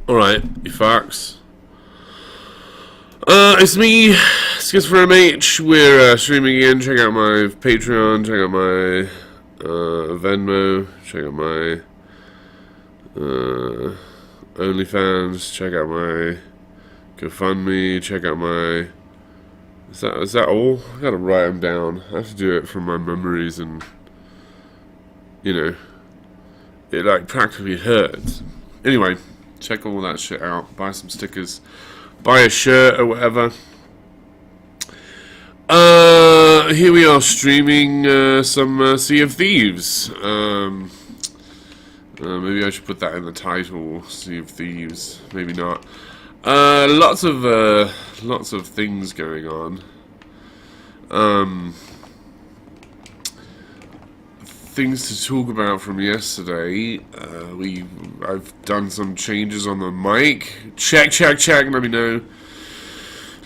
Alright, you fucks. It's me, Schizophrenic H. We're streaming again. Check out my Patreon, check out my Venmo, check out my OnlyFans, check out my GoFundMe, check out my... Is that all? I gotta write them down. I have to do it from my memories and... You know... It like practically hurts. Anyway, check all that shit out. Buy some stickers. Buy a shirt or whatever. Here we are streaming some Sea of Thieves. Maybe I should put that in the title. Sea of Thieves. Maybe not. Lots of things going on. Things to talk about from yesterday. I've done some changes on the mic. Check. Let me know.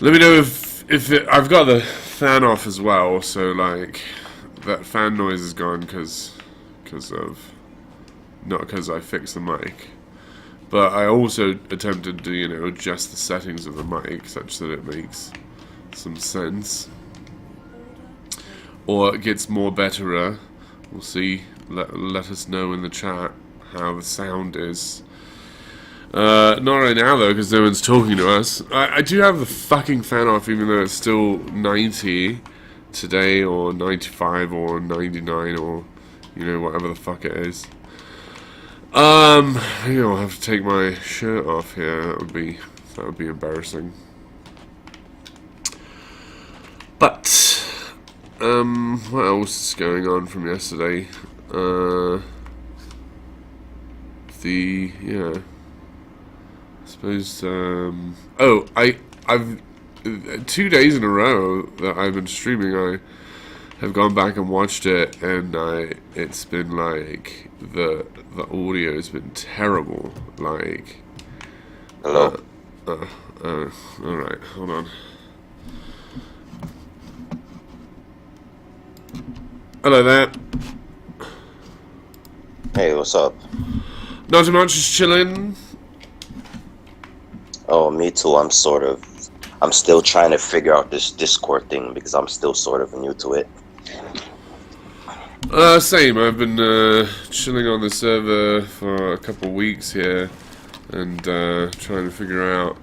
Let me know if I've got the fan off as well. So like that fan noise is gone because I fixed the mic. But I also attempted to adjust the settings of the mic such that it makes some sense, or it gets more betterer. We'll see. Let us know in the chat how the sound is. Not right now though, because no one's talking to us. I do have the fucking fan off, even though it's still 90 today, or 95, or 99, or whatever the fuck it is. Maybe I'll have to take my shirt off here. That would be embarrassing. But what else is going on from yesterday? I suppose, I've 2 days in a row that I've been streaming, I have gone back and watched it, and it's been like, the audio has been terrible, like... Hello? Alright, hold on. Hello there. Hey, what's up? Not too much, just chilling. Oh, me too. I'm still trying to figure out this Discord thing because I'm still sort of new to it. Same. I've been chilling on the server for a couple of weeks here and trying to figure out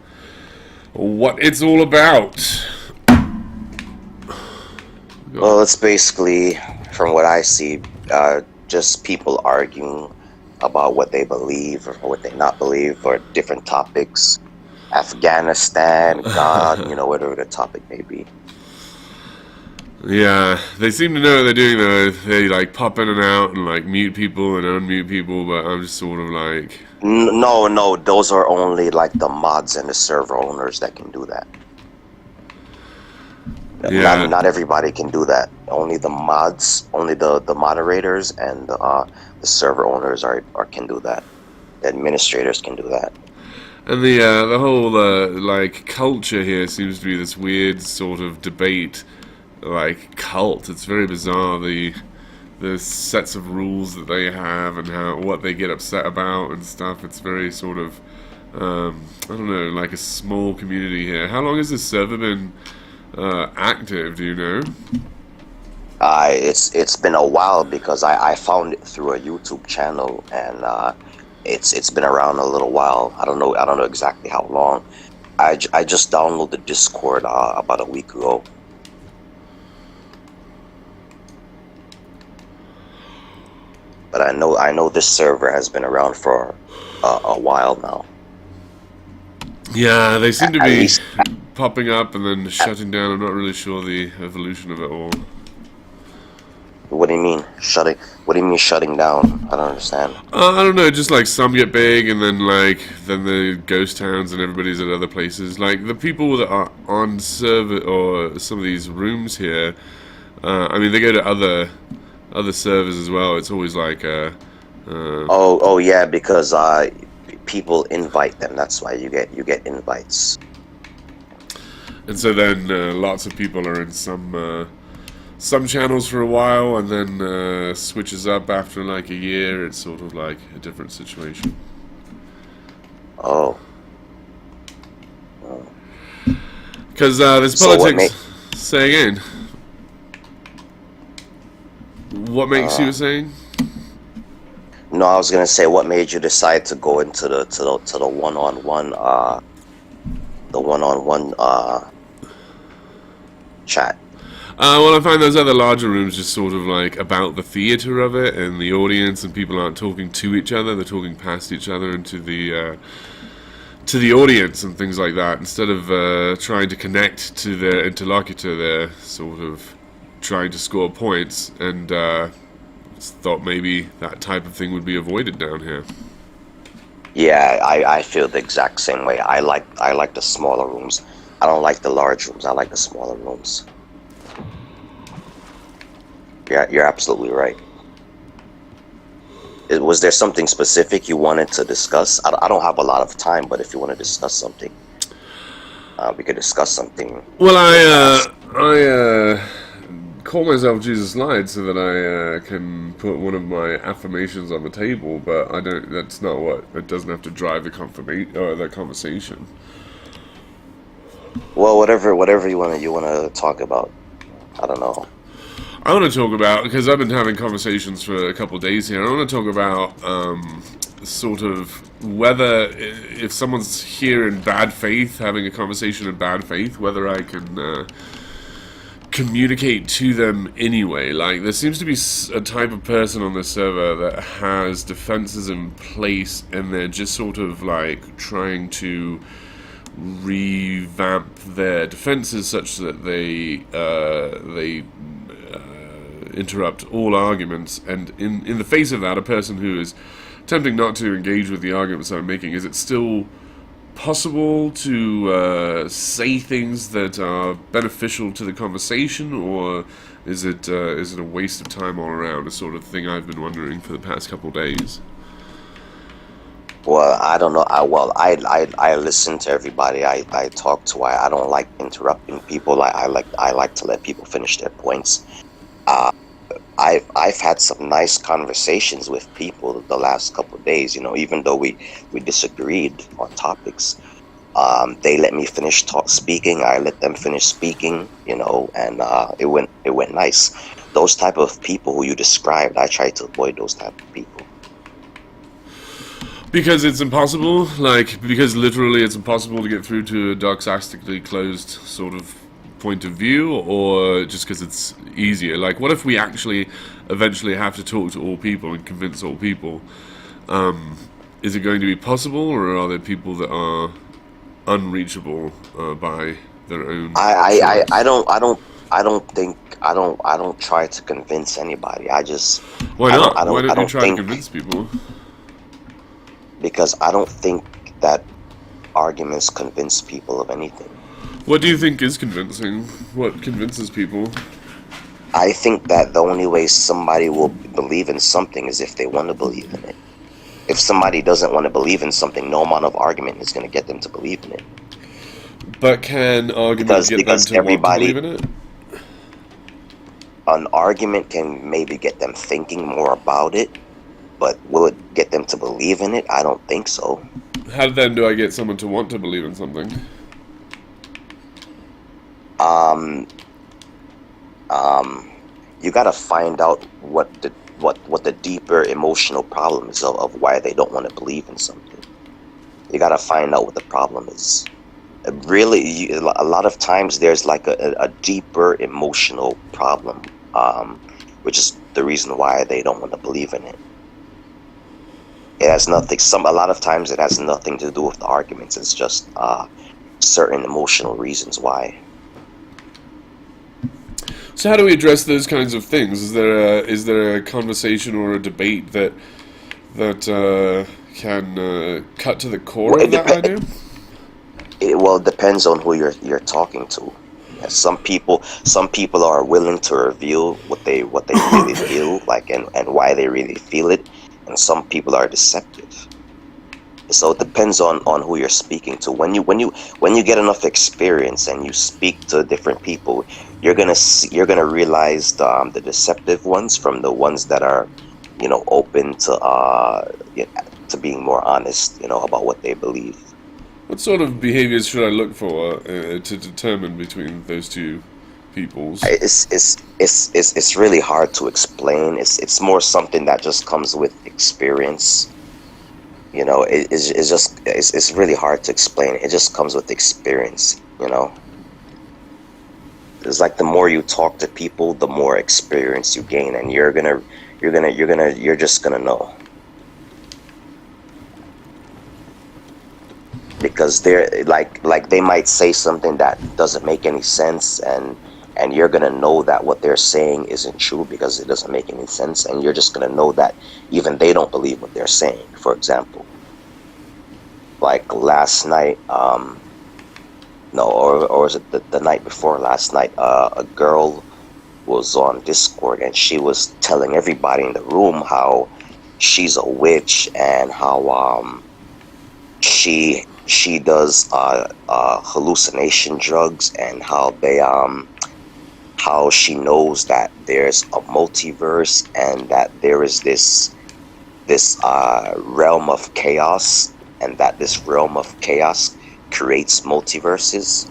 what it's all about. Well, it's basically, from what I see, just people arguing about what they believe or what they not believe, or different topics. Afghanistan, God, whatever the topic may be. Yeah, they seem to know what they're doing though. They like pop in and out and like mute people and unmute people, but I'm just sort of like... No, those are only like the mods and the server owners that can do that. Yeah. Not everybody can do that. Only the mods, only the moderators and the server owners can do that. The administrators can do that. And the whole like culture here seems to be this weird sort of debate, like cult. It's very bizarre, the sets of rules that they have and what they get upset about and stuff. It's very sort of I don't know, like a small community here. How long has this server been active, do you know? It's been a while because I found it through a YouTube channel, and it's been around a little while. I don't know exactly how long. I just downloaded Discord about a week ago. But I know this server has been around for a while now. Yeah, they seem to be popping up and then shutting down. I'm not really sure the evolution of it all. What do you mean shutting? What do you mean shutting down? I don't understand. I don't know. Just like some get big, and then the ghost towns, and everybody's at other places. Like the people that are on server or some of these rooms here. I mean, they go to other servers as well. It's always like oh yeah, because people invite them. That's why you get invites. And so then lots of people are in some channels for a while, and then switches up after like a year. It's sort of like a different situation. Oh, Because there's So what politics. make Say again. What makes you saying? No, I was gonna say, what made you decide to go into the one-on-one chat? Well, I find those other larger rooms just sort of like about the theatre of it and the audience, and people aren't talking to each other; they're talking past each other and to the audience and things like that. Instead of trying to connect to their interlocutor, they're sort of trying to score points, and thought maybe that type of thing would be avoided down here. Yeah, I feel the exact same way. I like the smaller rooms. I don't like the large rooms. I like the smaller rooms. Yeah, you're absolutely right. Was there something specific you wanted to discuss? I don't have a lot of time, but if you want to discuss something, we could discuss something Well, real fast. I call myself Jesus Lied so that I can put one of my affirmations on the table, but I don't. That's not what. It doesn't have to drive the conversation. Well, whatever you wanna talk about. I don't know. I want to talk about, because I've been having conversations for a couple of days here. I want to talk about sort of whether if someone's here in bad faith, having a conversation in bad faith, whether I can communicate to them anyway. Like, there seems to be a type of person on this server that has defenses in place, and they're just sort of like trying to revamp their defenses such that they interrupt all arguments. And in the face of that, a person who is attempting not to engage with the arguments I'm making, is it still possible to say things that are beneficial to the conversation, or is it a waste of time all around? A sort of thing I've been wondering for the past couple of days. Well, I don't know. I listen to everybody I talk to. I don't like interrupting people. I like to let people finish their points. Uh, I've had some nice conversations with people the last couple of days. Even though we disagreed on topics, they let me finish speaking. I let them finish speaking. And it went nice. Those type of people who you described, I try to avoid those type of people. Because it's impossible, because literally it's impossible to get through to a doxastically closed sort of point of view, or just because it's easier. Like, what if we actually eventually have to talk to all people and convince all people? Is it going to be possible, or are there people that are unreachable by their own I choice? don't try to convince anybody. Why I don't not? I Why don't I don't you don't try to think convince people? because I don't think that arguments convince people of anything. What do you think is convincing? What convinces people? I think that the only way somebody will believe in something is if they want to believe in it. If somebody doesn't want to believe in something, no amount of argument is going to get them to believe in it. But can argument Because get them because to want to believe everybody, in it? an argument can maybe get them thinking more about it, but will it get them to believe in it? I don't think so. How then do I get someone to want to believe in something? Um, um, you got to find out what the deeper emotional problem is of why they don't want to believe in something. You got to find out what the problem is. Really, a lot of times there's like a deeper emotional problem, which is the reason why they don't want to believe in it. It has nothing. A lot of times it has nothing to do with the arguments. It's just certain emotional reasons why. So how do we address those kinds of things? Is there a conversation or a debate that can cut to the core Well, of that idea? it depends on who you're talking to. Yeah, some people are willing to reveal what they really feel like, and why they really feel it, and some people are deceptive. So it depends on who you're speaking to. When you get enough experience and you speak to different people, you're gonna realize the deceptive ones from the ones that are, open to being more honest, about what they believe. What sort of behaviors should I look for to determine between those two peoples? It's really hard to explain. It's more something that just comes with experience. You know, it's really hard to explain. It just comes with experience. You know, it's like the more you talk to people, the more experience you gain, and you're just gonna know. Because they're like they might say something that doesn't make any sense, and you're gonna know that what they're saying isn't true because it doesn't make any sense, and you're just gonna know that even they don't believe what they're saying. For example, like last night, no, or was it the night before last night, a girl was on Discord and she was telling everybody in the room how she's a witch, and how she does hallucination drugs, and how she knows that there's a multiverse, and that there is this realm of chaos, and that this realm of chaos creates multiverses.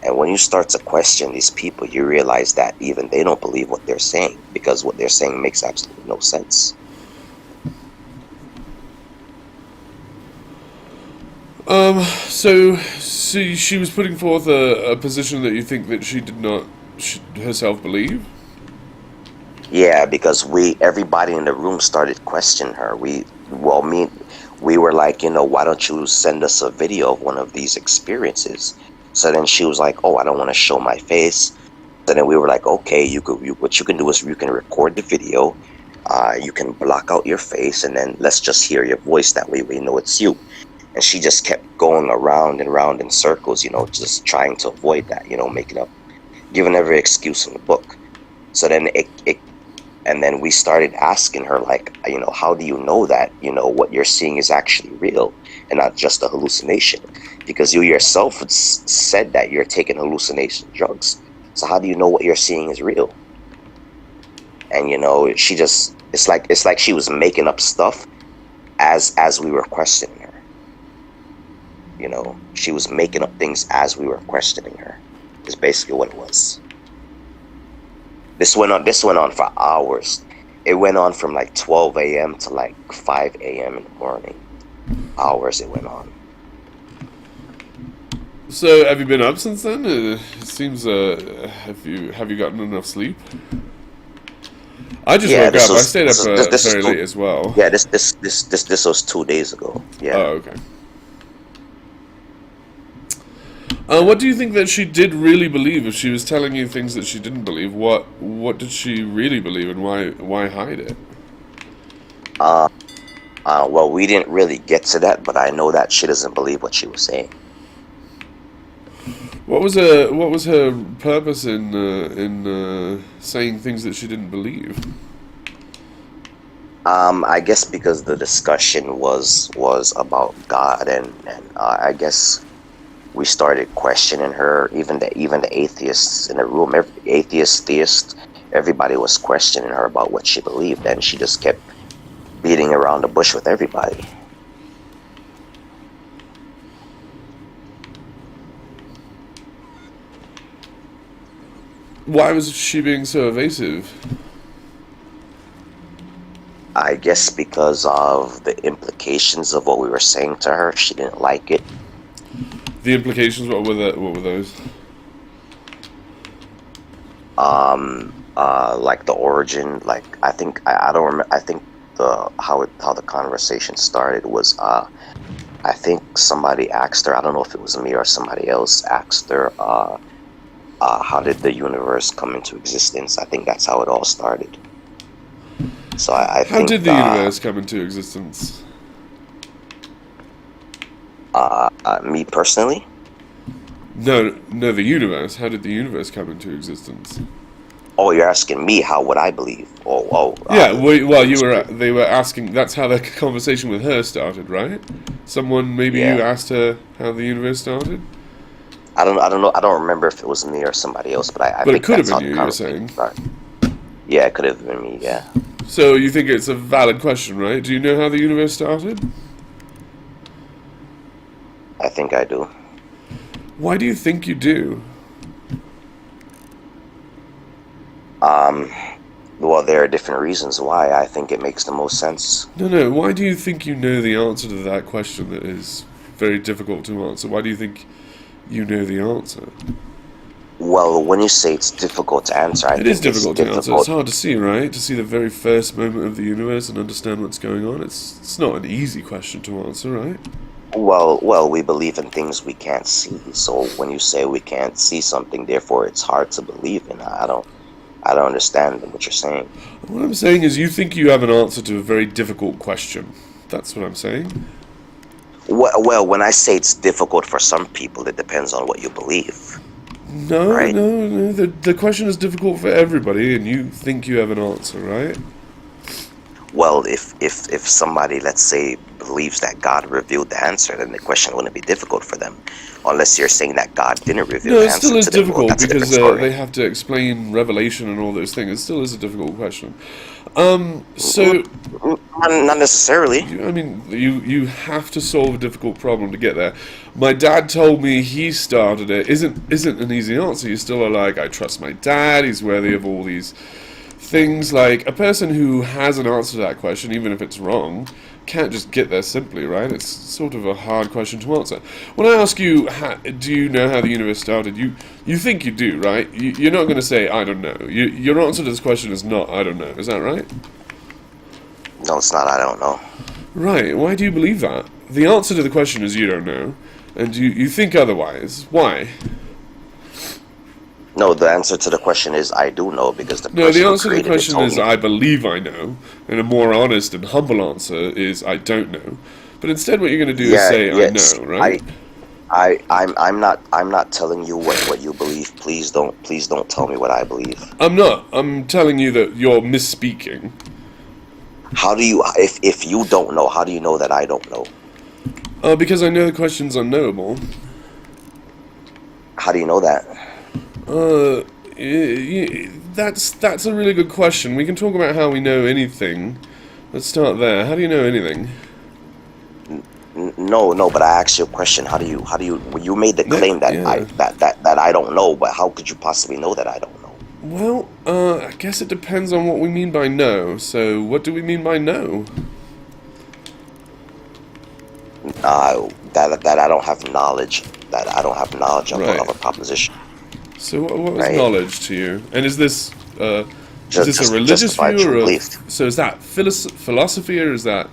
And when you start to question these people, you realize that even they don't believe what they're saying, because what they're saying makes absolutely no sense. So she was putting forth a position that you think that she did not herself believe? Yeah, because everybody in the room started questioning her. We were like, why don't you send us a video of one of these experiences? So then she was like, oh, I don't want to show my face. So then we were like, okay, what you can do is you can record the video, you can block out your face, and then let's just hear your voice. That way we know it's you. And she just kept going around and around in circles, just trying to avoid that, giving every excuse in the book. So then and then we started asking her, like, how do you know that, what you're seeing is actually real and not just a hallucination? Because you yourself said that you're taking hallucination drugs. So how do you know what you're seeing is real? And, she just, it's like she was making up stuff as we were questioning her. She was making up things as we were questioning her. Is basically what it was. This went on for hours. It went on from like 12 a.m. to like 5 a.m. in the morning. Hours it went on. So have you been up since then? It seems. Have you gotten enough sleep? I just woke up. I stayed up very late as well. Yeah, this was 2 days ago. Yeah. Oh, okay. What do you think that she did really believe? If she was telling you things that she didn't believe, what did she really believe, and why hide it? Well, we didn't really get to that, but I know that she doesn't believe what she was saying. What was her purpose in saying things that she didn't believe? I guess because the discussion was about God, and I guess we started questioning her. Even the atheists in the room, atheist, theist, everybody was questioning her about what she believed, and she just kept beating around the bush with everybody. Why was she being so evasive? I guess because of the implications of what we were saying to her. She didn't like it. The implications, what were those? Like the origin, like I think I don't remember. I think how the conversation started was I think somebody asked her. I don't know if it was me or somebody else asked her. How did the universe come into existence? I think that's how it all started. So I think. How did the universe come into existence? Me personally? No, the universe. How did the universe come into existence? Oh, you're asking me how would I believe? Yeah, they were asking. That's how the conversation with her started, right? Someone, maybe you asked her how the universe started. I don't know. I don't remember if it was me or somebody else, but I think it could have that's been you. You're saying. Yeah, it could have been me. Yeah. So you think it's a valid question, right? Do you know how the universe started? think I do. Why do you think you do? Well, there are different reasons why. I think it makes the most sense. No, why do you think you know the answer to that question that is very difficult to answer? Why do you think you know the answer? Well, when you say it's difficult to answer, I It is think it's difficult to answer. It's difficult. hard to see, right? To see the very first moment of the universe and understand what's going on. It's not an easy question to answer, right? Well, we believe in things we can't see. So when you say we can't see something, therefore it's hard to believe in. I don't understand what you're saying. What I'm saying is you think you have an answer to a very difficult question. That's what I'm saying. Well, when I say it's difficult for some people, it depends on what you believe. No, Right. no. The question is difficult for everybody, and you think you have an answer, right? Well, if somebody, let's say, believes that God revealed the answer, then the question wouldn't be difficult for them. Unless you're saying that God didn't reveal No, the it still answer is to them. Well, difficult that's a different because story. they have to explain revelation and all those things. It still is a difficult question. So Not necessarily. you have to solve a difficult problem to get there. My dad told me he started it. Isn't an easy answer. You still are like, I trust my dad. He's worthy of all these things. Like a person who has an answer to that question, even if it's wrong, can't just get there simply, right? It's sort of a hard question to answer. When I ask you, do you know how the universe started? You think you do, right? You're not going to say, I don't know. Your answer to this question is not, I don't know. Is that right? No, it's not. I don't know. Right. Why do you believe that? The answer to the question is you don't know, and you think otherwise. Why? No, the answer to the question is I do know, because the No, person the who answer to the created it question told is me. I believe I know, and a more honest and humble answer is I don't know. But instead what you're going to do is Yeah, say I yes. know, right? I'm not telling you what you believe. Please don't tell me what I believe. I'm not. I'm telling you that you're misspeaking. How do you, if you don't know, how do you know that I don't know? Because I know the question's unknowable. How do you know that? That's a really good question. We can talk about how we know anything. Let's start there. How do you know anything? No, but I asked you a question. How do you made the claim that Yeah. that I don't know, but how could you possibly know that I don't know? Well, I guess it depends on what we mean by know. So, what do we mean by know? That I don't have knowledge. That I don't have knowledge of, Right. of a proposition. So, what was Right. knowledge to you? And is this a Just religious justify view true or belief. so is that philosophy or is that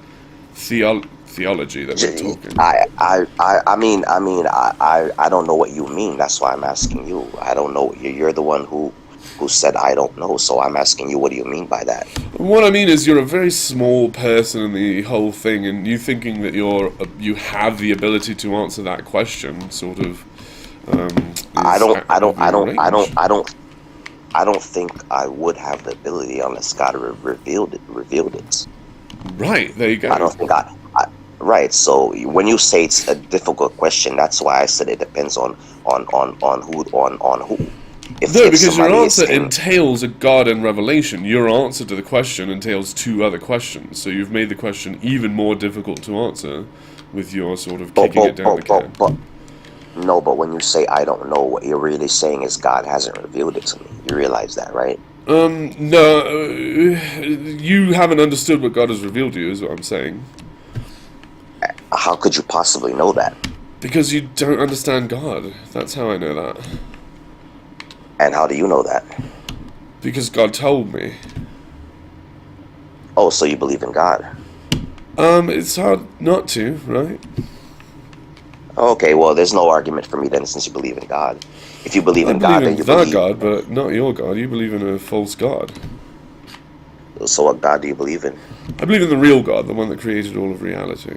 theology that we're talking? I don't know what you mean. That's why I'm asking you. I don't know. You're the one who said I don't know. So I'm asking you, what do you mean by that? What I mean is you're a very small person in the whole thing, and you thinking that you have the ability to answer that question, sort of. I is don't out of your range. I don't think I would have the ability unless God revealed it. Right, there you go. I don't think right. So when you say it's a difficult question, that's why I said it depends on who. No, If because your somebody is answer saying, entails a God and revelation. Your answer to the question entails two other questions. So you've made the question even more difficult to answer with your sort of but kicking it down the can. no, but when you say I don't know, what you're really saying is God hasn't revealed it to me. You realize that, right? No, you haven't understood what God has revealed to you, is what I'm saying. How could you possibly know that? Because you don't understand God. That's how I know that. And how do you know that? Because God told me. Oh, so you believe in God? It's hard not to, right? Okay, well, there's no argument for me then, since you believe in God. If you believe I in believe God, in then you the believe. God, but not your God. You believe in a false God. So what God do you believe in? I believe in the real God, the one that created all of reality.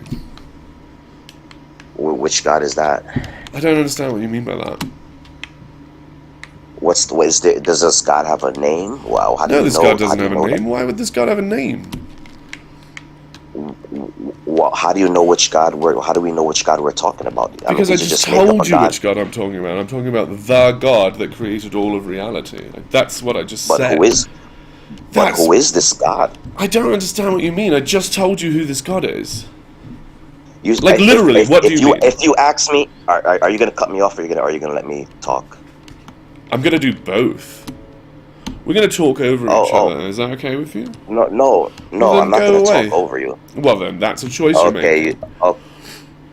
Which God is that? I don't understand what you mean by that. Does this God have a name? Well, how do No, you this know? God How doesn't do you have a know name. Why would this God have a name? Well, how do you know which God how do we know which God we're talking about? I mean, Because I did you just make up a told you God? which God I'm talking about. I'm talking about the God that created all of reality. Like, that's what I just But said. That's... who is this God? I don't understand what you mean. I just told you who this God is. You Like, literally, what do you mean? if you ask me, are you gonna cut me off, or are you gonna let me talk? I'm gonna do both. We're gonna talk over each Oh, other. Is that okay with you? no, Well, then I'm not go gonna talk away. over you. Well, then that's a choice you're Okay, making.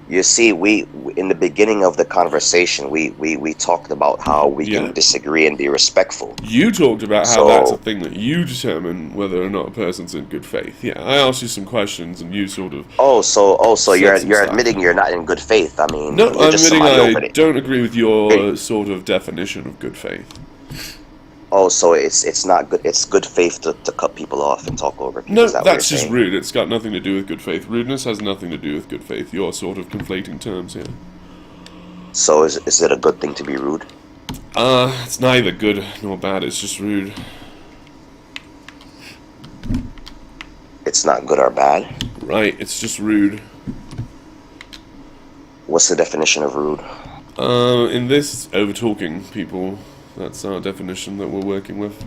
you see, we in the beginning of the conversation, we talked about how we Yeah. can disagree and be respectful. You talked about how that's a So, thing that you determine whether or not a person's in good faith. Yeah, I asked you some questions and you sort of so said some you're stuff. admitting you're not in good faith. I mean, No, you're I'm just admitting somebody I over there. don't agree with your sort of definition of good faith. Oh, so it's not good. It's good faith to cut people off and talk over people. No, Is that what you're that's just saying? rude. It's got nothing to do with good faith. Rudeness has nothing to do with good faith. You're sort of conflating terms here. So is it a good thing to be rude? It's neither good nor bad. It's just rude. It's not good or bad. Right, it's just rude. What's the definition of rude? In this, over-talking people. That's our definition that we're working with.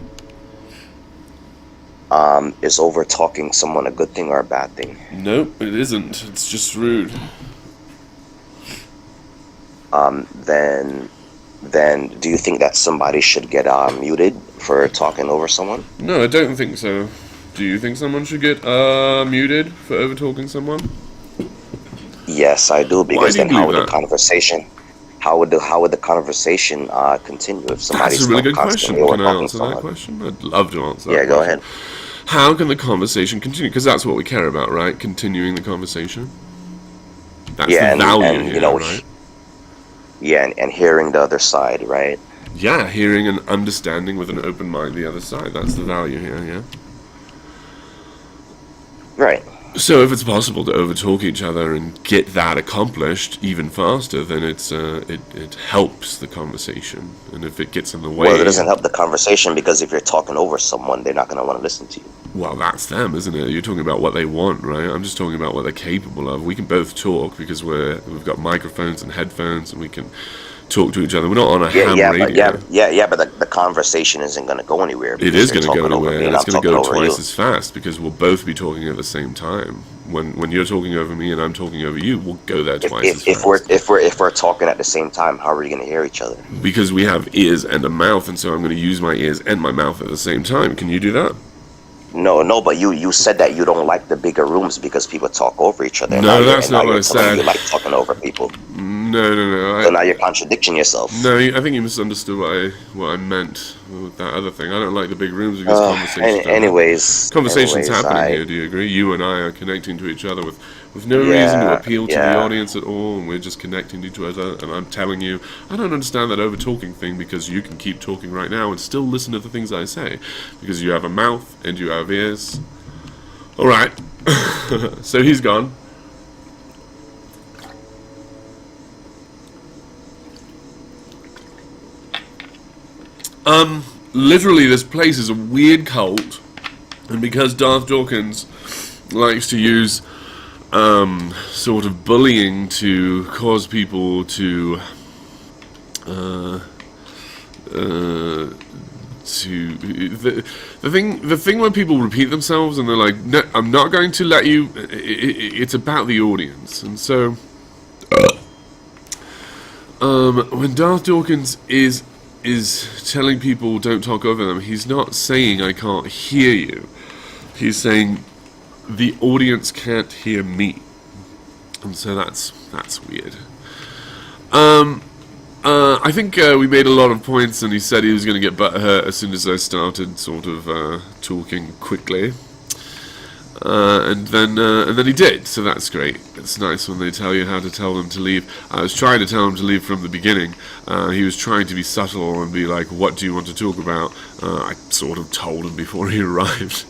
Is over talking someone a good thing or a bad thing? Nope, it isn't. It's just rude. Then do you think that somebody should get muted for talking over someone? No, I don't think so. Do you think someone should get muted for over-talking someone? Yes, I do. Why Because do you then how believe would the that? conversation? How would the conversation continue if That's somebody's a really not good question. constantly over Can I talking answer that someone? question? I'd love to answer that Yeah, question. go ahead. How can the conversation continue? Because that's what we care about, right? Continuing the conversation. That's Yeah, the value and here, you know, right? yeah, and hearing the other side, right? Yeah, hearing and understanding with an open mind the other side. That's the value here, yeah? Right. So if it's possible to overtalk each other and get that accomplished even faster, then it helps the conversation. And if it gets in the way, Well, it doesn't help the conversation because if you're talking over someone, they're not going to want to listen to you. well, that's them, isn't it? You're talking about what they want, right? I'm just talking about what they're capable of. We can both talk because we've got microphones and headphones, and we can talk to each other. We're not on a ham radio. But the conversation isn't going to go anywhere. It Because is you're going to go talking over anywhere, me and it's I'm going to talking go over twice you. as fast because we'll both be talking at the same time. When you're talking over me and I'm talking over you, we'll go there twice as fast. If we're talking at the same time, how are we going to hear each other? Because we have ears and a mouth, and so I'm going to use my ears and my mouth at the same time. Can you do that? No, but you said that you don't like the bigger rooms because people talk over each other. No, that's not what I telling me said. you like talking over people. No. So now you're contradicting yourself. No, I think you misunderstood what I meant with that other thing. I don't like the big rooms because conversations. Conversations happening here. Do you agree? You and I are connecting to each other with no reason to appeal to the audience at all, and we're just connecting to each other. And I'm telling you, I don't understand that over talking thing because you can keep talking right now and still listen to the things I say because you have a mouth and you have ears. All right, so he's gone. Literally, this place is a weird cult, and because Darth Dawkins likes to use sort of bullying to cause people to the thing when people repeat themselves and they're like, no, I'm not going to let you. It's about the audience, and so when Darth Dawkins is telling people don't talk over them, he's not saying I can't hear you. He's saying the audience can't hear me, and so that's weird. I think we made a lot of points, and he said he was going to get butthurt as soon as I started sort of talking quickly. And then he did, so that's great. It's nice when they tell you how to tell them to leave. I was trying to tell him to leave from the beginning. He was trying to be subtle and be like, what do you want to talk about? I sort of told him before he arrived.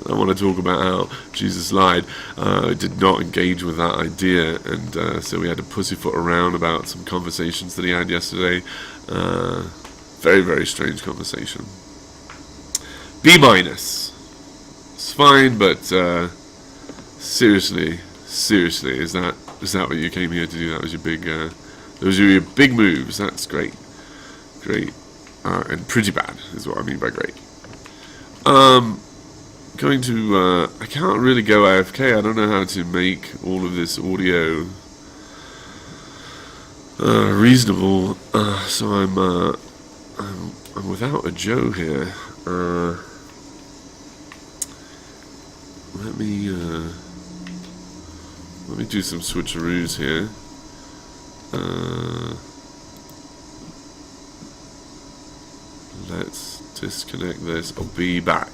I want to talk about how Jesus lied. I did not engage with that idea, and so we had to pussyfoot around about some conversations that he had yesterday. Very, very strange conversation. B-. It's fine, but seriously, is that what you came here to do? That was your big, those are your big moves. That's great, and pretty bad is what I mean by great. Going to, I can't really go AFK. I don't know how to make all of this audio reasonable. So I'm without a Joe here. Let me do some switcheroos here. Let's disconnect this. I'll be back.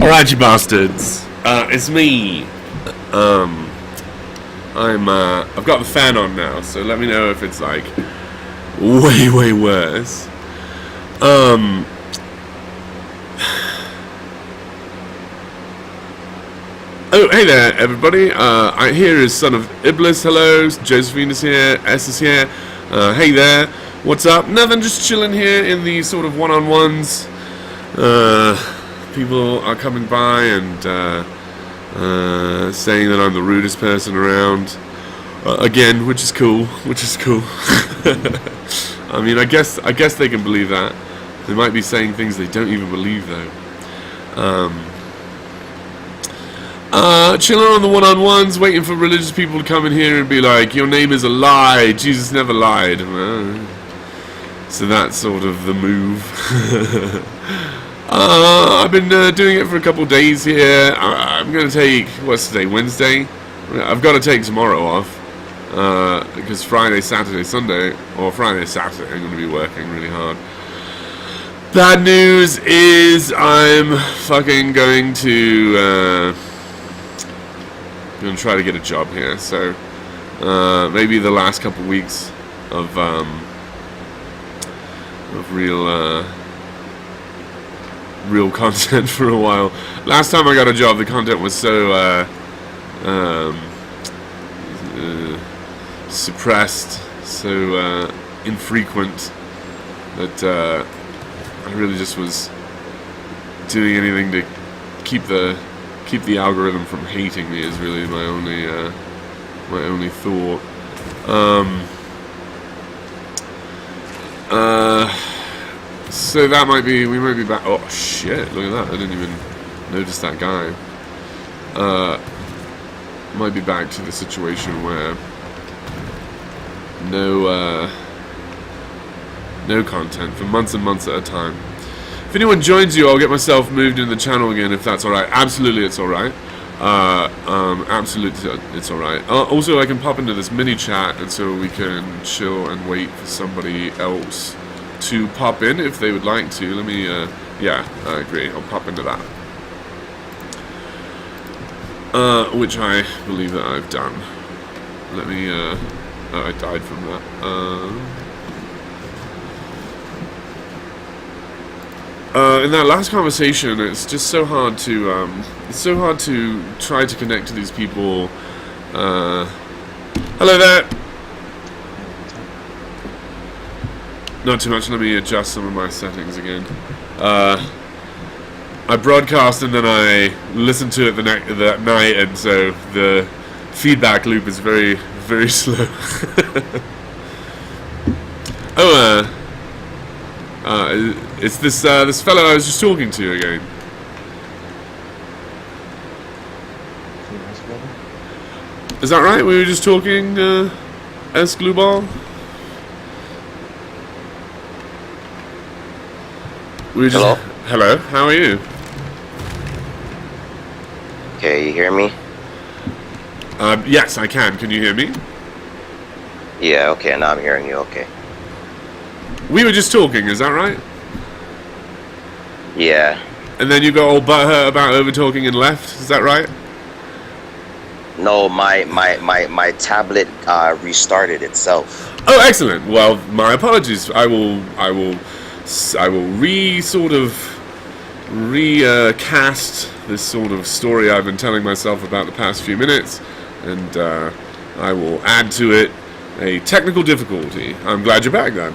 Alright, you bastards. It's me. I've got the fan on now, so let me know if it's like way, way worse. Oh, hey there, everybody. Here is Son of Iblis. Hello, Josephine is here. S is here. Hey there. What's up? Nothing, just chilling here in the sort of one-on-ones. People are coming by and saying that I'm the rudest person around. Again, which is cool. I mean, I guess they can believe that. They might be saying things they don't even believe, though. Chilling on the one-on-ones, waiting for religious people to come in here and be like, your name is a lie, Jesus never lied. So that's sort of the move. I've been doing it for a couple of days here. I'm going to take, what's today, Wednesday? I've got to take tomorrow off. Because Friday, Saturday, Sunday, or Friday, Saturday, I'm going to be working really hard. Bad news is I'm fucking going to try to get a job here. So real content for a while. Last time I got a job, the content was so suppressed, so infrequent, that I really just was doing anything to keep the algorithm from hating me is really my only thought. So that we might be back. Oh shit! Look at that! I didn't even notice that guy. Might be back to the situation where no content for months and months at a time. If anyone joins you, I'll get myself moved in the channel again, if that's alright. Absolutely, it's alright. Absolutely, it's alright. Also, I can pop into this mini chat, and so we can chill and wait for somebody else to pop in if they would like to. Let me, yeah, I agree. I'll pop into that. Which I believe that I've done. Let me, oh, I died from that. In that last conversation, it's just so hard to try to connect to these people. Hello there. Not too much. Let me adjust some of my settings again. I broadcast and then I listen to it that night, and so the feedback loop is very, very slow. Oh, it's this fellow I was just talking to again. Is that right? We were just talking, S. Glubal? Hello? Hello, how are you? Okay, you hear me? Yes, I can. Can you hear me? Yeah, okay, now I'm hearing you, okay. We were just talking, is that right? Yeah. And then you got all butthurt about over-talking and left, is that right? No, my tablet restarted itself. Oh, excellent. Well, my apologies. I will recast this sort of story I've been telling myself about the past few minutes, and I will add to it a technical difficulty. I'm glad you're back then.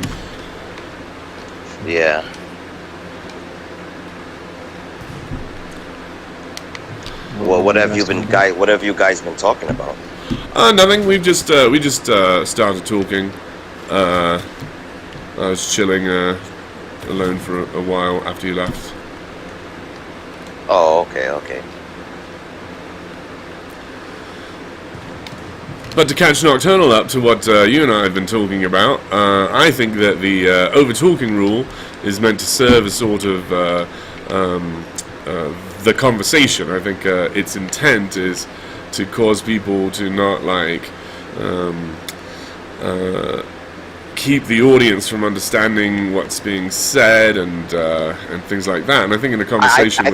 Yeah. Well, what have you guys been talking about? Nothing. We just started talking. I was chilling alone for a while after you left. Oh, okay. But to catch Nocturnal up to what you and I have been talking about, I think that the over-talking rule is meant to serve as sort of the conversation. I think its intent is to cause people to not keep the audience from understanding what's being said and things like that. And I think in a conversation I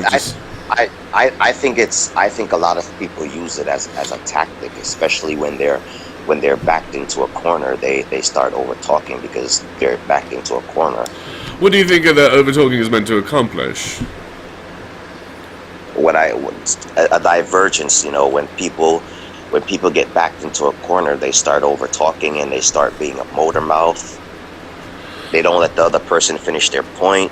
think a lot of people use it as a tactic, especially when they're backed into a corner. They start over talking because they're backed into a corner. What do you think that over talking is meant to accomplish? A divergence, when people get backed into a corner, they start over talking and they start being a motor mouth. They don't let the other person finish their point,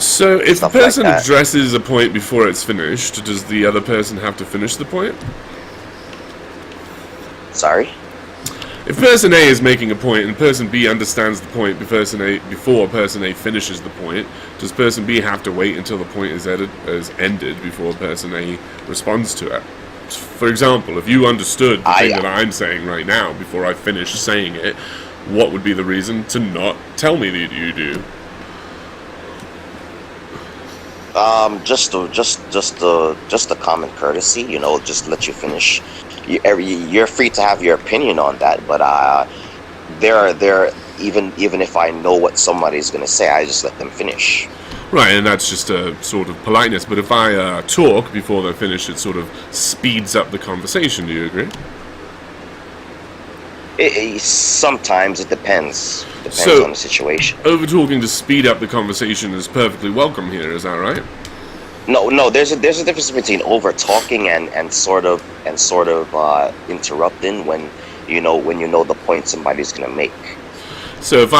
So if the person like addresses a point before it's finished, does the other person have to finish the point? Sorry? If person A is making a point and person B understands the point before person A finishes the point, does person B have to wait until the point is ended before person A responds to it? For example, if you understood the thing that I'm saying right now before I finish saying it, what would be the reason to not tell me that you do? Just a common courtesy, just let you finish. You're free to have your opinion on that, but even if I know what somebody's gonna say, I just let them finish. Right, and that's just a sort of politeness. But if I talk before they're finished, it sort of speeds up the conversation. Do you agree? Sometimes it depends. Depends So, on the situation. over-talking to speed up the conversation is perfectly welcome here, is that right? No. There's a difference between over talking and sort of interrupting when you know the point somebody's gonna make. So if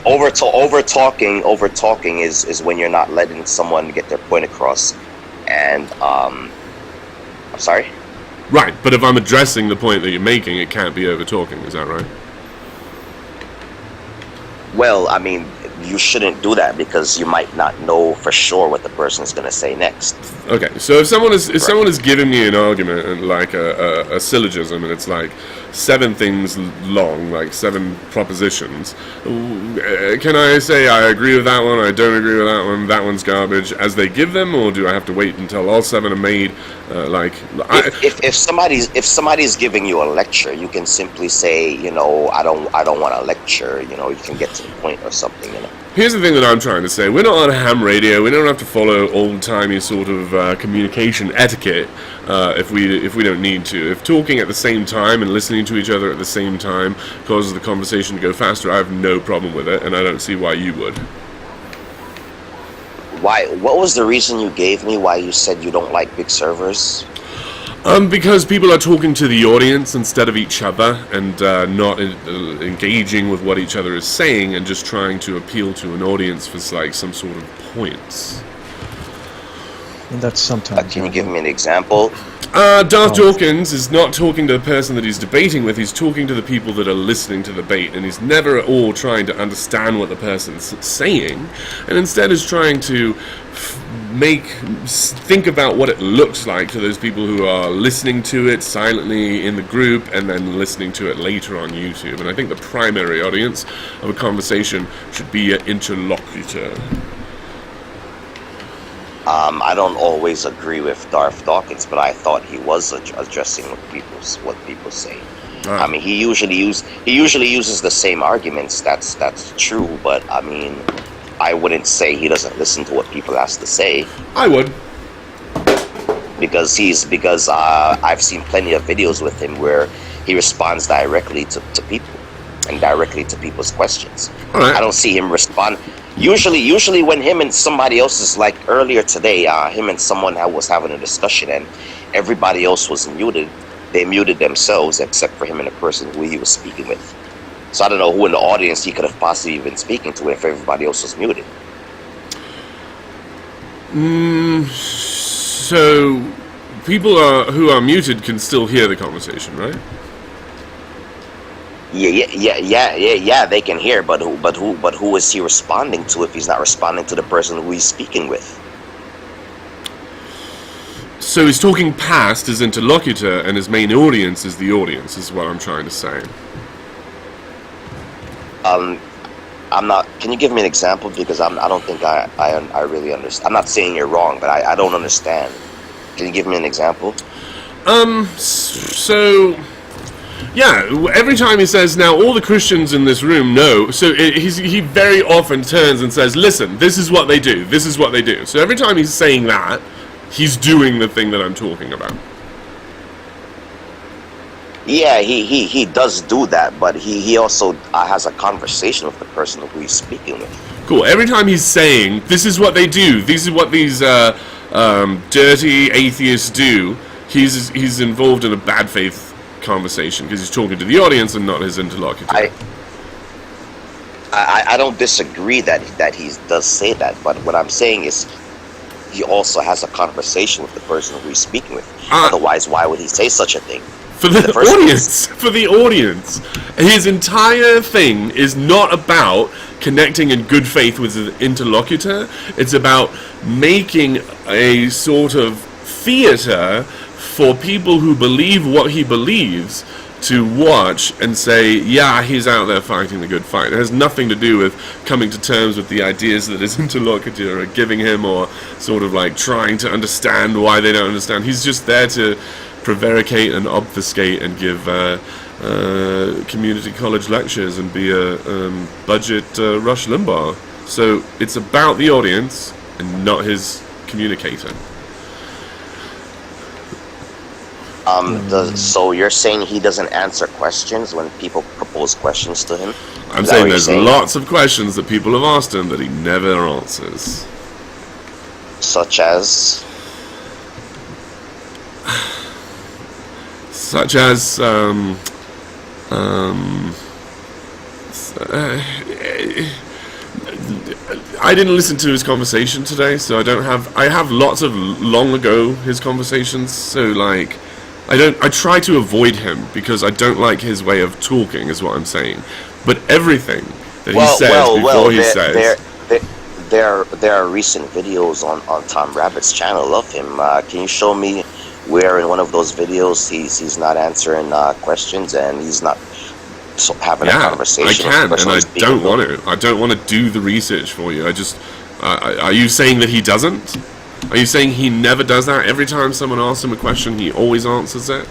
Over talking is when you're not letting someone get their point across, and I'm sorry. Right, but if I'm addressing the point that you're making, it can't be over-talking, is that right? Well, I mean, you shouldn't do that because you might not know for sure what the person is going to say next. Okay, so if someone is giving me an argument and like a syllogism, and it's like 7 things long, like 7 propositions, can I say I agree with that one, I don't agree with that one's garbage as they give them, or do I have to wait until all 7 are made? If somebody's giving you a lecture, you can simply say, I don't want a lecture. You can get to the point or something. Here's the thing that I'm trying to say. We're not on ham radio. We don't have to follow old-timey sort of communication etiquette if we don't need to. If talking at the same time and listening to each other at the same time causes the conversation to go faster, I have no problem with it, and I don't see why you would. Why? What was the reason you gave me why you said you don't like big servers? Because people are talking to the audience instead of each other, and not engaging with what each other is saying, and just trying to appeal to an audience for like some sort of points. And that's sometimes. Can you give me an example? Darth Dawkins is not talking to the person that he's debating with, he's talking to the people that are listening to the debate, and he's never at all trying to understand what the person's saying, and instead is trying to think about what it looks like to those people who are listening to it silently in the group and then listening to it later on YouTube. And I think the primary audience of a conversation should be an interlocutor. I don't always agree with Darth Dawkins, but I thought he was addressing what people say. I mean, he usually uses the same arguments. That's true, but I mean, I wouldn't say he doesn't listen to what people have to say. I would, because I've seen plenty of videos with him where he responds directly to people and directly to people's questions. All right. I don't see him respond. Usually when him and somebody else is like earlier today, him and someone was having a discussion and everybody else was muted. They muted themselves except for him and the person who he was speaking with. So I don't know who in the audience he could have possibly been speaking to if everybody else was muted. So people who are muted can still hear the conversation, right? Yeah, they can hear, but who is he responding to if he's not responding to the person who he's speaking with? So he's talking past his interlocutor, and his main audience is the audience, is what I'm trying to say. I'm not. Can you give me an example? Because I don't think I really understand. I'm not saying you're wrong, but I don't understand. Can you give me an example? So, yeah, every time he says, now all the Christians in this room know, so he very often turns and says, listen, this is what they do, this is what they do. So every time he's saying that, he's doing the thing that I'm talking about. Yeah, he does do that, but he also has a conversation with the person who he's speaking with. Cool. Every time he's saying, this is what they do, this is what these dirty atheists do, he's involved in a bad faith conversation because he's talking to the audience and not his interlocutor. I don't disagree that he does say that, but what I'm saying is he also has a conversation with the person who he's speaking with. Otherwise, why would he say such a thing? For the audience. His entire thing is not about connecting in good faith with his interlocutor. It's about making a sort of theater for people who believe what he believes to watch and say, yeah, he's out there fighting the good fight. It has nothing to do with coming to terms with the ideas that his interlocutor are giving him, or sort of like trying to understand why they don't understand. He's just there to prevaricate and obfuscate and give community college lectures and be a budget Rush Limbaugh. So it's about the audience and not his communicator. So you're saying he doesn't answer questions when people propose questions to him? I'm Is that saying what you're there's saying? lots of questions that people have asked him that he never answers. Such as? Such as, I didn't listen to his conversation today, so I have lots of long ago his conversations, so like, I try to avoid him because I don't like his way of talking, is what I'm saying. But everything that he says before he says... There are recent videos on Tom Rabbit's channel of him. Can you show me where in one of those videos he's not answering questions and he's not having a conversation? I can, and I don't want to. I don't want to do the research for you. I just... are you saying that he doesn't? Are you saying he never does that? Every time someone asks him a question, he always answers it?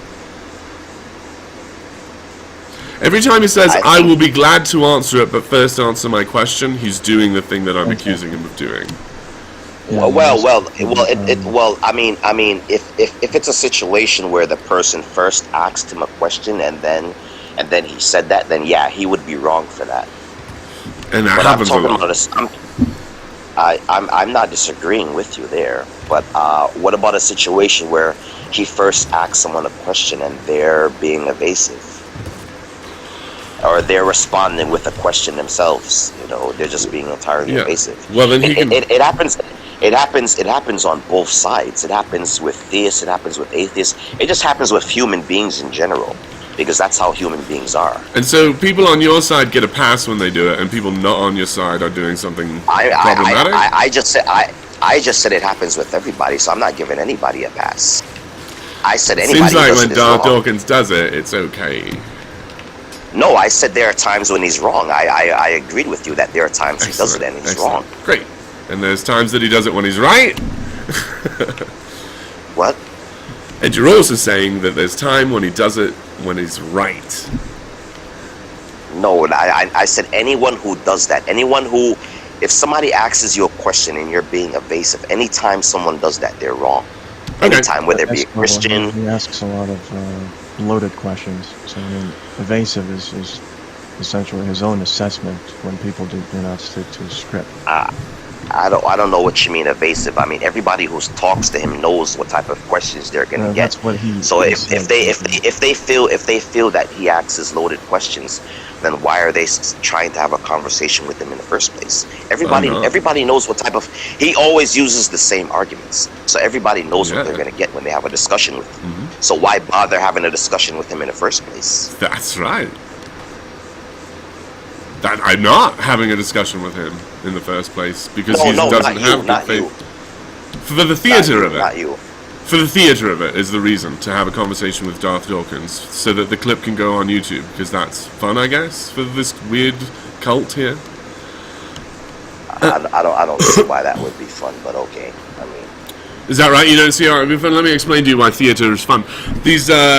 Every time he says, I will be glad to answer it, but first answer my question, he's doing the thing that I'm accusing him of doing. Yeah, I mean, if it's a situation where the person first asked him a question and then he said that, then yeah, he would be wrong for that. And that happens a lot. I'm not disagreeing with you there, but what about a situation where he first asks someone a question and they're being evasive? Or they're responding with a question themselves, they're just being entirely evasive. Well, then it happens on both sides. It happens with theists, it happens with atheists. It just happens with human beings in general, because that's how human beings are. And so people on your side get a pass when they do it, and people not on your side are doing something problematic? I just said it happens with everybody, so I'm not giving anybody a pass. I said anybody. Seems like when Darth Dawkins does it, it's okay. No, I said there are times when he's wrong. I agreed with you that there are times he does it and he's wrong. Great. And there's times that he does it when he's right? What? And you're also saying that there's time when he does it when he's right. No, I said anyone who does that. Anyone who, if somebody asks you a question and you're being evasive, anytime someone does that, they're wrong. Anytime, whether it be a Christian. He asks a lot of loaded questions. So evasive is essentially his own assessment when people do not stick to a script. I don't know what you mean evasive. I mean, everybody who talks to him knows what type of questions they're going to get. That's what he. So if they feel that he asks loaded questions, then why are they trying to have a conversation with him in the first place? Everybody knows what type of. He always uses the same arguments, so everybody knows what they're going to get when they have a discussion with him. Mm-hmm. So why bother having a discussion with him in the first place? That's right. That I'm not having a discussion with him in the first place because he doesn't have good faith. For the theater of it. Not you. For the theater of it is the reason to have a conversation with Darth Dawkins, so that the clip can go on YouTube, because that's fun, I guess, for this weird cult here. I don't see why that would be fun, but okay. I mean, is that right? You don't see how it would be fun? Let me explain to you why theater is fun.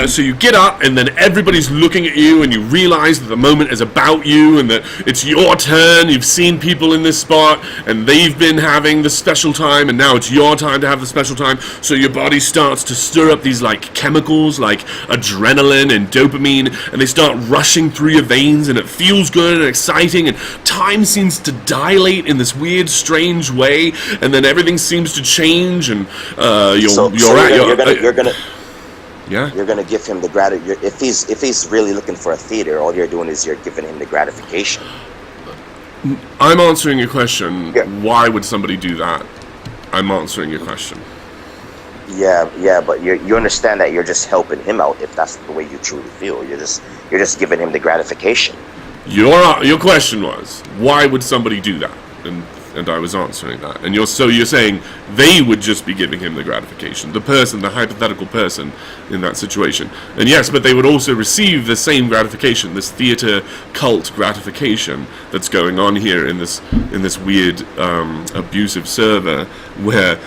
So you get up, and then everybody's looking at you, and you realize that the moment is about you, and that it's your turn. You've seen people in this spot, and they've been having the special time, and now it's your time to have the special time. So your body starts to stir up these like chemicals, like adrenaline and dopamine, and they start rushing through your veins, and it feels good and exciting, and time seems to dilate in this weird, strange way, and then everything seems to change, and you're gonna give him the gratitude. If he's really looking for a theater, all you're doing is you're giving him the gratification. I'm answering your question. Yeah. Why would somebody do that? I'm answering your question. Yeah, but you understand that you're just helping him out if that's the way you truly feel. You're just giving him the gratification. Your question was, why would somebody do that? And I was answering that. And you're saying they would just be giving him the gratification, the hypothetical person in that situation. And yes, but they would also receive the same gratification, this theater cult gratification that's going on here in this weird abusive server where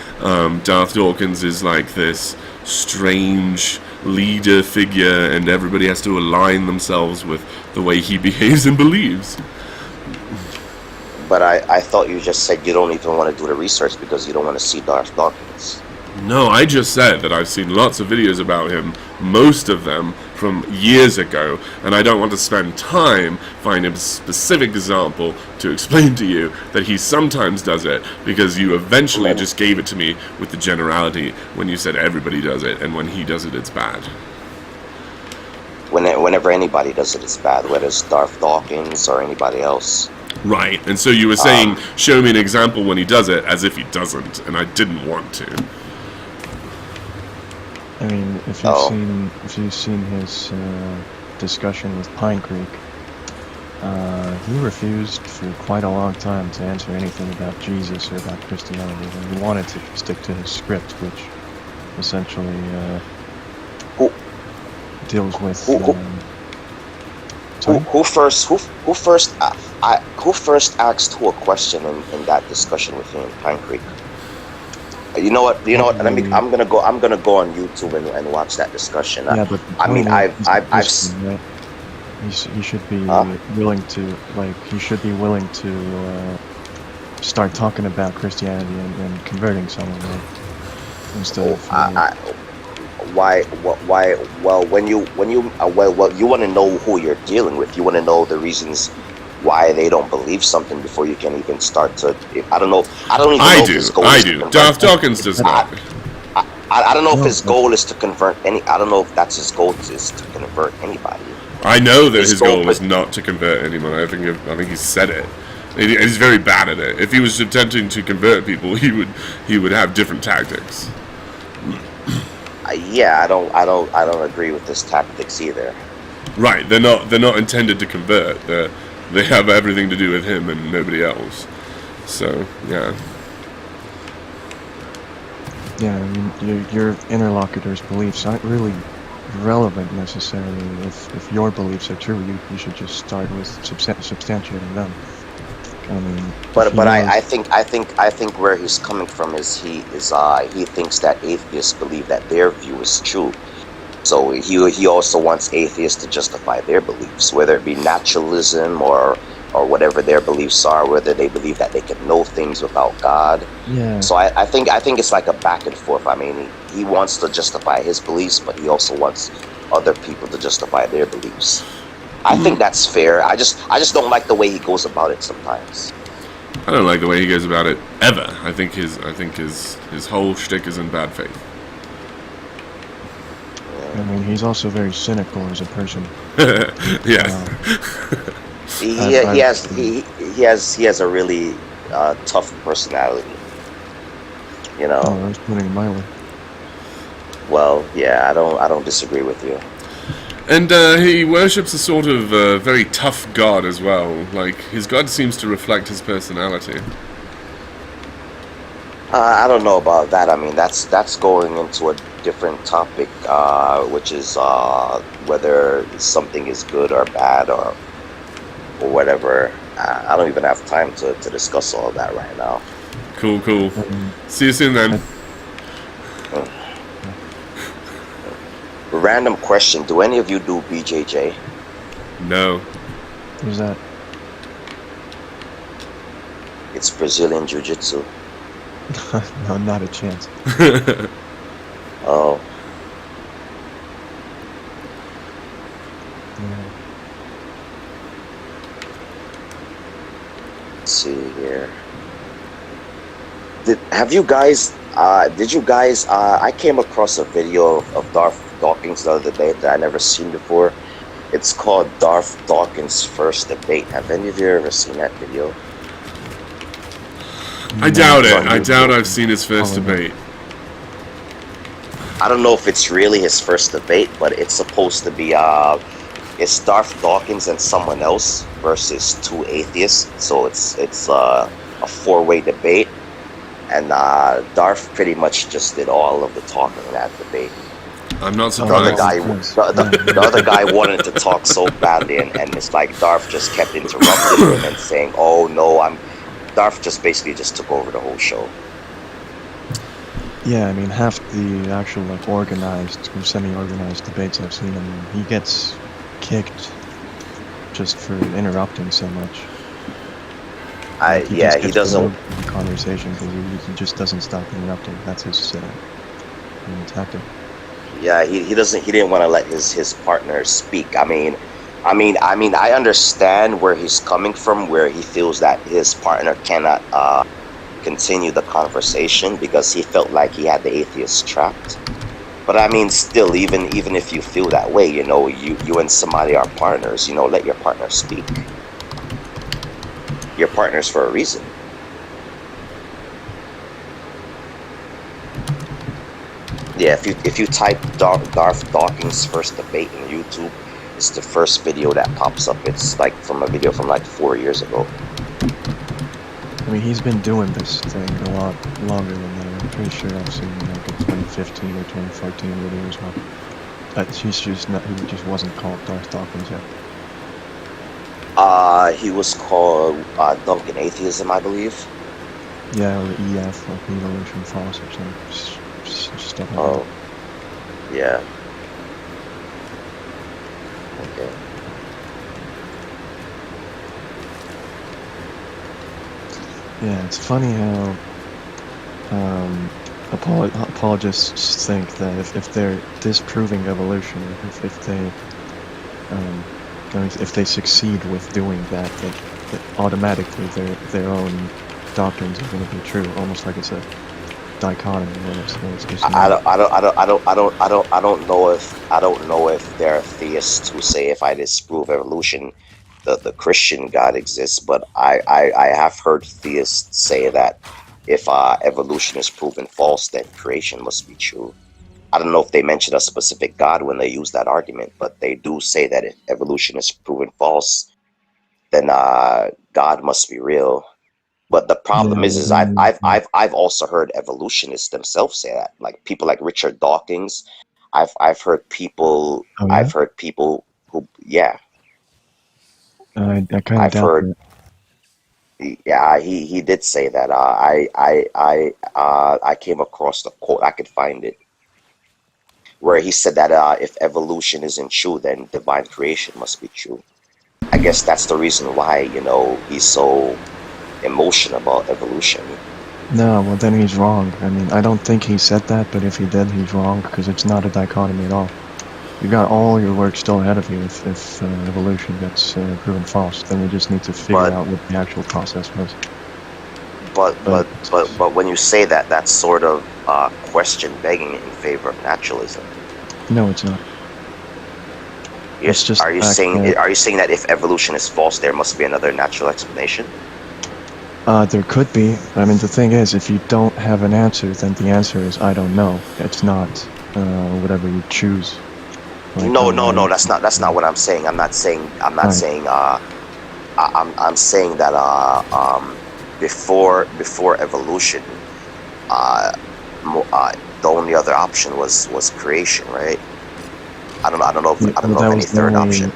Darth Dawkins is like this strange leader figure, and everybody has to align themselves with the way he behaves and believes. But I thought you just said you don't even want to do the research because you don't want to see Darth Dawkins. No, I just said that I've seen lots of videos about him, most of them from years ago, and I don't want to spend time finding a specific example to explain to you that he sometimes does it, because you eventually just gave it to me with the generality when you said everybody does it, and when he does it, it's bad. Whenever anybody does it, it's bad, whether it's Darth Dawkins or anybody else. Right, and so you were saying, show me an example when he does it, as if he doesn't, and I didn't want to. I mean, if you've seen his discussion with Pine Creek, he refused for quite a long time to answer anything about Jesus or about Christianity. And he wanted to stick to his script, which essentially deals with who first asked who a question in that discussion with him, Pine Creek. You know what? I'm gonna go on YouTube and watch that discussion. Yeah, but he should be willing to start talking about Christianity and converting someone, right? Instead of why? Well, when you you want to know who you're dealing with. You want to know the reasons why they don't believe something before you can even start to. I don't know. I don't even know if his goal is to convert. Darth Dawkins does not. I don't know if his goal is to convert any. I don't know if that's his goal, is to convert anybody. I know that his goal is not to convert anyone. I think he said it. He's very bad at it. If he was attempting to convert people, he would have different tactics. Yeah, I don't agree with his tactics either. Right, they're not intended to convert. They have everything to do with him and nobody else. So, yeah. Yeah, I mean, your interlocutor's beliefs aren't really relevant necessarily. If your beliefs are true, you should just start with substantiating them. I mean, but I think where he's coming from is he thinks that atheists believe that their view is true. So he also wants atheists to justify their beliefs, whether it be naturalism or whatever their beliefs are, whether they believe that they can know things without God. Yeah. So I think it's like a back and forth. I mean, he wants to justify his beliefs, but he also wants other people to justify their beliefs. I think that's fair. I just don't like the way he goes about it sometimes. I don't like the way he goes about it ever. I think his whole shtick is in bad faith. I mean, he's also very cynical as a person. Yeah. He has a really tough personality. You know. Oh, that's putting it mildly. Well, yeah, I don't disagree with you. And he worships a sort of very tough god as well. Like, his god seems to reflect his personality. I don't know about that. I mean, that's going into a different topic, which is whether something is good or bad or whatever. I don't even have time to discuss all of that right now. Cool. See you soon then. Random question: do any of you do BJJ? No. Who's that? It's Brazilian Jiu-Jitsu. No, not a chance. Oh. Yeah. Let's see here. Did you guys? I came across a video of Darth Dawkins the other day that I never seen before. It's called Darth Dawkins' First Debate. Have any of you ever seen that video? I doubt it. I doubt I've seen his first debate. I don't know if it's really his first debate, but it's supposed to be it's Darth Dawkins and someone else versus two atheists. So it's a four-way debate, and Darth pretty much just did all of the talking in that debate. I'm not The surprised. other guy wanted to talk so badly, and it's like Darth just kept interrupting him and saying, "Oh no, Darth just basically just took over the whole show." Yeah, I mean, half the actual organized or semi-organized debates I've seen, I mean, he gets kicked just for interrupting so much. He doesn't. Conversation because he just doesn't stop interrupting. That's his and attacked him. Yeah, he didn't want to let his partner speak. I understand where he's coming from, where he feels that his partner cannot continue the conversation because he felt like he had the atheist trapped. But I mean, still, even if you feel that way, you and somebody are partners. Let your partner speak. You're partners for a reason. Yeah, if you type Garth Dawkins' first debate in YouTube, it's the first video that pops up. It's like from a video from like 4 years ago. I mean, he's been doing this thing a lot longer than that. I'm pretty sure I've seen like a 2015 or 2014 video as well. But he just wasn't called Garth Dawkins yet. He was called Duncan Atheism, I believe. Yeah, or EF, like Evolution False or something. Just stuff like Oh, yeah. Okay. that. Yeah, it's funny how apologists think that if they're disproving evolution, if they succeed with doing that automatically their own doctrines are going to be true, almost like it's a dichotomy where it's just I don't know if there are theists who say if I disprove evolution, the Christian God exists, but I have heard theists say that if evolution is proven false, then creation must be true. I don't know if they mention a specific God when they use that argument, but they do say that if evolution is proven false, then God must be real. But the problem well, is then, I've also heard evolutionists themselves say that, like people like Richard Dawkins. I've heard people oh yeah, who, yeah, I kind of I've doubt heard, that. yeah, he did say that. I came across the quote. I could find it where he said that if evolution isn't true, then divine creation must be true. I guess that's the reason why he's so emotional about evolution. No, well then he's wrong. I mean, I don't think he said that, but if he did, he's wrong because it's not a dichotomy at all. You got all your work still ahead of you if evolution gets proven false. Then we just need to figure But out what the actual process was. But But when you say that, that's sort of question begging in favor of naturalism. no, it's not. It's just the fact that Are you saying that if evolution is false, there must be another natural explanation? there could be. I mean, the thing is, if you don't have an answer, then the answer is I don't know. It's not whatever you choose. Like, No, oh, no, no. That's not what I'm saying. I'm not saying. right. I'm saying that before evolution, the only other option was creation, right? I don't know Yeah, I don't well, know of any third option.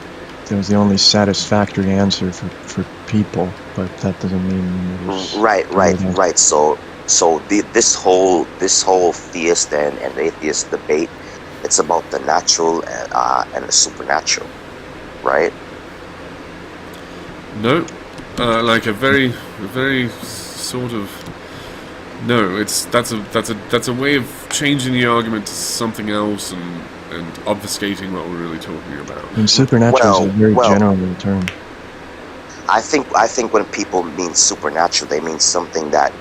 that was the only satisfactory answer for people, but that doesn't mean it was Right, the right answer. right. This whole theist and atheist debate, it's about the natural and the supernatural, right? No, like a very sort of no. That's a way of changing the argument to something else and obfuscating what we're really talking about. And supernatural is a very Well, general term. I think when people mean supernatural, they mean something that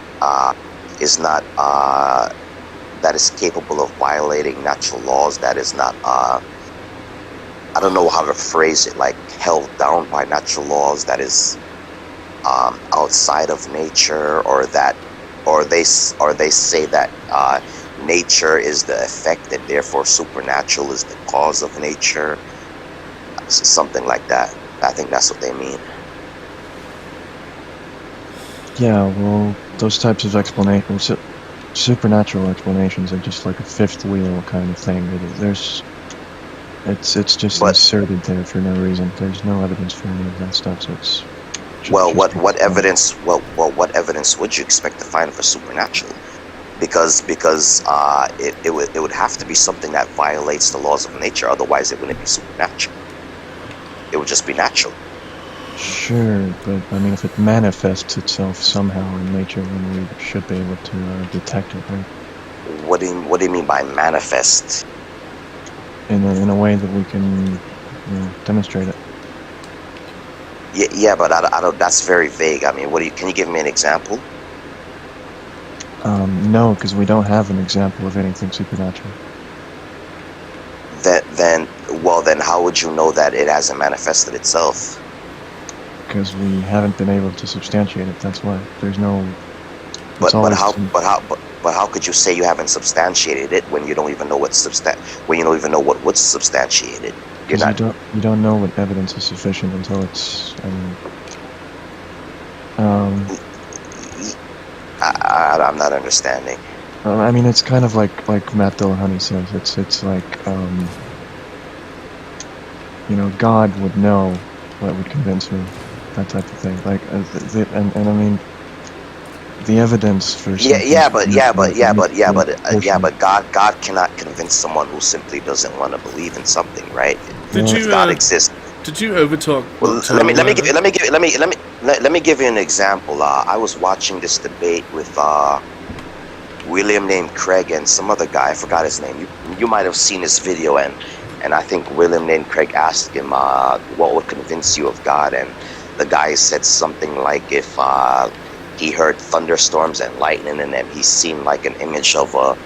is not that is capable of violating natural laws. That is not I don't know how to phrase it, like held down by natural laws. That is outside of nature, or they say that nature is the effect, and therefore supernatural is the cause of nature. Something like that. I think that's what they mean. Yeah, well, those types of explanations, supernatural explanations, are just like a fifth wheel kind of thing. It's just But inserted there for no reason. There's no evidence for any of that stuff, so it's well, just what evidence? What evidence would you expect to find for supernatural? Because it would have to be something that violates the laws of nature. Otherwise, it wouldn't be supernatural. It would just be natural. Sure, but I mean, if it manifests itself somehow in nature, then we should be able to detect it, right? What do you mean by manifest? In a way that we can demonstrate it. Yeah, but I don't. That's very vague. I mean, can you give me an example? No, because we don't have an example of anything supernatural. Then, how would you know that it hasn't manifested itself? Because we haven't been able to substantiate it. That's why there's no. But how could you say you haven't substantiated it when you don't even know what would substantiate it? You don't know what evidence is sufficient until it's. I'm not understanding. I mean, it's kind of like Matt Dillahunty says. It's like God would know what would convince me, that type of thing. Like, and I mean, the evidence for but God cannot convince someone who simply doesn't want to believe in something, right? If God exists. Did you overtalk? Well, let me give you an example. I was watching this debate with William named Craig and some other guy. I forgot his name. You might have seen his video, and I think William named Craig asked him what would convince you of God, and the guy said something like if he heard thunderstorms and lightning, and then he seemed like an image of a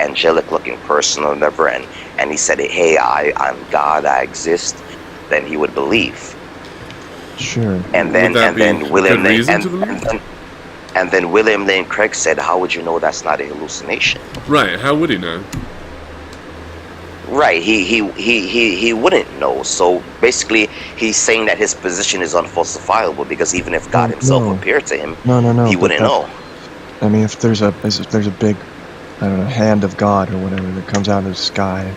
angelic looking person or whatever, and he said, hey, I'm God, I exist, then he would believe. Sure. And then William Lane Craig said, how would you know that's not a hallucination? Right, how would he know? Right, he wouldn't know. So basically he's saying that his position is unfalsifiable, because even if God himself appeared to him, he wouldn't know. I mean, if there's a big, I don't know, hand of God or whatever that comes out of the sky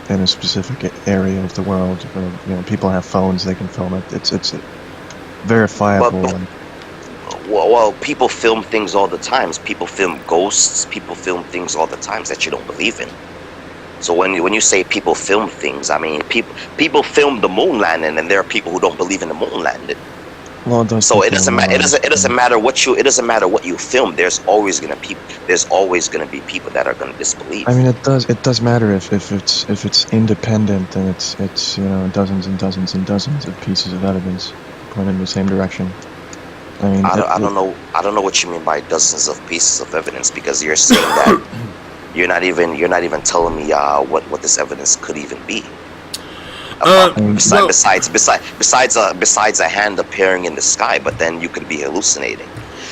in a specific area of the world, people have phones, they can film it. It's verifiable. Well, people film things all the time. People film ghosts. People film things all the time that you don't believe in. So when you say people film things, I mean people film the moon landing, and there are people who don't believe in the moon landing. Well, so it doesn't matter. It doesn't matter what you film. There's always gonna be people that are gonna disbelieve. I mean, it does matter if it's independent and it's dozens and dozens and dozens of pieces of evidence pointing in the same direction. I mean, I don't know what you mean by dozens of pieces of evidence, because you're saying that you're not even telling me what this evidence could even be. Besides a hand appearing in the sky, but then you could be hallucinating.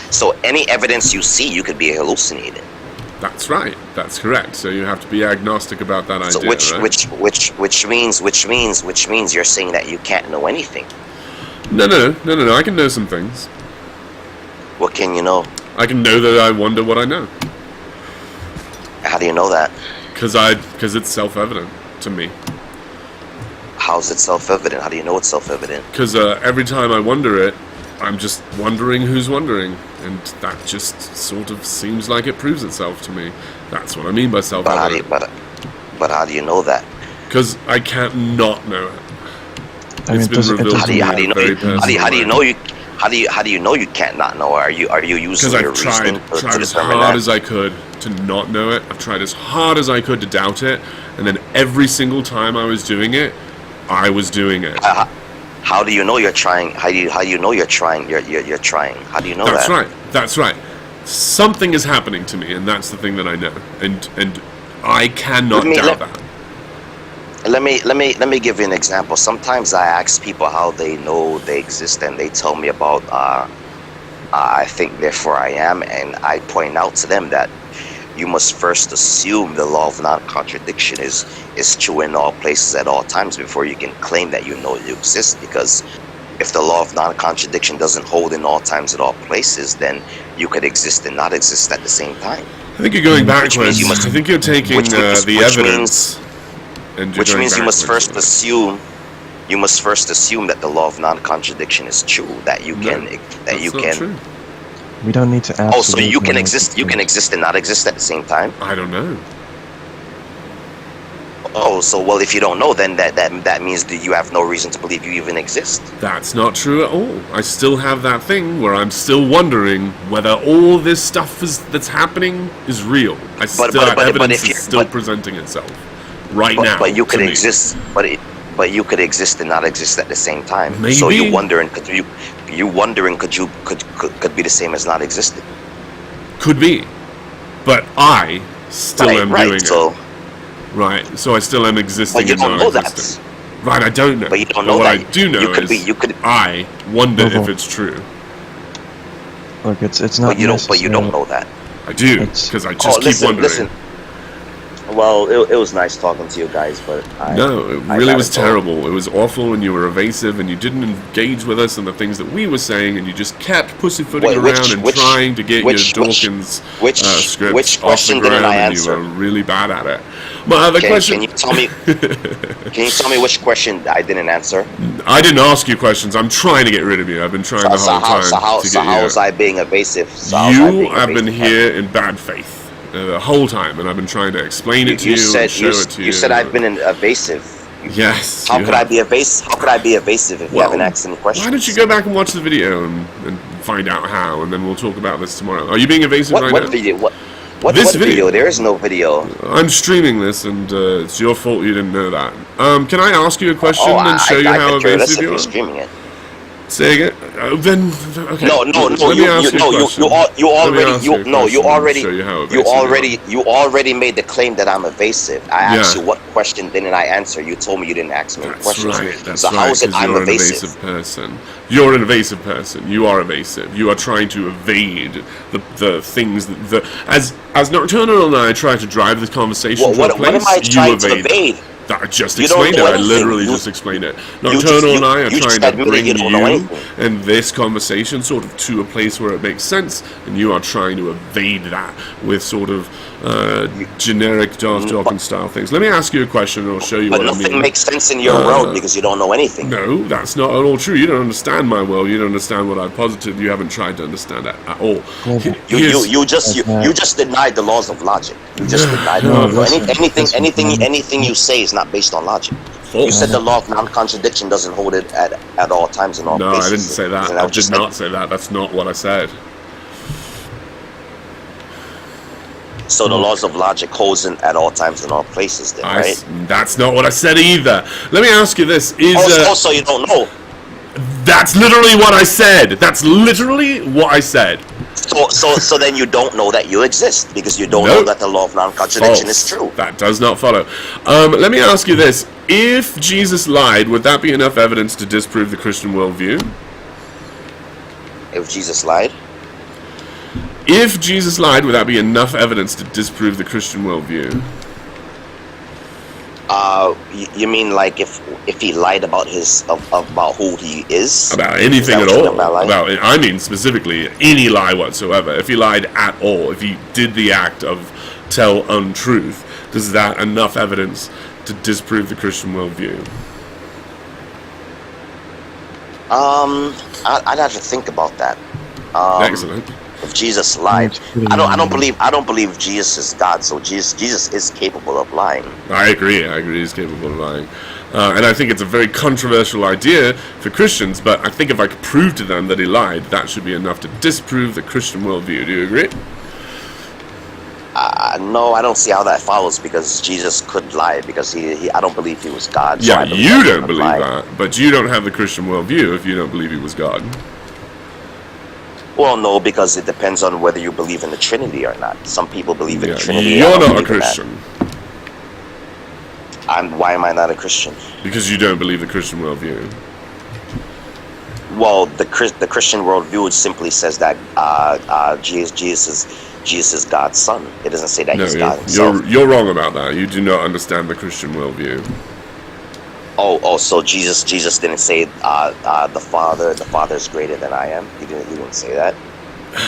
So any evidence you see, you could be hallucinating. That's right. That's correct. So you have to be agnostic about that idea. Which means you're saying that you can't know anything. No. I can know some things. What can you know? I can know that I wonder what I know. How do you know that? Because it's self-evident to me. How's it self-evident? How do you know it's self-evident? Because every time I wonder it, I'm just wondering who's wondering, and that just sort of seems like it proves itself to me. That's what I mean by self-evident. But how do you know that? Because I can't not know it. I mean, how do you know you can't not know? Are you using your reasoning to tried as determine hard that? as I could to not know it. I've tried as hard as I could to doubt it, and then every single time I was doing it, I was doing it. How do you know you're trying? How do you know you're trying? You're trying. How do you know that? That's right. Something is happening to me, and that's the thing that I know, and I cannot doubt that. Let me give you an example. Sometimes I ask people how they know they exist, and they tell me about I think therefore I am, and I point out to them that you must first assume the law of non-contradiction is true in all places at all times before you can claim that you know you exist. Because if the law of non-contradiction doesn't hold in all times at all places, then you could exist and not exist at the same time. I think you're going backwards. I think you're taking the evidence. Which means you must first assume that the law of non-contradiction is true. That you can. True. We don't need to. Oh, so you can exist. You can exist and not exist at the same time. I don't know. well, if you don't know, then that means that you have no reason to believe you even exist. That's not true at all. I still have that thing where I'm still wondering whether all this stuff that's happening is real. Evidence is still presenting itself now. But you could to me. exist. But you could exist and not exist at the same time. Maybe. So you wondering could be the same as not existing. Could be, but I still am doing it. Right, so I still am existing and not existing. Right, I don't know. But you don't know what that. I do know I wonder if it's true. Look, it's not. But you don't know that. I do, because I just keep wondering. Listen. Well, it was nice talking to you guys, but it really was terrible. It was awful, and you were evasive, and you didn't engage with us and the things that we were saying, and you just kept pussyfooting around and trying to get your Dawkins scripts which off question the ground, didn't I and answer? you were really bad at it. My other question. Can you tell me which question I didn't answer? I didn't ask you questions. I'm trying to get rid of you. I've been trying the whole time to get you. So how was I being evasive? You have been here in bad faith. The whole time, and I've been trying to explain it to you and show it to you. You said I've been evasive. Yes. How could I be evasive? How could I be evasive if you haven't asked any questions? Why don't you go back and watch the video and find out how, and then we'll talk about this tomorrow. Are you being evasive right now? What video? What video? There is no video. I'm streaming this, and it's your fault you didn't know that. Can I ask you a question and show you how evasive you are? Streaming it. Say again. Then okay. No. You already made the claim that I'm evasive. I asked you what question didn't I answer. You told me you didn't ask me questions. That's right. How is it I'm evasive? You're an evasive person. You are evasive. You are trying to evade the things that as Nocturnal and I try to drive this conversation to a place. What am I trying to evade? I just explained it. I literally just explained it. Nocturnal and I are trying to bring you and this conversation sort of to a place where it makes sense, and you are trying to evade that with sort of generic Dawkins style things. Let me ask you a question, and I'll show you what I mean. But nothing makes sense in your world because you don't know anything. No, that's not at all true. You don't understand my world. You don't understand what I posited. You haven't tried to understand it at all. You just denied the laws of logic. You just denied anything you say is not based on logic. False. You said the law of non-contradiction doesn't hold it at all times and all places. No, I didn't say that. I did not say that. That's not what I said. So the laws of logic holds at all times and all places then, right? That's not what I said either. Let me ask you this. Also, you don't know. That's literally what I said. That's literally what I said. So then you don't know that you exist because you don't know that the law of non-contradiction is true. That does not follow. Let me ask you this. If Jesus lied, would that be enough evidence to disprove the Christian worldview? If Jesus lied? If Jesus lied, would that be enough evidence to disprove the Christian worldview? You mean like if he lied about about who he is? About anything at all? I mean specifically any lie whatsoever. If he lied at all, if he did the act of tell untruth, is that enough evidence to disprove the Christian worldview? I'd have to think about that. Excellent. If Jesus lied, I don't believe Jesus is God, so Jesus is capable of lying. I agree he's capable of lying. And I think it's a very controversial idea for Christians, but I think if I could prove to them that he lied, that should be enough to disprove the Christian worldview. Do you agree? No, I don't see how that follows, because Jesus could lie, because I don't believe he was God. Yeah, so you don't believe that, but you don't have the Christian worldview if you don't believe he was God. Well, no, because it depends on whether you believe in the Trinity or not. Some people believe in the Trinity. You're not a Christian. Why am I not a Christian? Because you don't believe the Christian worldview. Well, the Christian worldview simply says that Jesus is God's son. It doesn't say that he's God himself. You're wrong about that. You do not understand the Christian worldview. Oh, so Jesus didn't say the Father is greater than I am. He didn't say that.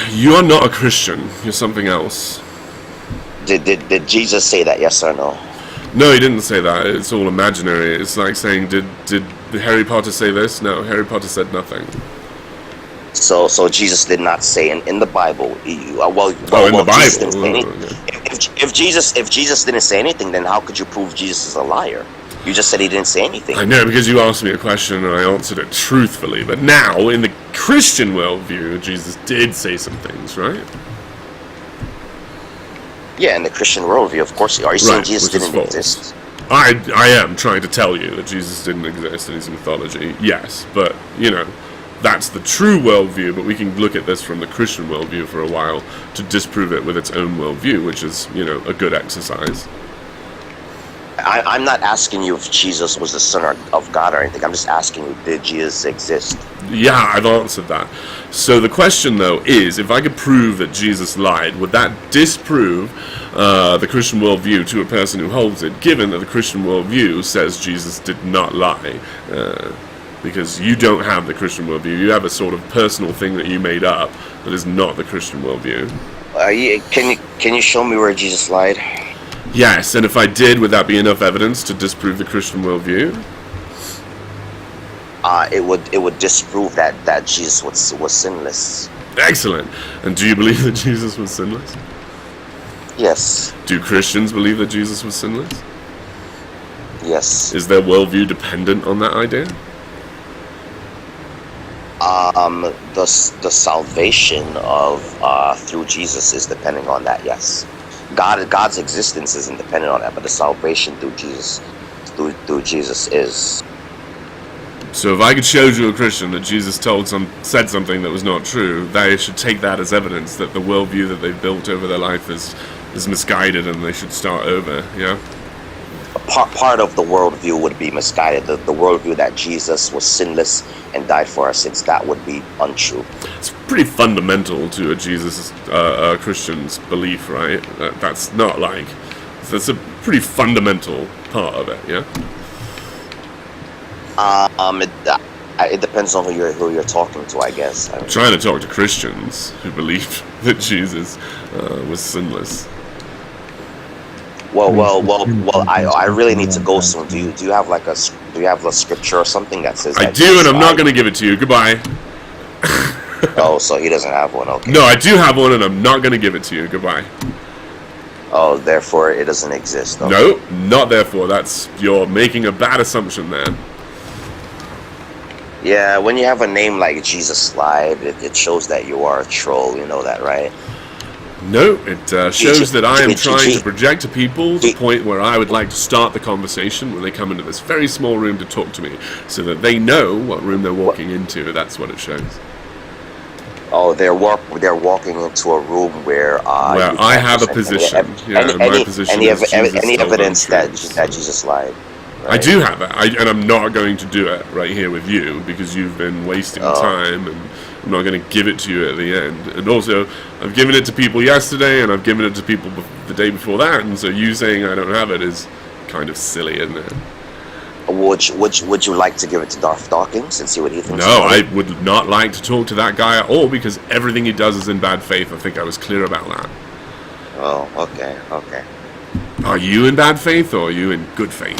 You are not a Christian. You're something else. Did Jesus say that? Yes or no? No, he didn't say that. It's all imaginary. It's like saying, did Harry Potter say this? No, Harry Potter said nothing. So Jesus did not say in the Bible. In the Bible. if Jesus didn't say anything, then how could you prove Jesus is a liar? You just said he didn't say anything. I know, because you asked me a question and I answered it truthfully. But now, in the Christian worldview, Jesus did say some things, right? Yeah, in the Christian worldview, of course. Are you saying Jesus didn't exist? I am trying to tell you that Jesus didn't exist in his mythology, yes, but, you know, that's the true worldview, but we can look at this from the Christian worldview for a while to disprove it with its own worldview, which is, you know, a good exercise. I'm not asking you if Jesus was the Son of God or anything. I'm just asking you, did Jesus exist? Yeah, I've answered that. So the question, though, is, if I could prove that Jesus lied, would that disprove the Christian worldview to a person who holds it, given that the Christian worldview says Jesus did not lie? Because you don't have the Christian worldview. You have a sort of personal thing that you made up that is not the Christian worldview. Can you show me where Jesus lied? Yes, and if I did, would that be enough evidence to disprove the Christian worldview? It would disprove that Jesus was sinless. Excellent. And do you believe that Jesus was sinless? Yes. Do Christians believe that Jesus was sinless? Yes. Is their worldview dependent on that idea? The salvation of through Jesus is depending on that. Yes. God's existence isn't dependent on that, but the salvation through Jesus is. So if I could show you a Christian that Jesus said something that was not true, they should take that as evidence that the worldview that they've built over their life is misguided, and they should start over. Yeah. Part of the worldview would be misguided. The worldview that Jesus was sinless and died for our sins, that would be untrue. It's pretty fundamental to a Christian's belief, right? That's not like... That's a pretty fundamental part of it, yeah? It depends on who you're talking to, I guess. I'm trying to talk to Christians who believe that Jesus was sinless. Well. I really need to go soon. Do you have a scripture or something that says? I do, and I'm not going to give it to you. Goodbye. Oh, so he doesn't have one. Okay. No, I do have one, and I'm not going to give it to you. Goodbye. Oh, therefore it doesn't exist. Okay. No, not therefore. You're making a bad assumption there. Yeah, when you have a name like Jesus Lied, it shows that you are a troll. You know that, right? No, it shows that I am trying to project to people the point where I would like to start the conversation when they come into this very small room to talk to me, so that they know what room they're walking into. That's what it shows. Oh, they're walking into a room where I have a position. Any evidence that Jesus lied. Right? I do have it, and I'm not going to do it right here with you because you've been wasting time, and I'm not going to give it to you at the end. And also, I've given it to people yesterday, and I've given it to people the day before that, and so you saying I don't have it is kind of silly, isn't it? Would you like to give it to Darth Dawkins and see what he thinks? No, I would not like to talk to that guy at all because everything he does is in bad faith. I think I was clear about that. Oh, okay. Are you in bad faith or are you in good faith?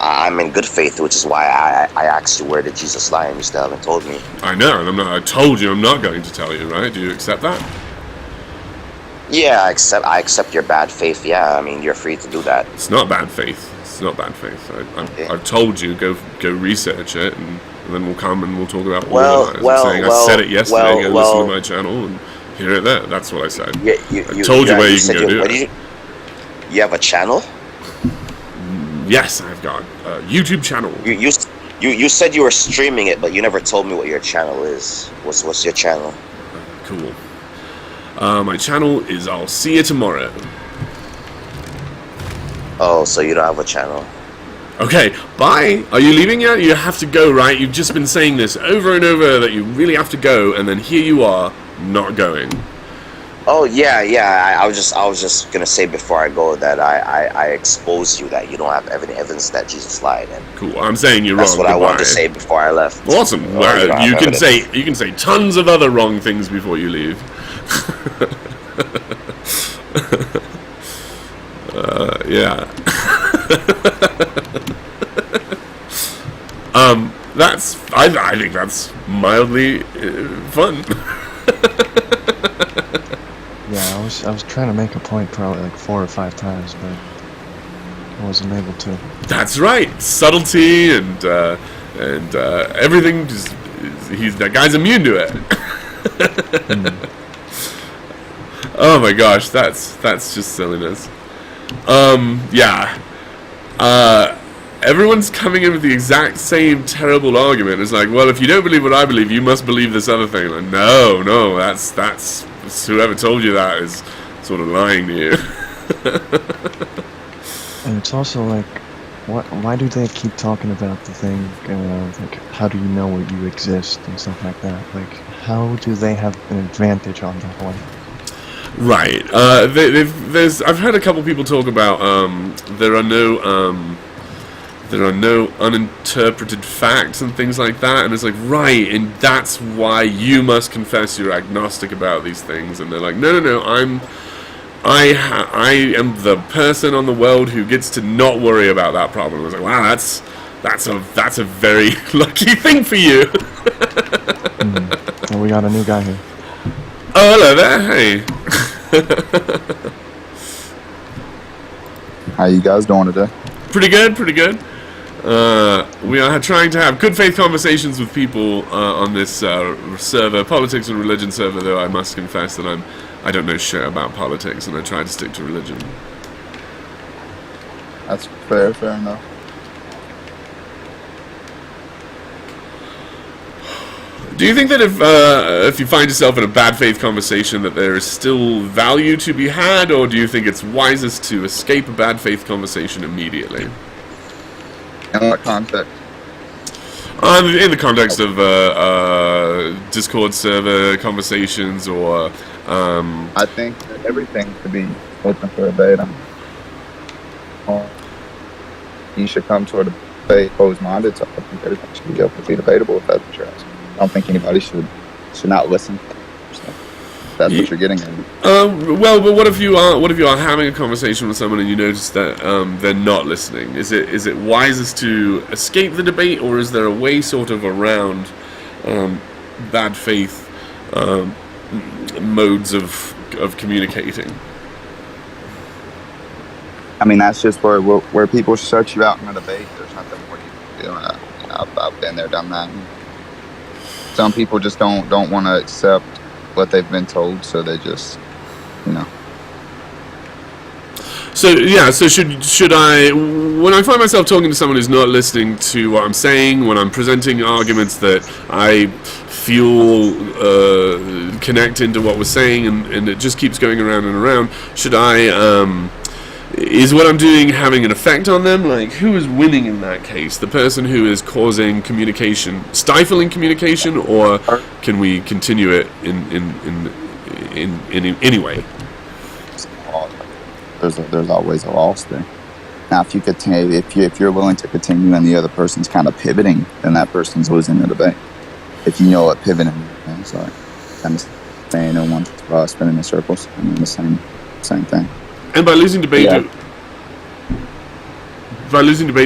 I'm in good faith, which is why I asked you where did Jesus lie, and you still haven't told me. I know, and I told you I'm not going to tell you, right? Do you accept that? Yeah, I accept your bad faith. Yeah, I mean, you're free to do that. It's not bad faith. I've told you, go research it, and then we'll come and we'll talk about all of that. I said it yesterday, go listen to my channel and hear it there. That's what I said. I told you where you can go do it. You have a channel? Yes, I've got a YouTube channel. You said you were streaming it, but you never told me what your channel is. What's your channel? Cool. My channel is I'll See You Tomorrow. Oh, so you don't have a channel. Okay, bye. Are you leaving yet? You have to go, right? You've just been saying this over and over that you really have to go, and then here you are, not going. Oh yeah. I was just gonna say before I go that I exposed you that you don't have evidence that Jesus lied. And cool. I'm saying you're wrong. That's what I wanted to say before I left. Awesome. You can say tons of other wrong things before you leave. Yeah. I think that's mildly fun. Yeah, I was trying to make a point probably like 4 or 5 times, but I wasn't able to. That's right, subtlety and everything. That guy's immune to it. Oh my gosh, that's just silliness. Yeah. Everyone's coming in with the exact same terrible argument. It's like, well, if you don't believe what I believe, you must believe this other thing. Like, no, that's whoever told you that is sort of lying to you. And it's also like, why do they keep talking about the thing, like, how do you know what you exist and stuff like that? Like, how do they have an advantage on that one? Right. I've heard a couple people talk about there are no uninterpreted facts and things like that, and it's like, right, and that's why you must confess you're agnostic about these things. And they're like, no, I am the person on the world who gets to not worry about that problem. I was like, wow, that's a very lucky thing for you. Well, we got a new guy here. Oh, hello there. Hey. How you guys doing today? Pretty good. We are trying to have good faith conversations with people on this server, politics and religion server, though I must confess that I don't know shit about politics, and I try to stick to religion. That's fair enough. Do you think that if you find yourself in a bad faith conversation that there is still value to be had, or do you think it's wisest to escape a bad faith conversation immediately? In what context? In the context of Discord server conversations, or I think that everything could be open for debate. You should come to a debate closed-minded, so I think everything should be open to be debatable, if that's what you're asking. I don't think anybody should not listen. That's what you're getting at. Well, but what if you are having a conversation with someone and you notice that they're not listening? Is it wisest to escape the debate, or is there a way sort of around bad faith modes of communicating? I mean, that's just where people shut you out in a debate. There's nothing more you can do. I've been there, done that. Some people just don't want to accept what they've been told, so they just, So should I, when I find myself talking to someone who's not listening to what I'm saying, when I'm presenting arguments that I feel connect into what we're saying, and it just keeps going around and around, should I, is what I'm doing having an effect on them? Like, who is winning in that case? The person who is causing communication, stifling communication, or can we continue it in any way? There's always a loss there. Now, if you're willing to continue and the other person's kind of pivoting, then that person's losing the debate. If you know what pivoting is, like kind of staying in one spot, spinning in circles, I mean the same thing. And by losing debate,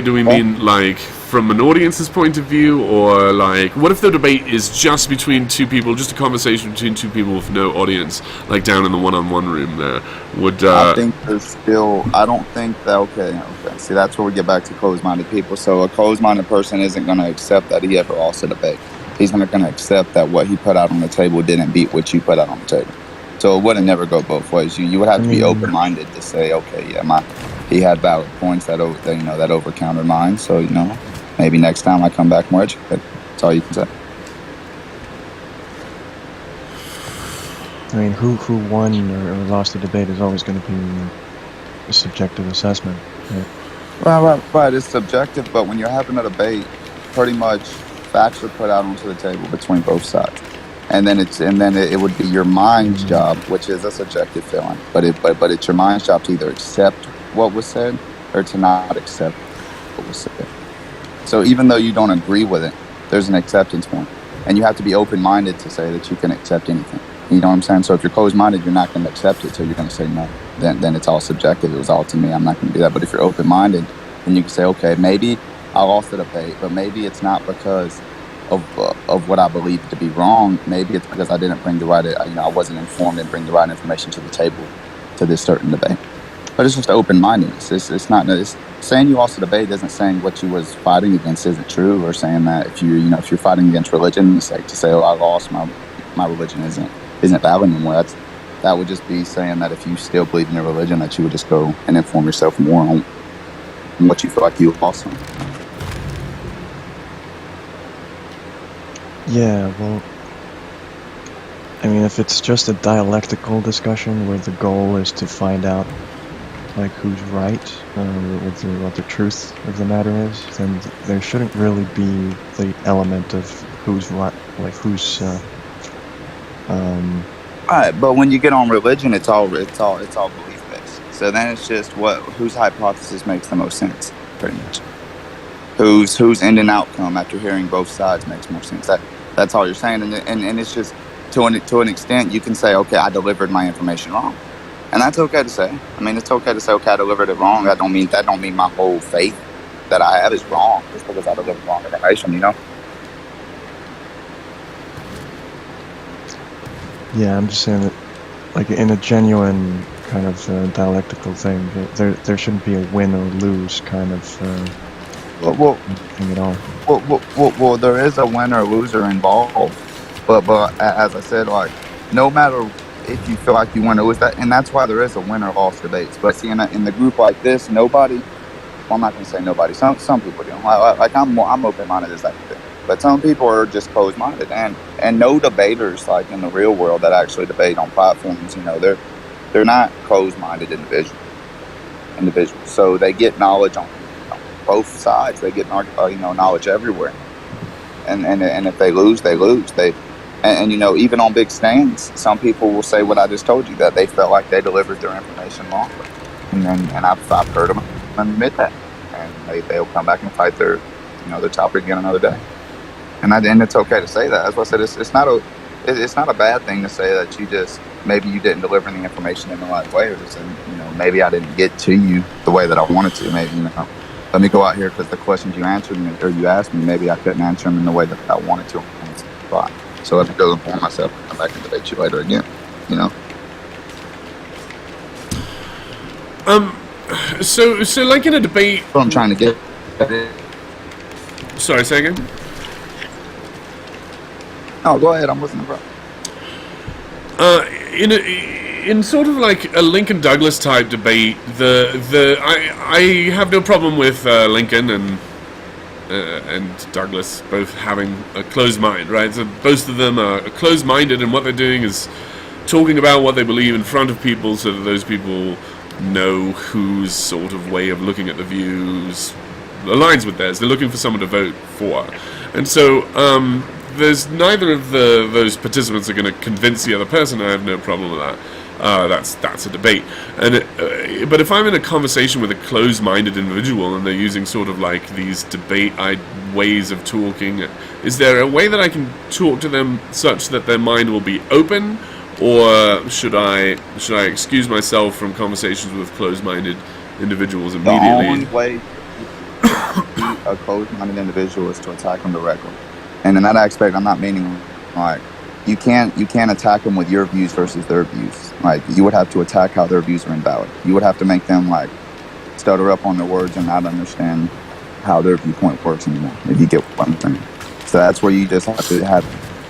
do we mean like from an audience's point of view, or like what if the debate is just between two people, just a conversation between two people with no audience, like down in the one-on-one room there? I think there's still. I don't think that. Okay. See, that's where we get back to closed-minded people. So a closed-minded person isn't going to accept that he ever lost a debate. He's not going to accept that what he put out on the table didn't beat what you put out on the table. So it wouldn't never go both ways. You would have to be open-minded to say, okay, yeah, he had valid points that over-countered mine. So maybe next time I come back more educated. That's all you can say. I mean, who won or lost the debate is always going to be a subjective assessment. Right? Right. It's subjective, but when you're having a debate, pretty much facts are put out onto the table between both sides. And then it would be your mind's job, which is a subjective feeling, but it's your mind's job to either accept what was said or to not accept what was said. So even though you don't agree with it, there's an acceptance point, and you have to be open-minded to say that you can accept anything. You know what I'm saying? So if you're closed-minded, you're not going to accept it, so you're going to say no. Then it's all subjective. It was all to me. I'm not going to do that. But if you're open-minded, then you can say, okay, maybe I lost the debate, but maybe it's not because of what I believe to be wrong. Maybe it's because I didn't bring the right, I wasn't informed and bring the right information to the table to this certain debate. But it's just open-mindedness. It's not saying you lost the debate isn't saying what you was fighting against isn't true, or saying that if you're fighting against religion, it's like to say, oh, I lost, my religion isn't valid anymore. That would just be saying that if you still believe in your religion, that you would just go and inform yourself more on what you feel like you lost on. Yeah, well, I mean, if it's just a dialectical discussion where the goal is to find out, like, who's right, what the truth of the matter is, then there shouldn't really be the element of who's right, like who's. Right, but when you get on religion, it's all belief based. So then it's just whose hypothesis makes the most sense, pretty much. Whose end and outcome after hearing both sides makes more sense. That's all you're saying, and it's just to an extent you can say, okay, I delivered my information wrong, and that's okay to say. I mean, it's okay to say, okay, I delivered it wrong. That don't mean my whole faith that I have is wrong just because I delivered wrong information, Yeah, I'm just saying that, like, in a genuine kind of dialectical thing, there shouldn't be a win or lose kind of thing at all. Well, there is a winner or loser involved, but as I said, like, no matter if you feel like you win or lose, and that's why there is a winner loss debates. But see, in the group like this, nobody. Well, I'm not going to say nobody. Some people do. Like I'm open-minded as that thing. But some people are just closed-minded, and no debaters, like in the real world, that actually debate on platforms. They're not closed-minded individuals. So they get knowledge on both sides. They get knowledge everywhere. And if they lose, they lose. And even on big stands, some people will say what I just told you, that they felt like they delivered their information wrongly, and I've heard them admit that, and they'll come back and fight their topic again another day. And it's okay to say that. As I said, it's not a bad thing to say that maybe you didn't deliver the information in the right way, or just maybe I didn't get to you the way that I wanted to. Maybe let me go out here because the questions you answered me or you asked me, maybe I couldn't answer them in the way that I wanted to. So let me go inform myself and come back and debate you later again. So like in a debate. What I'm trying to get. Sorry, say again. Oh, go ahead. I'm listening, bro. In sort of like a Lincoln Douglas type debate, I have no problem with Lincoln and Douglas both having a closed mind, right? So both of them are closed-minded, and what they're doing is talking about what they believe in front of people, so that those people know whose sort of way of looking at the views aligns with theirs. They're looking for someone to vote for, and so there's neither of those participants are going to convince the other person. I have no problem with that. That's a debate, but if I'm in a conversation with a closed-minded individual and they're using sort of like these debate ways of talking, is there a way that I can talk to them such that their mind will be open, or should I excuse myself from conversations with closed-minded individuals immediately? The only way a closed-minded individual is to attack them directly, and in that aspect, I'm not meaning like. You can't attack them with your views versus their views. Like, you would have to attack how their views are invalid. You would have to make them like stutter up on their words and not understand how their viewpoint works anymore, if you get what I'm saying. So that's where you just have to have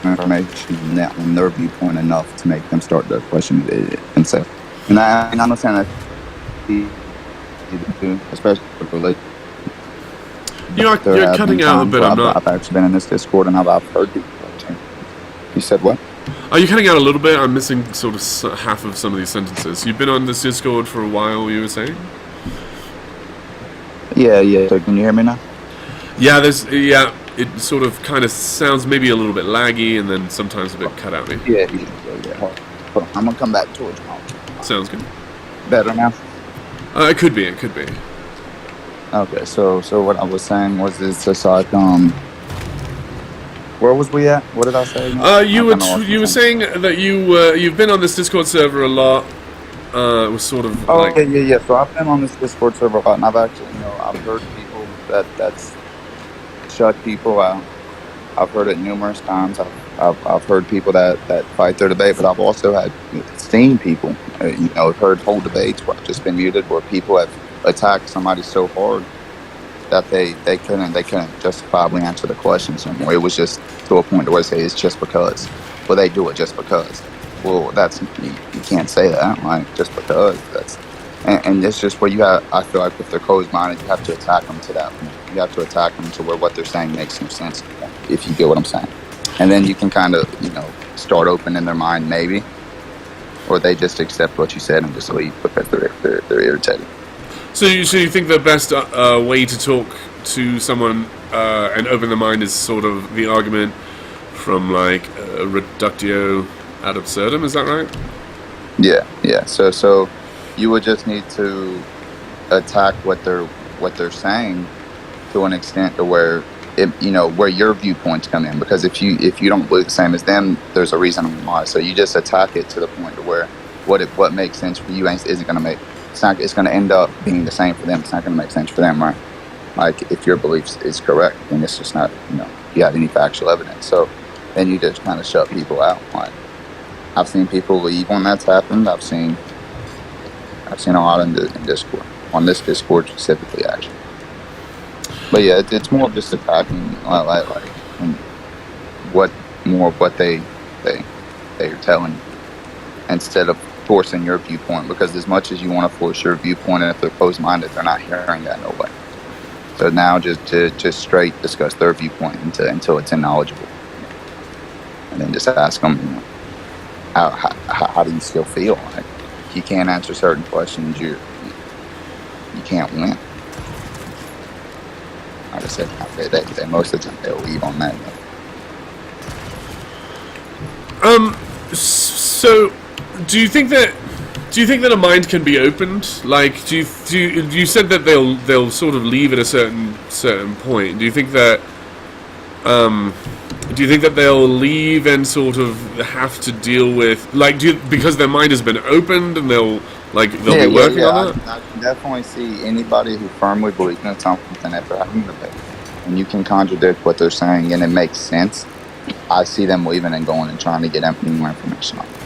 information on their viewpoint enough to make them start to question it and say. And I understand that, especially with religion. You're cutting out a bit. I've actually been in this Discord and I've heard people. You said what? Are you cutting out a little bit? I'm missing sort of half of some of these sentences. You've been on this Discord for a while, you were saying? Yeah. So can you hear me now? Yeah, it sort of kind of sounds maybe a little bit laggy and then sometimes a bit cut out. Yeah. Hold on. I'm going to come back towards you. Sounds good. Better now? It could be. Okay, so what I was saying was it's just like, where was we at? What did I say again? You were saying that you've been on this Discord server a lot. It was sort of yeah. So I've been on this Discord server a lot, and I've actually, I've heard people that's shut people out I've heard it numerous times. I've heard people that fight their debate, but I've also seen people, heard whole debates where I've just been muted, where people have attacked somebody so hard that they couldn't justifiably answer the questions anymore. It was just to a point where they say it's just because. Well, they do it just because. Well, that's you can't say that, like, just because. And it's just where I feel like if they're closed-minded, you have to attack them to that point. You have to attack them to where what they're saying makes no sense anymore, if you get what I'm saying. And then you can kind of, start opening their mind maybe, or they just accept what you said and just leave because they're irritated. So you think the best way to talk to someone and open their mind is sort of the argument from like reductio ad absurdum, is that right? Yeah. So you would just need to attack what they're saying to an extent to where where your viewpoints come in, because if you don't believe the same as them, there's a reason why. So you just attack it to the point to where what makes sense for you isn't going to make. It's going to end up being the same for them. It's not going to make sense for them, right? Like, if your belief is correct, then it's just not, you have any factual evidence. So then you just kind of shut people out. Like, I've seen people leave when that's happened. I've seen a lot in Discord, on this Discord specifically, actually. But yeah, it's more of just attacking, like what they're telling you, instead of forcing your viewpoint, because as much as you want to force your viewpoint, and if they're closed-minded, they're not hearing that no way. So now just straight discuss their viewpoint until it's knowledgeable, and then just ask them, how do you still feel? Like, you can't answer certain questions, you can't win. Like I said, they most of the time they'll leave on that. So do you think that a mind can be opened? Like, you said that they'll sort of leave at a certain point. Do you think that they'll leave and sort of have to deal with, like, because their mind has been opened and they'll be working on that? I can definitely see anybody who firmly believes in something after having a debate, and you can contradict what they're saying and it makes sense. I see them leaving and going and trying to get more information on it,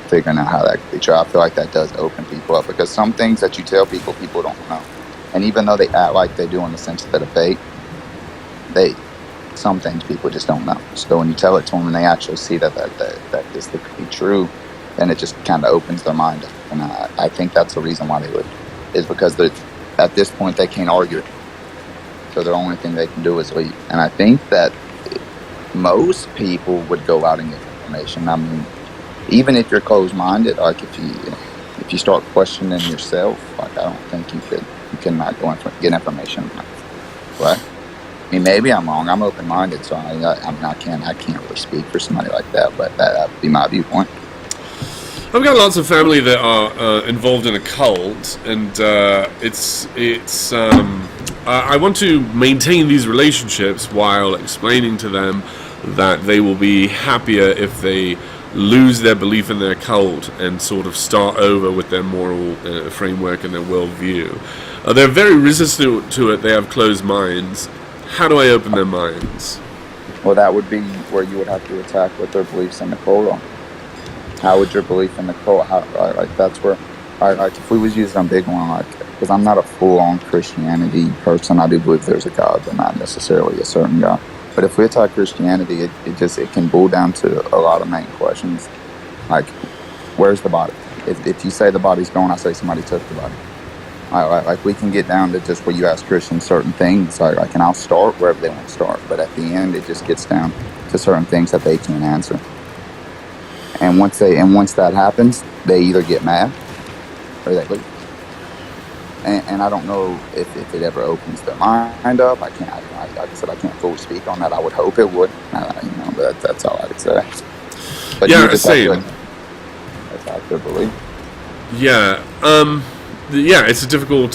figuring out how that could be true. I feel like that does open people up, because some things that you tell people don't know. And even though they act like they do in the sense of the debate, some things people just don't know. So when you tell it to them and they actually see that this could be true, then it just kind of opens their mind up. And I think that's the reason why they would, is because at this point they can't argue it. So the only thing they can do is leave. And I think that most people would go out and get information. I mean, even if you're closed-minded, like if you start questioning yourself, like, I don't think you cannot go and get information, right? I mean, maybe I'm wrong. I'm open-minded, so I can't really speak for somebody like that, but that would be my viewpoint. I've got lots of family that are involved in a cult, and I want to maintain these relationships while explaining to them that they will be happier if they lose their belief in their cult and sort of start over with their moral framework and their worldview. They're very resistant to it. They have closed minds. How do I open their minds? Well, that would be where you would have to attack what their beliefs in the cult are. How would your belief in the cult, that's where, if we was using a big one, because I'm not a full-on Christianity person. I do believe there's a God, but not necessarily a certain God. But if we attack Christianity, it can boil down to a lot of main questions, like, where's the body? If you say the body's gone, I say somebody took the body. Like, we can get down to just where you ask Christians certain things, like, and I'll start wherever they want to start, but at the end, it just gets down to certain things that they can't answer. And once that happens, they either get mad or they leave. And I don't know if it ever opens their mind up. Like I said, I can't fully speak on that. I would hope it would, but that's all I would say. But yeah, same. That's how I believe. Yeah, it's a difficult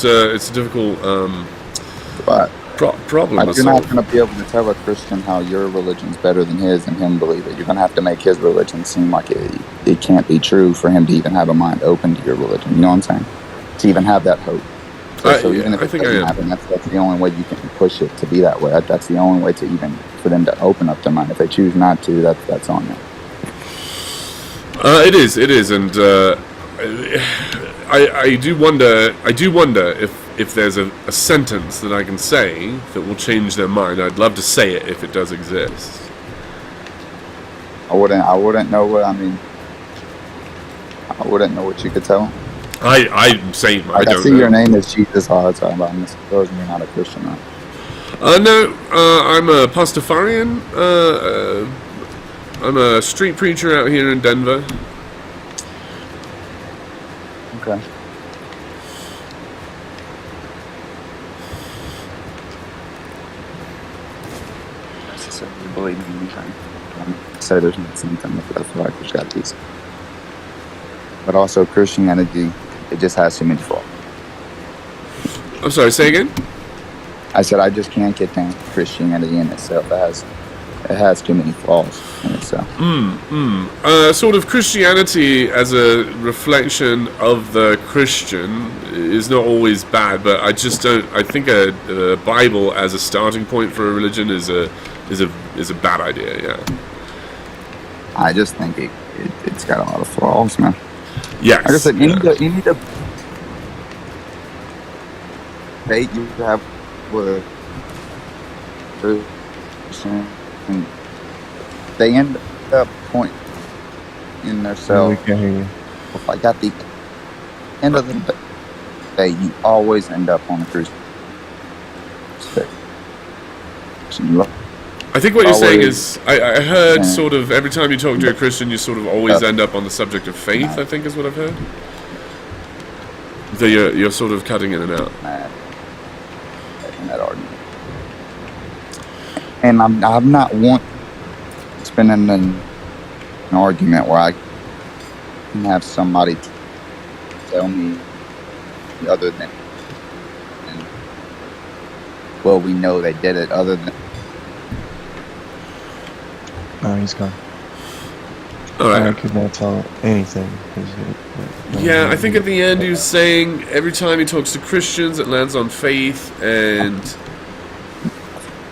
problem. Like, you're not going to be able to tell a Christian how your religion's better than his and him believe it. You're going to have to make his religion seem like it can't be true for him to even have a mind open to your religion. You know what I'm saying? To even have that hope. So even if I it think I doesn't am. happen, that's the only way you can push it to be that way. That's the only way to even for them to open up their mind. If they choose not to, that's on them. It is, and I do wonder if there's a sentence that I can say that will change their mind. I'd love to say it if it does exist. I wouldn't know what I mean. I wouldn't know what you could tell them. I'm saying I Like, I don't see know. your name is Jesus all the time, but I'm supposing you're not a Christian, right? No, I'm a Pastafarian. I'm a street preacher out here in Denver. Okay. Necessarily believe in anything. Say there's not something, but I feel like there's got to be some. But also Christianity, it just has too many flaws. I'm sorry, say again? I said I just can't get down Christianity in itself. It has too many flaws in itself. Sort of Christianity as a reflection of the Christian is not always bad, but I just don't. I think a Bible as a starting point for a religion is a bad idea. Yeah. I just think it's got a lot of flaws, man. Yes. Like I said, you need to date you have with a person, and they end up pointing in themselves. We can hear you. Like at the end of the day, you always end up on the crucifix. I think what you're saying is, I heard sort of every time you talk to a Christian, you sort of always end up on the subject of faith. I think is what I've heard. So you're sort of cutting in and out. In that argument, and I'm not want spending an argument where I can have somebody tell me other than, well, we know they did it, other than. Oh, he's gone. All right. I could not tell anything. Yeah, I think at the end he was saying every time he talks to Christians, it lands on faith, and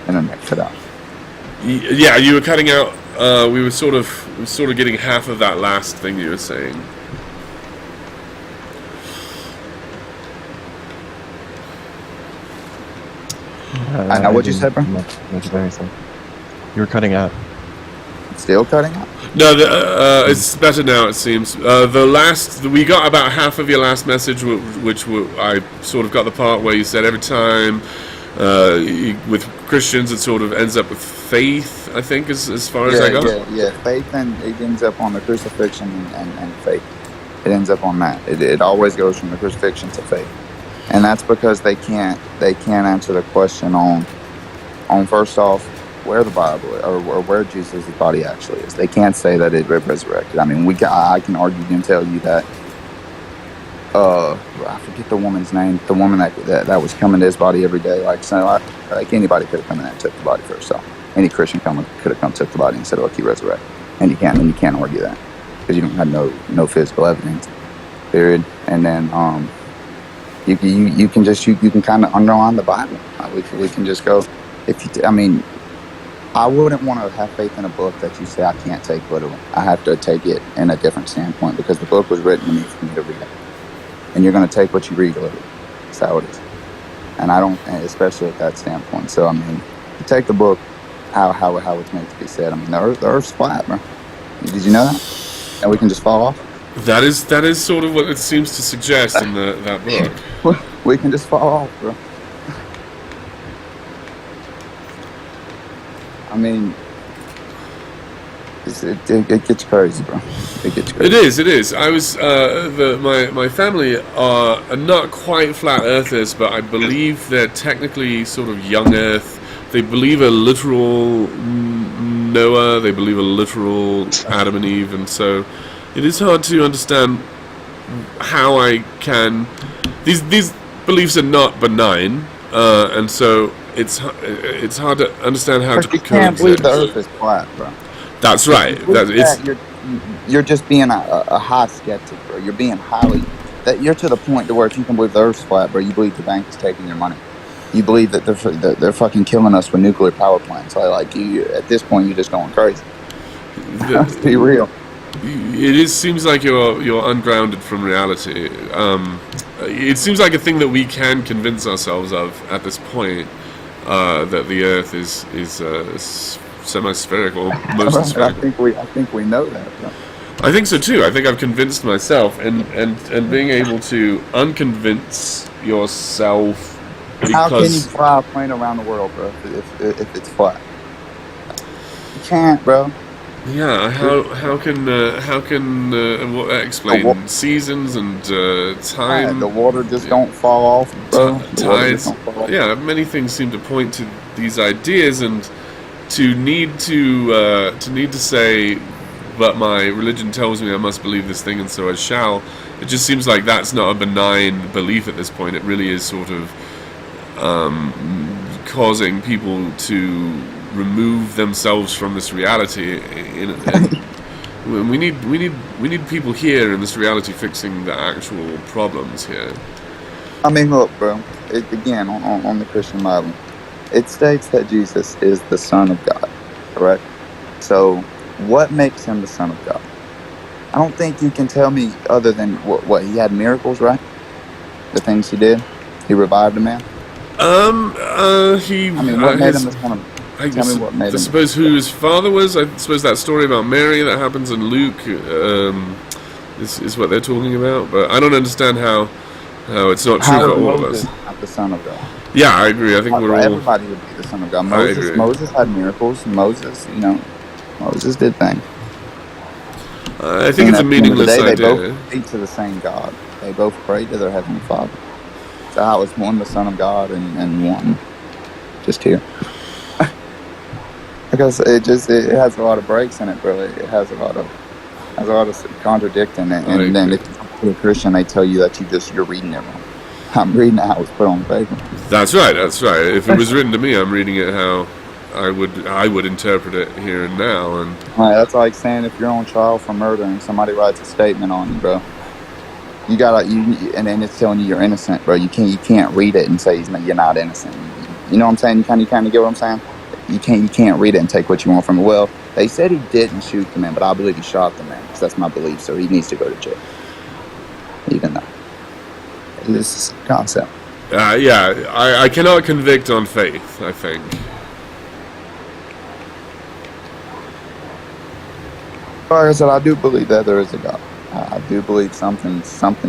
Internet cut out. Yeah, you were cutting out. We were sort of getting half of that last thing you were saying. I know what you said, bro. Much of anything. You were cutting out. Still cutting out? No, it's better now. It seems. We got about half of your last message, which I sort of got the part where you said every time with Christians it sort of ends up with faith. I think as far as I got. Yeah. Faith, and it ends up on the crucifixion and faith. It ends up on that. It always goes from the crucifixion to faith, and that's because they can't answer the question on first off, where the Bible or where Jesus' body actually is. They can't say that it resurrected. I mean, I can argue and tell you that. I forget the woman's name. The woman that was coming to his body every day. Like anybody could have come in and took the body for herself. Any Christian could have come took the body and said, "Look, he resurrected." And you can't argue that because you don't have no physical evidence. Period. And then you can kind of underline the Bible. We can just go. I wouldn't want to have faith in a book that you say I can't take literally. I have to take it in a different standpoint because the book was written to me for me to read it. And you're going to take what you read literally. That's how it is. And I don't, especially at that standpoint. So, I mean, you take the book how it's meant to be said. I mean, the earth's flat, bro. Did you know that? And we can just fall off? That is sort of what it seems to suggest in that book. We can just fall off, bro. I mean, it gets crazy, bro. It gets crazy. It is. I was my family are not quite flat earthers, but I believe they're technically sort of young Earth. They believe a literal Noah. They believe a literal Adam and Eve, and so it is hard to understand how I can. These beliefs are not benign, and so it's hard to understand how to coexist. You can't believe the Earth is flat, bro. That's right. You're just being a high skeptic, bro. You're being highly that you're to the point to where if you can believe the Earth's flat, bro, you believe the bank is taking your money. You believe that they're fucking killing us with nuclear power plants. Like you, at this point, you're just going crazy. Let's be real. Seems like you're ungrounded from reality. It seems like a thing that we can convince ourselves of at this point, that the Earth is semi-spherical, most spherical. I think we know that. Bro. I think so too. I think I've convinced myself, and being able to unconvince yourself. How can you fly a plane around the world, bro, if it's flat? You can't, bro. Yeah, how can explain seasons and time? Yeah, the water just don't fall off, bro. Tides. Yeah, many things seem to point to these ideas, and to need to say, but my religion tells me I must believe this thing, and so I shall. It just seems like that's not a benign belief at this point. It really is sort of causing people to remove themselves from this reality. We need people here in this reality fixing the actual problems here. I mean, look, bro. Again, on the Christian Bible, it states that Jesus is the Son of God, correct? So, what makes him the Son of God? I don't think you can tell me other than what he had miracles, right? The things he did. He revived a man. What made him the Son of God? Tell me what made him. I suppose who his father was. I suppose that story about Mary that happens in Luke is what they're talking about. But I don't understand how it's not true for all of us. Not the Son of God. Yeah, I agree. I think everybody would be the Son of God. Moses had miracles. Moses did things. I think it's a meaningless idea. They both prayed to the same God. They both prayed to their Heavenly Father. So how is one the Son of God and one just here? Because it has a lot of breaks in it, bro. It has a lot of contradicting it. And then if you're a Christian, they tell you that you're reading it wrong. I'm reading it how it's put on the paper. That's right. If it was written to me, I'm reading it how I would interpret it here and now. And that's like saying if you're on trial for murder and somebody writes a statement on you, bro. You and then it's telling you you're innocent, bro. You can't read it and say you're not innocent. You know what I'm saying? You kind of get what I'm saying? You can't read it and take what you want from it. Well, they said he didn't shoot the man, but I believe he shot the man, because that's my belief. So he needs to go to jail, even though this is a concept. I cannot convict on faith, I think. Like I said, I do believe that there is a God. I do believe something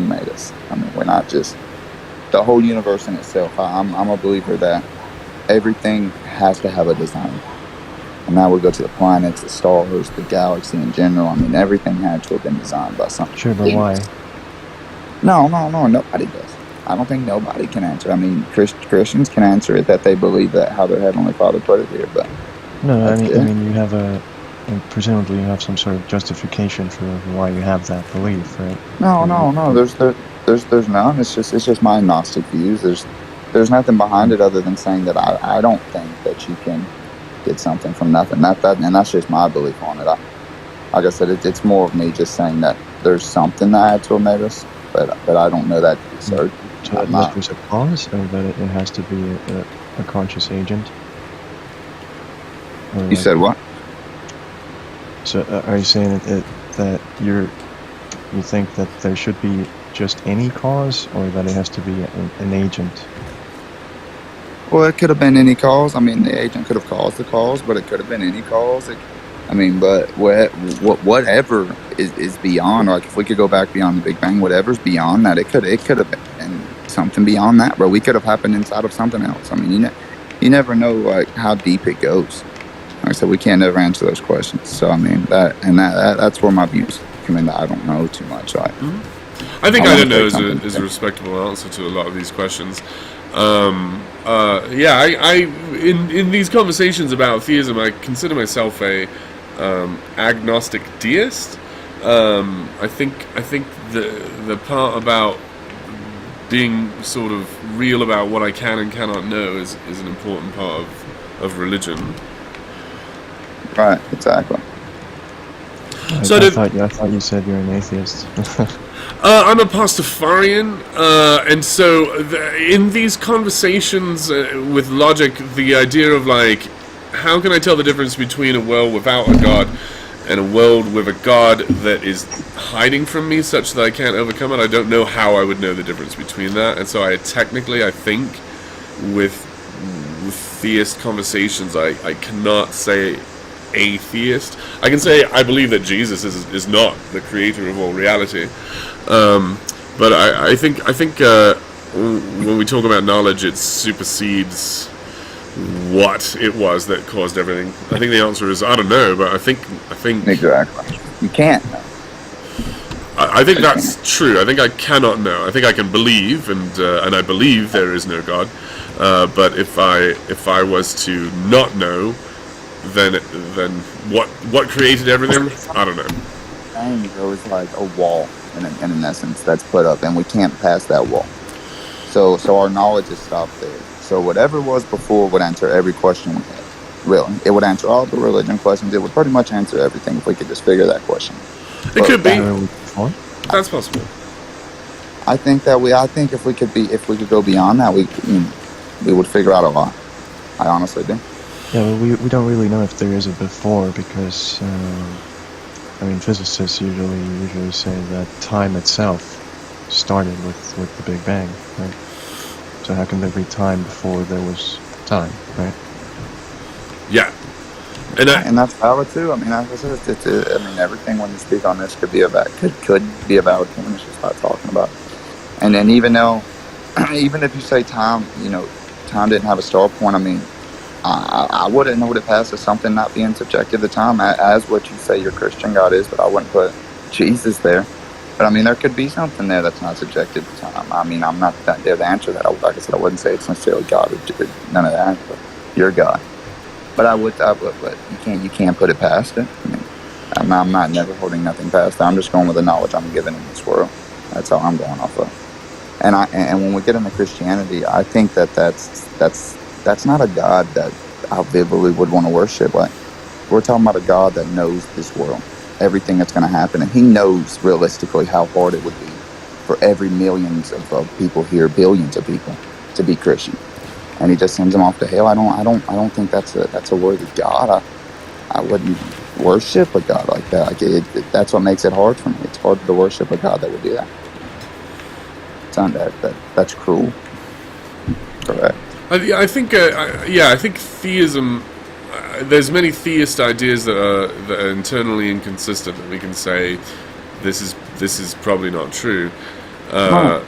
made us. I mean, we're not just the whole universe in itself. I'm a believer that everything has to have a design. And now we go to the planets, the stars, the galaxy in general. I mean, everything had to have been designed by something. Sure, but why? No, nobody does. I don't think nobody can answer. I mean, Christians can answer it, that they believe that how their Heavenly Father put it here, but no, I mean, you have presumably you have some sort of justification for why you have that belief, right? No. There's none. It's just my Gnostic views. There's nothing behind it other than saying that I don't think that you can get something from nothing. And that's just my belief on it. Like I said, it's more of me just saying that there's something that had to have made us, but I don't know that to be certain. So that there's a cause, or that it has to be a conscious agent? You said what? So are you saying that you think that there should be just any cause, or that it has to be an agent? Well, it could have been any cause. I mean, the agent could have caused the cause, but it could have been any cause. But whatever is beyond, like if we could go back beyond the Big Bang, whatever's beyond that, it could have been something beyond that, bro. We could have happened inside of something else. I mean, you never know like how deep it goes. Like I said, we can't never answer those questions. So I mean that's where my views come in. I don't know too much. Like, I think I don't know is a respectable answer to a lot of these questions. In these conversations about theism, I consider myself a agnostic deist. I think the part about being sort of real about what I can and cannot know is an important part of religion. Right, exactly. I thought you said you're an atheist. I'm a Pastafarian, and so in these conversations with logic, the idea of like, how can I tell the difference between a world without a god and a world with a god that is hiding from me such that I can't overcome it? I don't know how I would know the difference between that, and so I think with theist conversations, I cannot say atheist. I can say I believe that Jesus is not the creator of all reality, but I think when we talk about knowledge, it supersedes what it was that caused everything. I think the answer is I don't know, but I think Exactly. You can't know. I think that's true. I think I cannot know. I think I can believe, and I believe there is no God. But if I was to not know, then what created everything? I don't know. There was like a wall in an essence that's put up, and we can't pass that wall. So our knowledge is stopped there. So whatever was before would answer every question we had. Really, it would answer all the religion questions. It would pretty much answer everything if we could just figure that question. It could be. That's possible. I think if we could go beyond that, we would figure out a lot. I honestly do. Yeah, well, we don't really know if there is a before because, physicists usually say that time itself started with the Big Bang, right? So how can there be time before there was time, right? Yeah. And that's valid too. Everything when you speak on this could be a valid thing. It's just not talking about. And then even if you say time, time didn't have a start point. I wouldn't hold it past as something not being subjective to time, as what you say your Christian God is, but I wouldn't put Jesus there. But there could be something there that's not subjective to time. I'm not there to answer that. Like I said, I wouldn't say it's necessarily God or none of that, but you're God. But but you can't put it past it. I'm not never holding nothing past it. I'm just going with the knowledge I'm given in this world. That's all I'm going off of. And when we get into Christianity, I think that's not a God that I vividly would want to worship. Like, we're talking about a God that knows this world, everything that's going to happen, and He knows realistically how hard it would be for every millions of people here, billions of people, to be Christian, and He just sends them off to hell. I don't think that's a worthy God. I wouldn't worship a God like that. That's what makes it hard for me. It's hard to worship a God that would do that. That's cruel. Correct. I think theism. There's many theist ideas that are internally inconsistent that we can say this is probably not true. And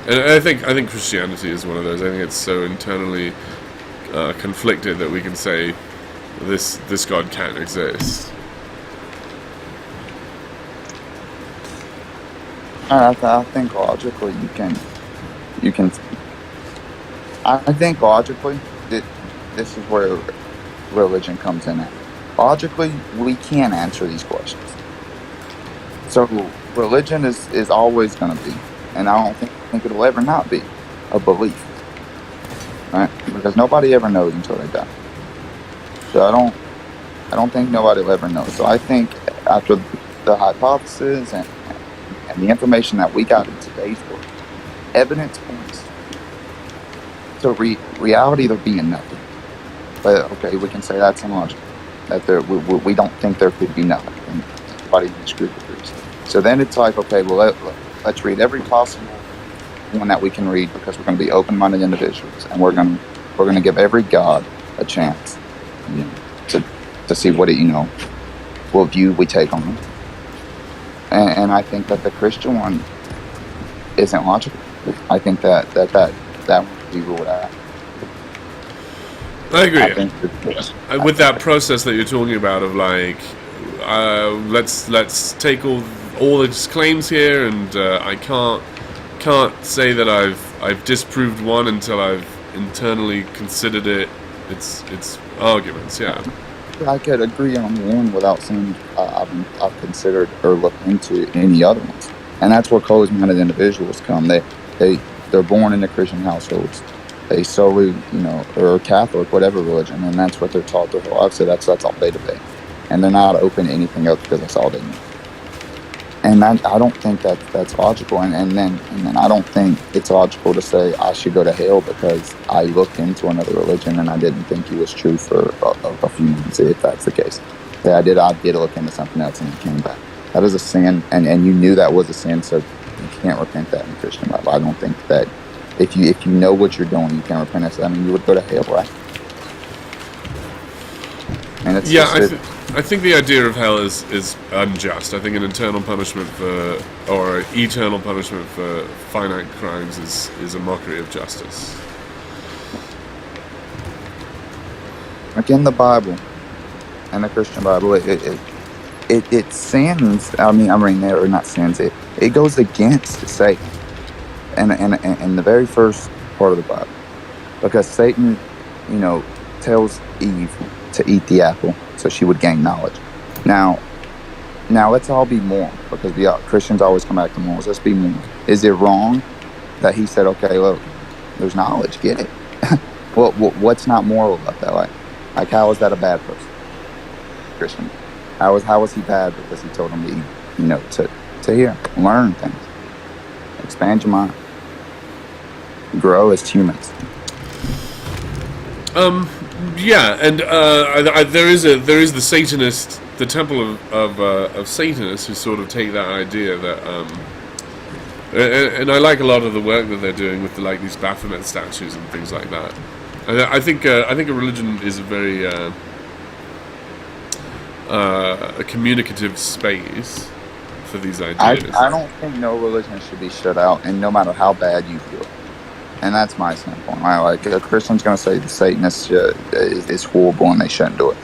I think Christianity is one of those. I think it's so internally conflicted that we can say this God can't exist. I think logically you can. I think logically that this is where religion comes in at. Logically, we can answer these questions. So religion is always going to be, and I don't think it'll ever not be, a belief, right? Because nobody ever knows until they die. So I don't think nobody will ever know. So I think after the hypothesis and the information that we got in today's world, evidence points to reality there being nothing. But okay, we can say that's illogical. That we don't think there could be nothing. And nobody in this group agrees. So then it's like, okay, well let's read every possible one that we can read, because we're going to be open-minded individuals, and we're going to give every God a chance, to see what what view we take on them. And I think that the Christian one isn't logical. I think that would be ruled out. I agree. With that process that you're talking about of like, let's take all its claims here, and I can't say that I've disproved one until I've internally considered its arguments. Yeah. I could agree on one without saying I've considered or looked into any other ones, and that's where closed-minded individuals come. They're born into Christian households. They solely, or Catholic, whatever religion, and that's what they're taught their whole life. So that's all they debate. and they're not open to anything else because that's all they know. And I don't think that's logical. And then I don't think it's logical to say I should go to hell because I looked into another religion and I didn't think it was true for a few months, if that's the case. Yeah, I did look into something else and it came back. That is a sin, and you knew that was a sin, so you can't repent that in the Christian Bible. I don't think that if you know what you're doing, you can't repent it. I mean, you would go to hell, right? And it's I think the idea of hell is unjust. I think an eternal punishment or eternal punishment for finite crimes is a mockery of justice. Like in the Bible, in the Christian Bible, it sins. I mean, or not sins. It goes against Satan, and the very first part of the Bible, because Satan, tells Eve to eat the apple so she would gain knowledge. Now let's all be moral, because Christians always come back to morals. Let's be moral. Is it wrong that he said, okay, look, there's knowledge, get it? Well, what's not moral about that? Like how is that a bad person? Christian. How was he bad because he told him to eat, to hear, learn things, expand your mind, grow as humans. Yeah, and there is the Satanist, the temple of Satanists, who sort of take that idea that, and I like a lot of the work that they're doing with these Baphomet statues and things like that. I think a religion is a very a communicative space for these ideas. I don't think no religion should be shut out, and no matter how bad you feel. And that's my standpoint. Like a Christian's going to say the Satanist is horrible and they shouldn't do it.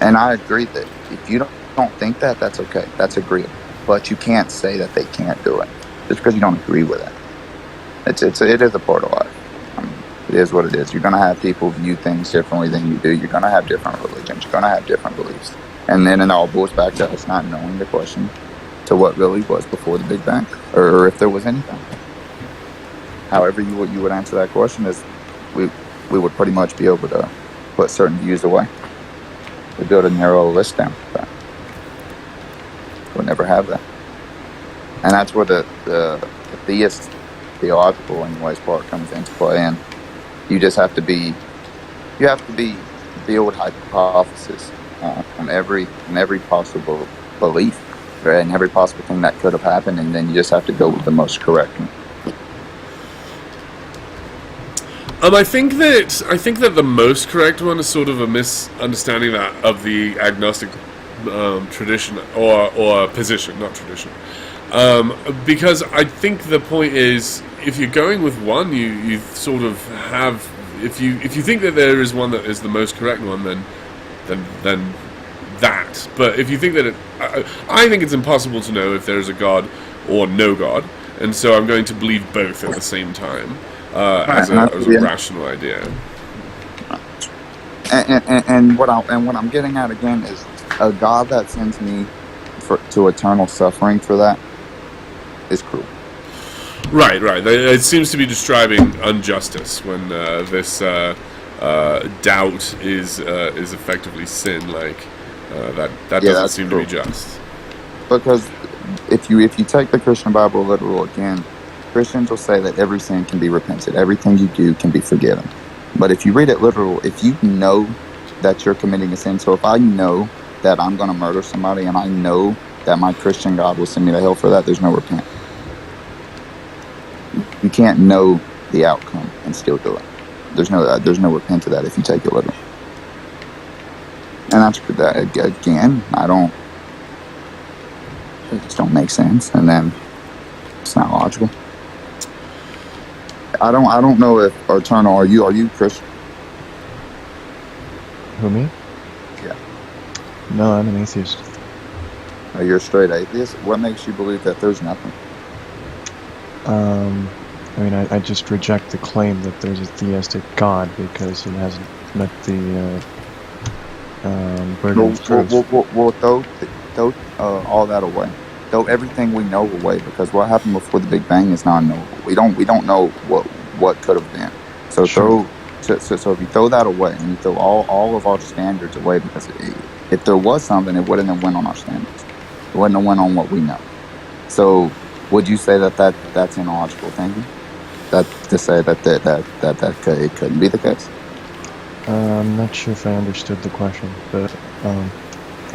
And I agree that if you don't think that, that's okay. That's agreeable. But you can't say that they can't do it just because you don't agree with it. It is a part of life. It is what it is. You're going to have people view things differently than you do. You're going to have different religions. You're going to have different beliefs. And then it all boils back to us not knowing the question to what really was before the Big Bang, or if there was anything. However you would answer that question is we would pretty much be able to put certain views away. We'd be able to narrow a list down. But we'll never have that. And that's where the theist, theological anyways, part comes into play. And you just have to build hypothesis on every possible belief, right? And every possible thing that could have happened, and then you just have to go with the most correct one. I think that the most correct one is sort of a misunderstanding of the agnostic tradition or position, not tradition. Because I think the point is, if you're going with one, you sort of have. If you think that there is one that is the most correct one, then that. But if you think that I think it's impossible to know if there is a God or no God, and so I'm going to believe both at the same time. As a rational idea. And what I'm getting at again is a God that sends me to eternal suffering for that is cruel. Right. It seems to be describing injustice when this doubt is effectively sin. That doesn't seem cruel to be just. Because if you take the Christian Bible literal again, Christians will say that every sin can be repented. Everything you do can be forgiven. But if you read it literal, if you know that you're committing a sin, so if I know that I'm going to murder somebody and I know that my Christian God will send me to hell for that, there's no repent. You can't know the outcome and still do it. There's no repent to that if you take it literal. And that's that again. It just don't make sense, and then it's not logical. I don't know if eternal. Are you Christian? Who, me? Yeah. No, I'm an atheist. Oh, you're a straight atheist? What makes you believe that there's nothing? I just reject the claim that there's a theistic God because it hasn't met the burden of proof. We'll throw all that away. Throw everything we know away, because what happened before the Big Bang is not knowable. We don't know what could have been. So sure. So if you throw that away and you throw all of our standards away, because If there was something, it wouldn't have went on our standards. It wouldn't have went on what we know. So, would you say that's illogical thinking? That to say that it couldn't be the case? I'm not sure if I understood the question, but I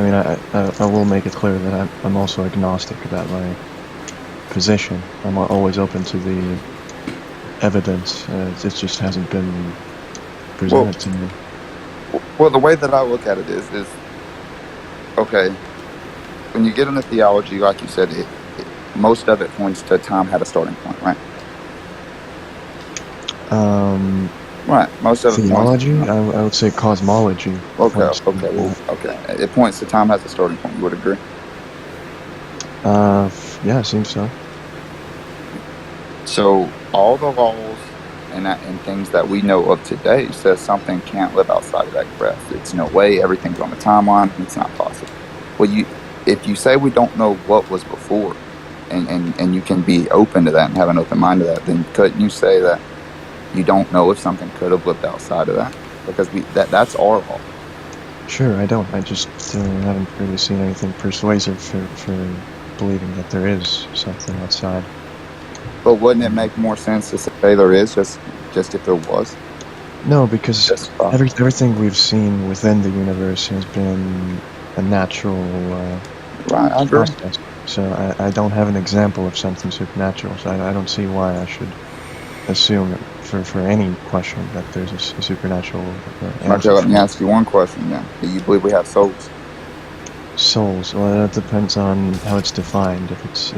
mean, I will make it clear that I'm also agnostic about my position. I'm always open to the evidence. It just hasn't been presented to me. Well, the way that I look at it is okay. When you get into theology, like you said, most of it points to time had a starting point, right? Right. Most of theology, it points I would say cosmology. Okay. It points to time has a starting point. You would agree? Yeah, it seems so. So all the laws and things that we know of today says something can't live outside of that breath. It's no way. Everything's on the timeline. It's not possible. Well, if you say we don't know what was before, and you can be open to that and have an open mind to that, then couldn't you say that you don't know if something could have lived outside of that? Because that's our law. Sure, I don't. I just haven't really seen anything persuasive for believing that there is something outside. But wouldn't it make more sense to say there is just if there was? No, because everything we've seen within the universe has been a natural right, I agree. process. So I don't have an example of something supernatural. So I don't see why I should assume for any question that there's a supernatural answer. Okay, let me ask you one question then. Do you believe we have souls? Souls? Well, it depends on how it's defined. If it's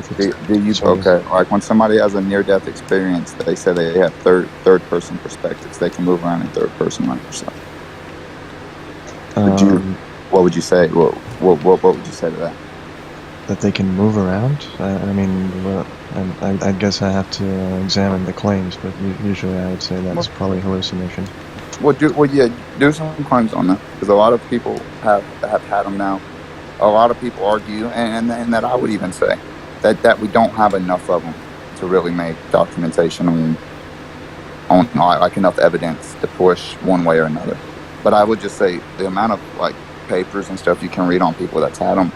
do you okay? Like when somebody has a near-death experience, they say they have third-person perspectives. They can move around in third person like yourself. What would you say? What would you say to that? That they can move around? I mean, I guess I have to examine the claims, but usually I would say that's probably hallucination. Do some claims on that, because a lot of people have had them now. A lot of people argue, and that I would even say that we don't have enough of them to really make documentation on like enough evidence to push one way or another. But I would just say the amount of like papers and stuff you can read on people that's had them.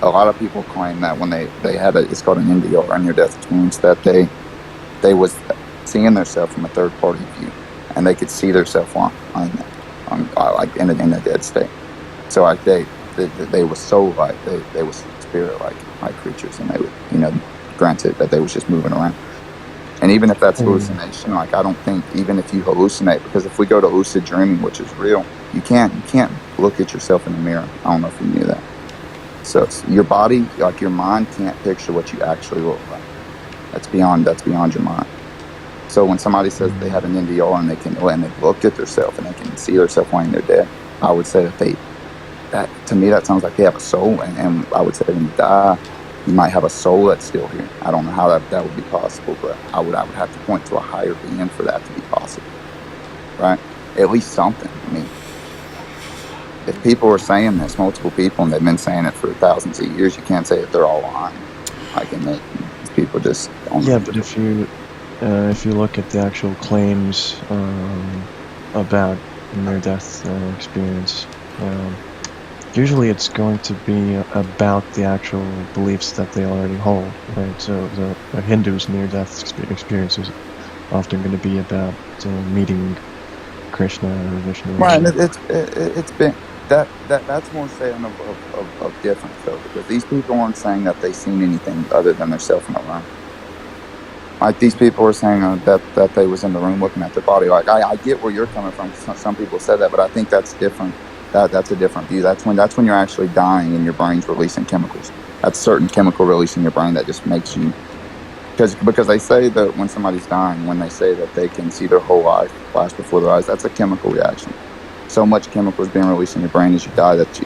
A lot of people claim that when they had it's called an NDR, near-death experience, that they was seeing themselves from a third-party view, and they could see themselves like in a dead state. So like they were so like they was spirit like creatures, and they would granted that they was just moving around. And even if that's hallucination, like I don't think even if you hallucinate, because if we go to lucid dreaming, which is real, you can't look at yourself in the mirror. I don't know if you knew that. So your body, like your mind, can't picture what you actually look like. That's beyond your mind. So when somebody says they have an NDR and they've looked at themselves and they can see themselves when they're dead, I would say that to me that sounds like they have a soul. And I would say when you die, you might have a soul that's still here. I don't know how that would be possible, but I would have to point to a higher being for that to be possible, right? At least something. I mean, if people are saying this, multiple people, and they've been saying it for thousands of years, you can't say that they're all lying. Like, and people just don't. Yeah, but if you look at the actual claims about near-death experience, usually it's going to be about the actual beliefs that they already hold, right? So a Hindu's near-death experience is often going to be about meeting Krishna or Vishnu. Right, it's been that's more saying of difference though, because these people aren't saying that they've seen anything other than themselves in a room. Like these people are saying that they was in the room looking at their body. Like I get where you're coming from. Some people said that, but I think that's different. That's a different view. That's when you're actually dying and your brain's releasing chemicals. That's certain chemical release in your brain that just makes you. Because they say that when somebody's dying, when they say that they can see their whole life flash before their eyes, that's a chemical reaction. So much chemical is being released in your brain as you die that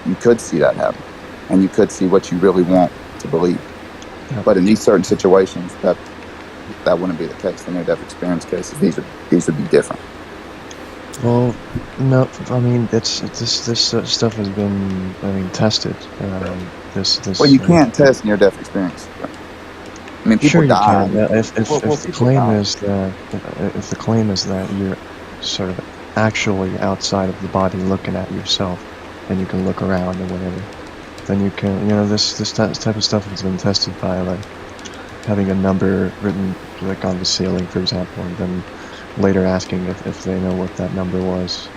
you could see that happen, and you could see what you really want to believe. Yeah. But in these certain situations, that wouldn't be the case. The near-death experience cases, these would be different. Well, no, I mean this stuff has been tested. Well, you can't test near-death experience. I mean, people die. You can. If the claim is that you're sort of actually outside of the body looking at yourself, and you can look around or whatever, then you can, this type of stuff has been tested by, like, having a number written, like, on the ceiling, for example, and then later asking if they know what that number was.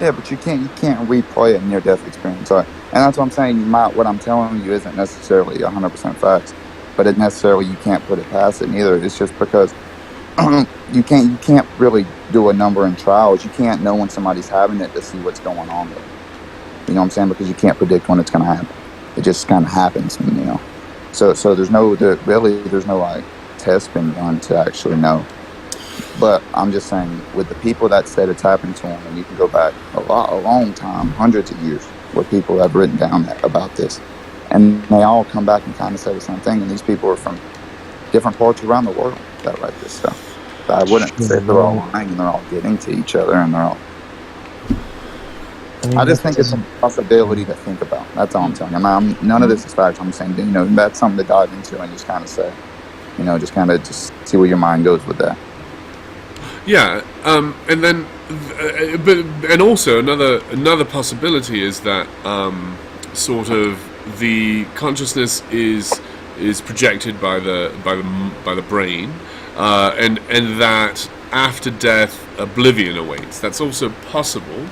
Yeah, but you can't replay it in your death experience. And that's what I'm saying. What I'm telling you isn't necessarily 100% facts, but you can't put it past it neither. It's just because you can't really do a number in trials. You can't know when somebody's having it to see what's going on with it. You know what I'm saying? Because you can't predict when it's going to happen. It just kind of happens, So there's no like test being done to actually know. But I'm just saying, with the people that said it's happened to them, and you can go back a long time, hundreds of years, where people have written down about this, and they all come back and kind of say the same thing. And these people are from different parts around the world that write this stuff. So I wouldn't say they're all lying and they're all getting to each other and they're all. I just think it's a possibility to think about. That's all I'm telling you. None of this is fact. I'm saying, that's something to dive into and just kind of say, just see where your mind goes with that. Yeah, and then, and also another possibility is that sort of the consciousness is projected by the brain, and that after death oblivion awaits. That's also possible.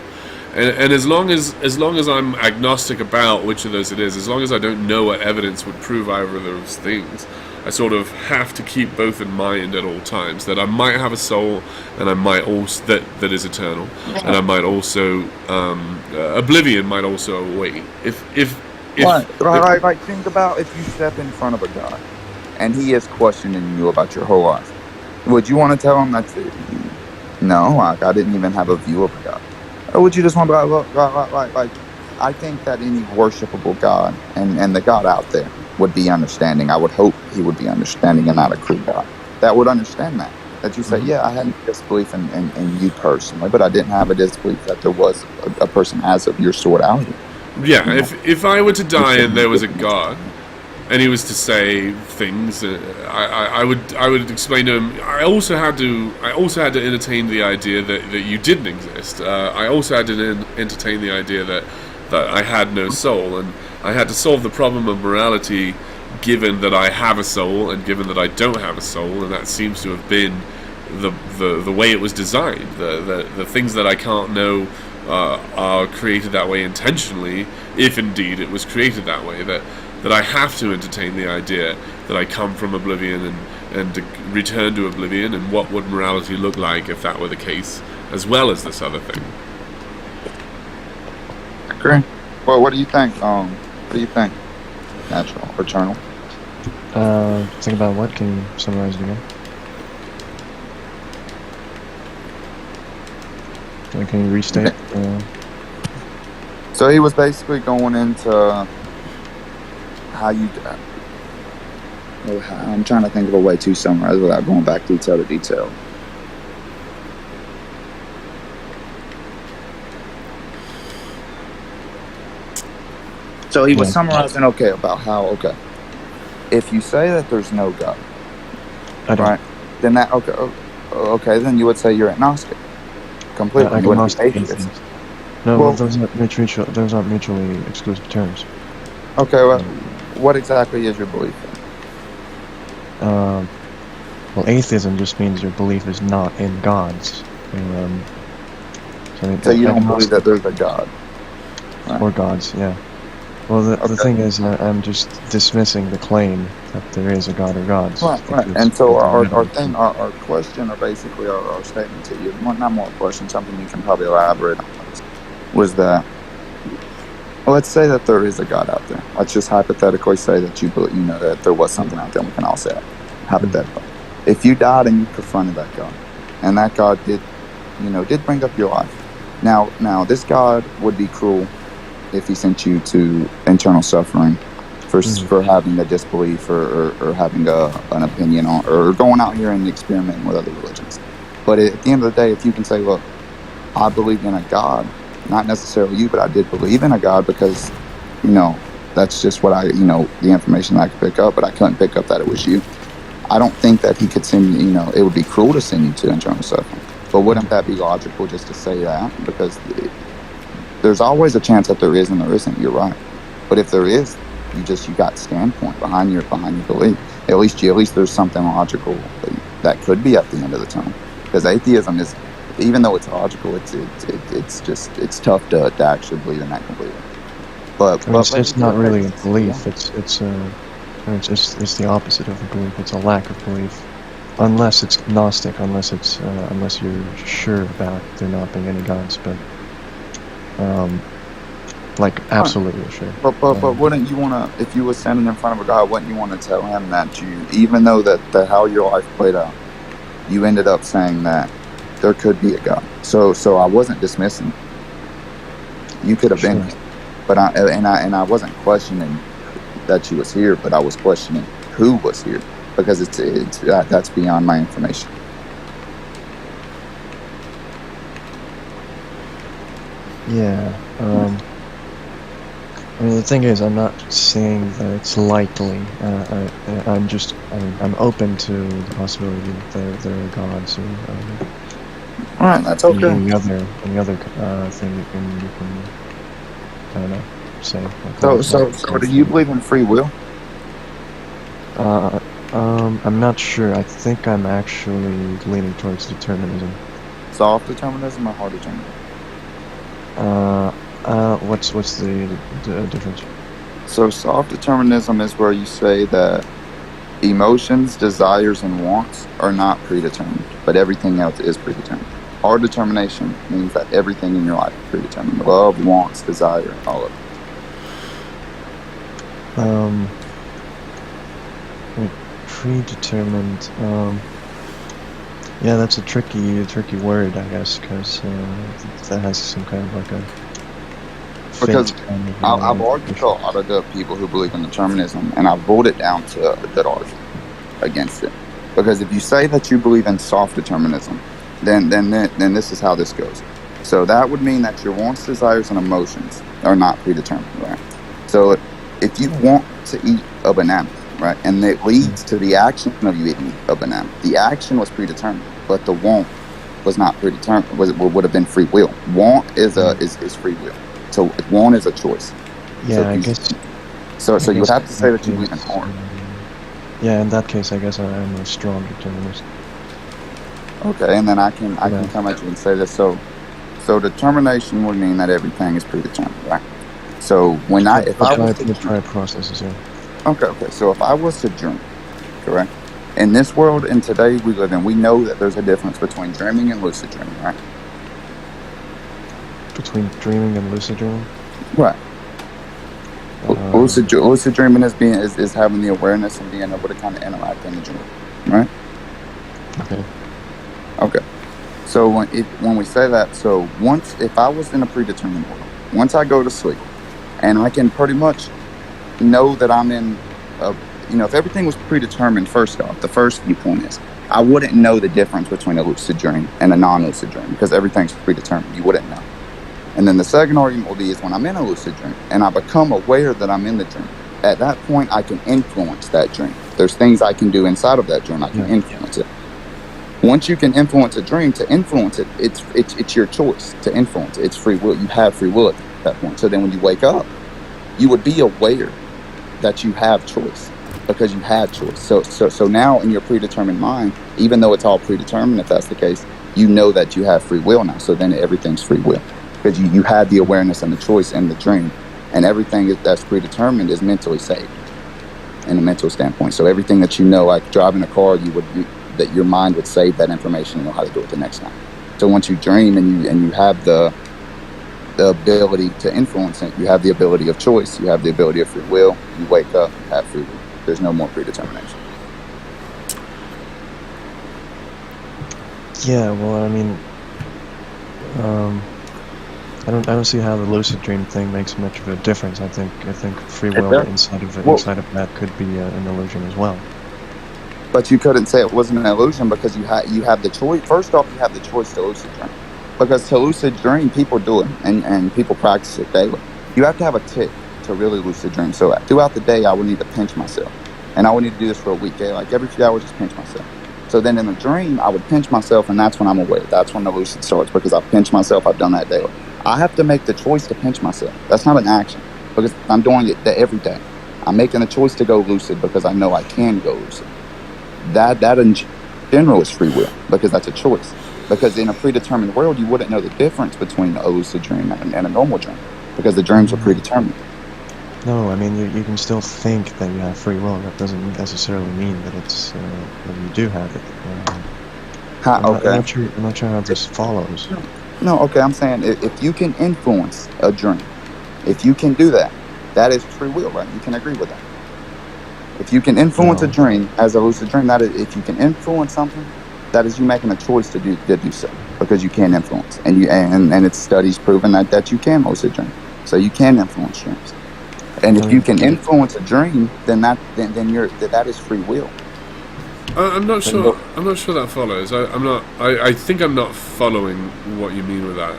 And as long as I'm agnostic about which of those it is, as long as I don't know what evidence would prove either of those things, I sort of have to keep both in mind at all times, that I might have a soul, and I might also that is eternal, and I might also oblivion might also await. Right. Think about if you step in front of a God, and he is questioning you about your whole life. Would you want to tell him that? No, like I didn't even have a view of a God. Or would you just want to be like, I think that any worshipable God and the God out there would be understanding. I would hope he would be understanding and not a crude God that would understand that you say, yeah, I had a disbelief in you personally, but I didn't have a disbelief that there was a person as of your sort out here. Yeah, if I were to die and there was a God, and he was to say things, I would explain to him. I also had to entertain the idea that you didn't exist. I also had to entertain the idea that I had no soul, and I had to solve the problem of morality, given that I have a soul and given that I don't have a soul, and that seems to have been the way it was designed. The things that I can't know are created that way intentionally, if indeed it was created that way. That I have to entertain the idea that I come from oblivion and to return to oblivion, and what would morality look like if that were the case, as well as this other thing. Agree. Well, what do you think? What do you think? Natural or eternal? Think about what? Can you summarize it again? Can you restate? So he was basically going into how you. I'm trying to think of a way to summarize without going back detail to detail. So he was summarizing, about how, if you say that there's no God, right, then that, then you would say you're agnostic. Completely. You wouldn't be atheist. No, well, those aren't mutually exclusive terms. Okay, well, what exactly is your belief? Well, atheism just means your belief is not in gods. So you don't believe that there's a God? Right. Or gods, yeah. Well, the thing is, I'm just dismissing the claim that there is a God or gods. Right. And so our question, or basically our statement to you, not more a question, something you can probably elaborate on, was that, let's say that there is a God out there. Let's just hypothetically say that you believe, that there was something out there, and we can all say that. Hypothetically. If you died and you confronted that God, and that God did bring up your life. Now this God would be cruel if he sent you to internal suffering for having a disbelief or having an opinion on, or going out here and experimenting with other religions. But at the end of the day, if you can say, look, I believe in a God, not necessarily you, but I did believe in a God because, that's just what the information I could pick up, but I couldn't pick up that it was you. I don't think that he could send you, it would be cruel to send you to internal suffering. But wouldn't that be logical just to say that? Because There's always a chance that there is and there isn't. You're right. But if there is, you got standpoint behind your belief. At least there's something logical that could be at the end of the tunnel. Because atheism is, even though it's logical, it's tough to actually believe in that completely. But, I mean, it's not really a belief. It's the opposite of a belief. It's a lack of belief, unless it's Gnostic, unless you're sure about there not being any gods. But like absolutely sure. But wouldn't you want to, if you were standing in front of a God, wouldn't you want to tell him that even though that how your life played out, you ended up saying that there could be a God. So I wasn't dismissing. You could have been here, but I wasn't questioning that you was here, but I was questioning who was here, because that's beyond my information. Yeah. I mean, the thing is, I'm not saying that it's likely. I'm open to the possibility that there are gods, or all right, that's okay. Any other thing you can I don't know, say. So do you believe in free will? I'm not sure. I think I'm actually leaning towards determinism. Soft determinism or hard determinism? What's the difference? So soft determinism is where you say that emotions, desires, and wants are not predetermined, but everything else is predetermined. Hard determination means that everything in your life is predetermined. Love, wants, desire, all of it. Predetermined. Yeah, that's a tricky word, I guess, because that has some kind of like a. Because I've argued with a lot of the people who believe in determinism, and I've boiled it down to a good argument against it. Because if you say that you believe in soft determinism, then this is how this goes. So that would mean that your wants, desires, and emotions are not predetermined, right? So if you want to eat a banana, right, and it leads to the action of you eating a banana, the action was predetermined, but the want was not predetermined. Would have been free will. Want is free will. So want is a choice. Yeah, so I guess. So you would have to say that you believe in hard. Yeah, in that case, I guess I'm a strong determinist. Okay, and then I can come at you and say this. So determination would mean that everything is predetermined, right? So when I was to try processes, yeah. Okay. So if I was to dream, correct? In this world, in today we live in, we know that there's a difference between dreaming and lucid dreaming, right? Between dreaming and lucid dreaming? Right. Lucid dreaming is having the awareness and being able to kind of interact in the dream, right? Okay. So when we say that, so if I was in a predetermined world, once I go to sleep, and I can pretty much know that I'm in if everything was predetermined, first off, the first viewpoint is I wouldn't know the difference between a lucid dream and a non-lucid dream, because everything's predetermined. You wouldn't know. And then the second argument will be is when I'm in a lucid dream and I become aware that I'm in the dream, at that point I can influence that dream. There's things I can do inside of that dream. I can influence it. Once you can influence a dream, to influence it, it's your choice to influence it. It's free will. You have free will at that point. So then when you wake up, you would be aware that you have choice, because you had choice. So now in your predetermined mind, even though it's all predetermined, if that's the case, you know that you have free will now. So then everything's free will, because you had the awareness and the choice in the dream, and everything that's predetermined is mentally saved in a mental standpoint. So everything that you know, like driving a car, that your mind would save that information and know how to do it the next time. So once you dream and you have the ability to influence it, you have the ability of choice, you have the ability of free will, you wake up, you have free will. There's no more predetermination. Yeah, well, I mean, I don't see how the lucid dream thing makes much of a difference. I think free will inside of that could be an illusion as well. But you couldn't say it wasn't an illusion, because you have the choice. First off, you have the choice to lucid dream, because to lucid dream, people do it and people practice it daily. You have to have a tick to really lucid dream. So throughout the day, I would need to pinch myself, and I would need to do this for a week. Like every few hours, just pinch myself. So then in the dream, I would pinch myself, and that's when I'm aware. That's when the lucid starts, because I pinch myself. I've done that daily. I have to make the choice to pinch myself. That's not an action because I'm doing it every day. I'm making the choice to go lucid because I know I can go lucid. That in general is free will because that's a choice. Because in a predetermined world, you wouldn't know the difference between a lucid dream and a normal dream because the dreams are predetermined. No, I mean, you can still think that you have free will. That doesn't necessarily mean that it's that you do have it. I'm not sure how this follows. No, okay, I'm saying if you can influence a dream, if you can do that, that is free will, right? You can agree with that. If you can influence a dream as a lucid dream, that is, if you can influence something, that is you making a choice to do so because you can influence, and it's studies proven that you can lucid dream, so you can influence dreams. And if you can influence a dream, then that is free will. I'm not sure. I'm not sure that follows. I think I'm not following what you mean with that.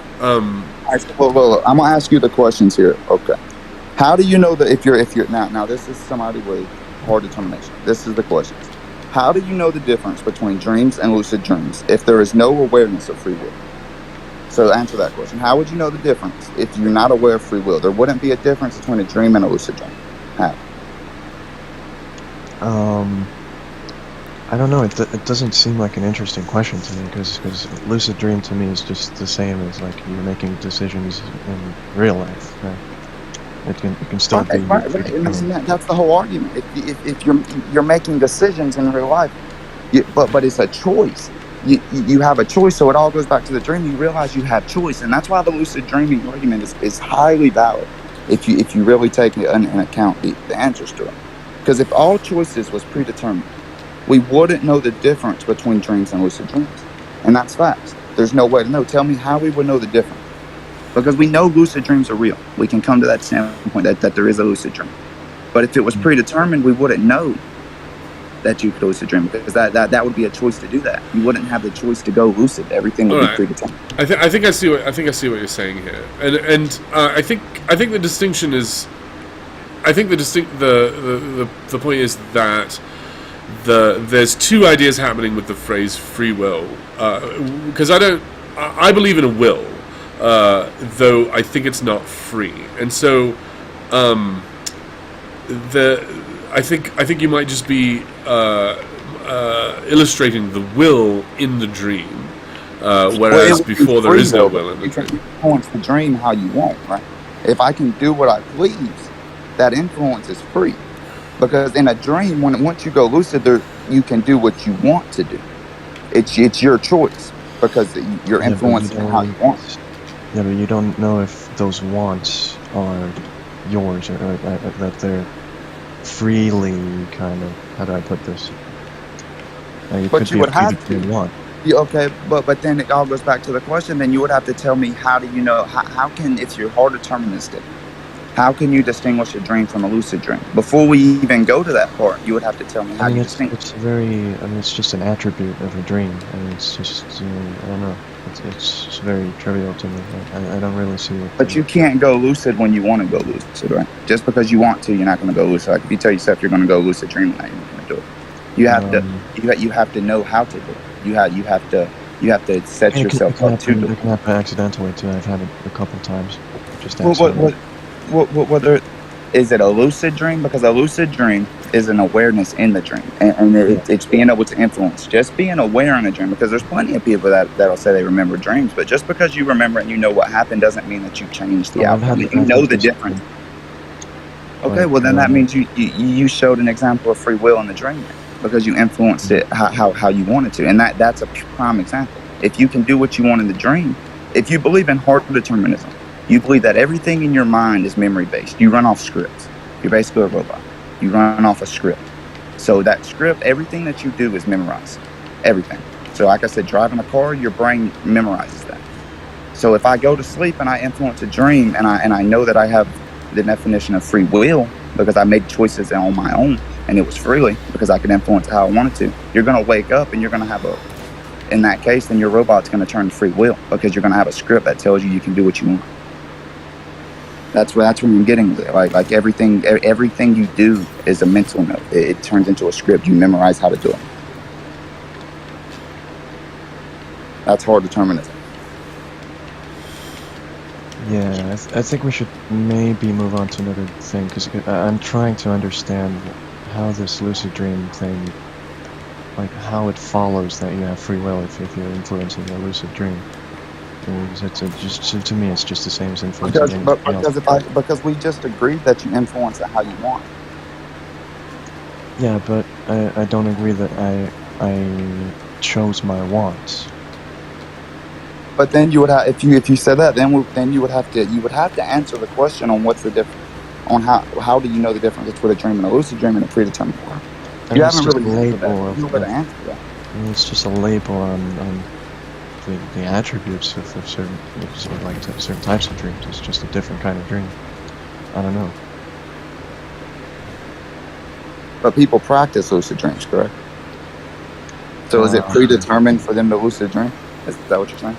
Well, I'm gonna ask you the questions here. Okay. How do you know that if you're now this is somebody with hard determination. This is the questions. How do you know the difference between dreams and lucid dreams if there is no awareness of free will? So answer that question. How would you know the difference if you're not aware of free will? There wouldn't be a difference between a dream and a lucid dream. How? I don't know. It doesn't seem like an interesting question to me because lucid dream to me is just the same as like you're making decisions in real life. Right? It can still be. Right. That's the whole argument. If you're making decisions in real life, but it's a choice. You have a choice, so it all goes back to the dream. You realize you have choice, and that's why the lucid dreaming argument is highly valid if you really take in account the answers to it. Because if all choices was predetermined, we wouldn't know the difference between dreams and lucid dreams, and that's facts. There's no way to know. Tell me how we would know the difference. Because we know lucid dreams are real. We can come to that standpoint that there is a lucid dream. But if it was predetermined, we wouldn't know that you could lucid dream because that would be a choice to do that. You wouldn't have the choice to go lucid. Everything would be predetermined. I think I see what you're saying here, and I think the distinction is, the point is that there's two ideas happening with the phrase free will, because I believe in a will. Though I think it's not free, and so I think you might just be illustrating the will in the dream, whereas before there is no will in the dream. You can influence the dream how you want, right? If I can do what I please, that influence is free, because in a dream, once you go lucid, you can do what you want to do. It's your choice because you're influencing how you want. Yeah, but you don't know if those wants are yours or that they're freely kind of. How do I put this? But you would have to. Want. Okay, but then it all goes back to the question. Then you would have to tell me how do you know? How can, if you're hard deterministic, how can you distinguish a dream from a lucid dream? Before we even go to that part, you would have to tell me how you distinguish. It's just an attribute of a dream. It's just, I don't know. It's very trivial to me. I don't really see it. But you can't go lucid when you want to go lucid, right? Just because you want to, you're not going to go lucid. Like if you tell yourself you're going to go lucid dream at night, you're not going to do it. You have to know how to do it. You have to set yourself up to do it. It can happen accidentally too. I've had it a couple times. Just whether is it a lucid dream? Because a lucid dream is an awareness in the dream, and it's being able to influence. Just being aware in a dream, because there's plenty of people that'll say they remember dreams, but just because you remember and you know what happened doesn't mean that you changed the outcome. You know the difference. Okay, well then that means you showed an example of free will in the dream because you influenced it how you wanted to, and that's a prime example. If you can do what you want in the dream, if you believe in hard determinism, you believe that everything in your mind is memory based. You run off scripts. You're basically a robot. You run off a script. So that script, everything that you do is memorized. Everything. So like I said, driving a car, your brain memorizes that. So if I go to sleep and I influence a dream and I know that I have the definition of free will because I made choices on my own and it was freely because I could influence how I wanted to, you're going to wake up and you're going to have in that case, then your robot's going to turn to free will because you're going to have a script that tells you can do what you want. That's where I'm getting with it. Like everything you do is a mental note. It turns into a script. You memorize how to do it. That's hard determinism. Yeah, I think we should maybe move on to another thing, because I'm trying to understand how this lucid dream thing, like how it follows that you have free will if you're influencing a lucid dream. To me, it's just the same as influencing anything else. Because we just agreed that you influence it how you want. Yeah, but I don't agree that I chose my wants. But then you would have, if you said that, then you would have to answer the question on what's the difference, on how do you know the difference between a dream and a lucid dream and a predetermined world. You haven't really answered that. You would answer that. It's just a label on the attributes of certain certain types of dreams. It's just a different kind of dream. I don't know. But people practice lucid dreams, correct? So is it predetermined for them to lucid dream? Is that what you're saying?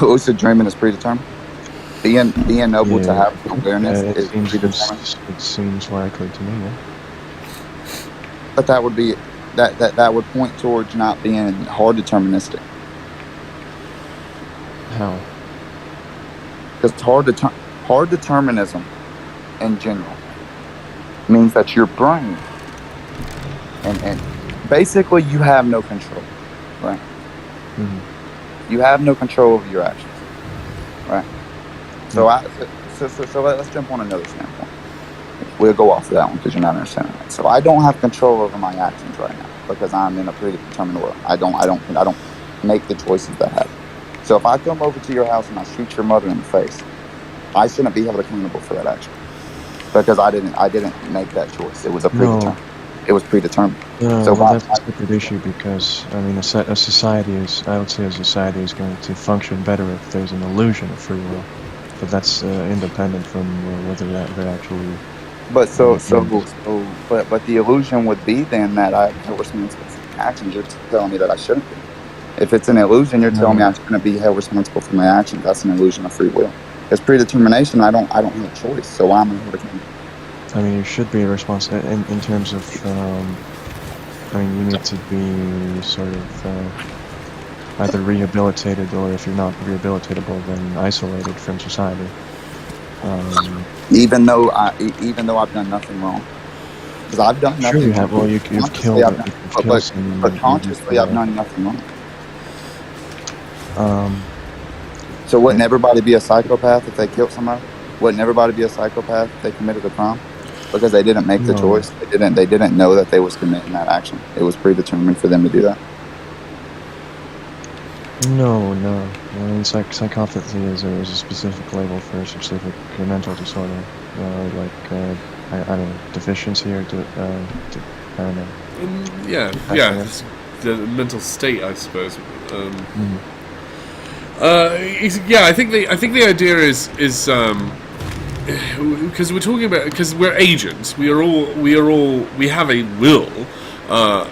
Lucid dreaming is predetermined? Being able to have awareness is predetermined? It seems likely to me, yeah. But that would be that would point towards not being hard deterministic. How? Because hard determinism in general means that your brain and basically you have no control, right? Mm-hmm. You have no control over your actions, right? So let's jump on another standpoint. We'll go off of that one because you're not understanding that. So I don't have control over my actions right now because I'm in a predetermined world. I don't make the choices that happen. So if I come over to your house and I shoot your mother in the face, I shouldn't be held accountable for that action because I didn't make that choice. It was It was predetermined. No, so that's a separate issue because I mean, a society is going to function better if there's an illusion of free will, but that's independent from whether they're actually. But but the illusion would be then that I have responsible for my actions. You're telling me that I shouldn't be. If it's an illusion, you're telling me I'm going to be held responsible for my actions. That's an illusion of free will. It's predetermination. I don't have a choice, so why am I held accountable? I mean, you should be responsible in terms of. I mean, you need to be sort of either rehabilitated, or if you're not rehabilitatable, then isolated from society. Even though I've done nothing wrong, because I've done nothing. Sure, you have. Well, you've killed. But consciously, I've done nothing wrong. So wouldn't everybody be a psychopath if they killed somebody? Wouldn't everybody be a psychopath if they committed a crime? Because they didn't make the choice. They didn't know that they was committing that action. It was predetermined for them to do that. No. I mean, psychopathy is a specific label for a specific mental disorder. I don't know, deficiency or I don't know. It's the mental state, I suppose. I think the idea is because we're talking about, because we're agents, we have a will, but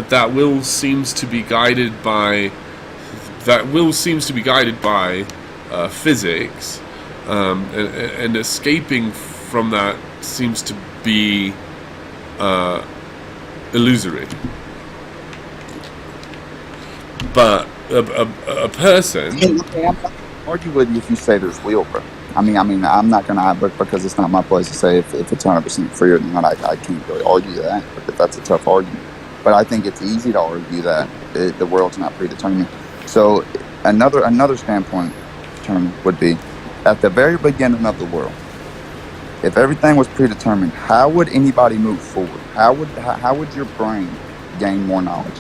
that will seems to be guided by physics, and escaping from that seems to be illusory. But a person. I'm not argue with you if you say there's will, bro. I mean, I'm not gonna, because it's not my place to say if it's 100% free or not. I can't really argue that, because that's a tough argument. But I think it's easy to argue that the world's not predetermined. So another standpoint would be, at the very beginning of the world, if everything was predetermined, how would anybody move forward? How would your brain gain more knowledge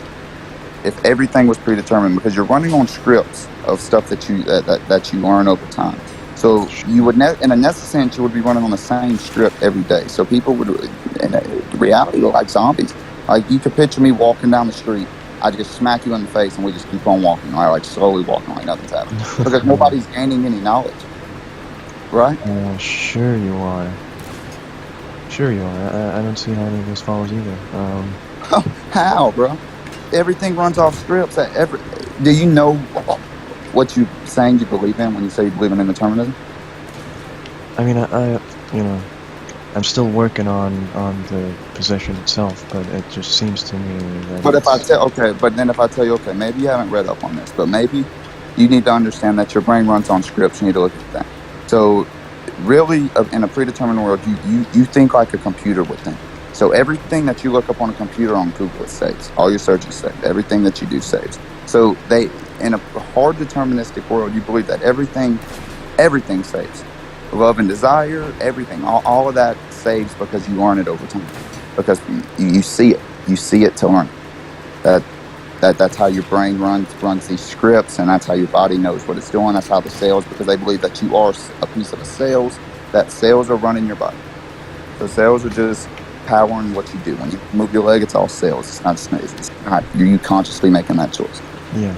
if everything was predetermined? Because you're running on scripts of stuff that you learn over time. So you would, in a sense, you would be running on the same script every day. So people would, in reality, look like zombies. Like, you could picture me walking down the street. I just smack you in the face and we just keep on walking, or like slowly walking like nothing's happening, because nobody's gaining any knowledge, right? Sure you are. I don't see how any of this follows either. How, bro? Everything runs off scripts. Do you know what you're saying you believe in when you say you believe in indeterminism? I mean, I'm still working on the position itself, but it just seems to me that. But if I tell you, okay, maybe you haven't read up on this, but maybe You need to understand that your brain runs on scripts. You need to look at that. So, really, in a predetermined world, you think like a computer would think. So everything that you look up on a computer on Google, it saves. All your searches save. Everything that you do saves. So in a hard deterministic world, you believe that everything saves. Love and desire, everything, all of that saves because you learn it over time. Because you see it. You see it to learn it. That's how your brain runs these scripts, and that's how your body knows what it's doing. That's how the cells, because they believe that you are a piece of the cells, that cells are running your body. So cells are just powering what you do. When you move your leg, it's all cells. It's not you consciously making that choice. Yeah.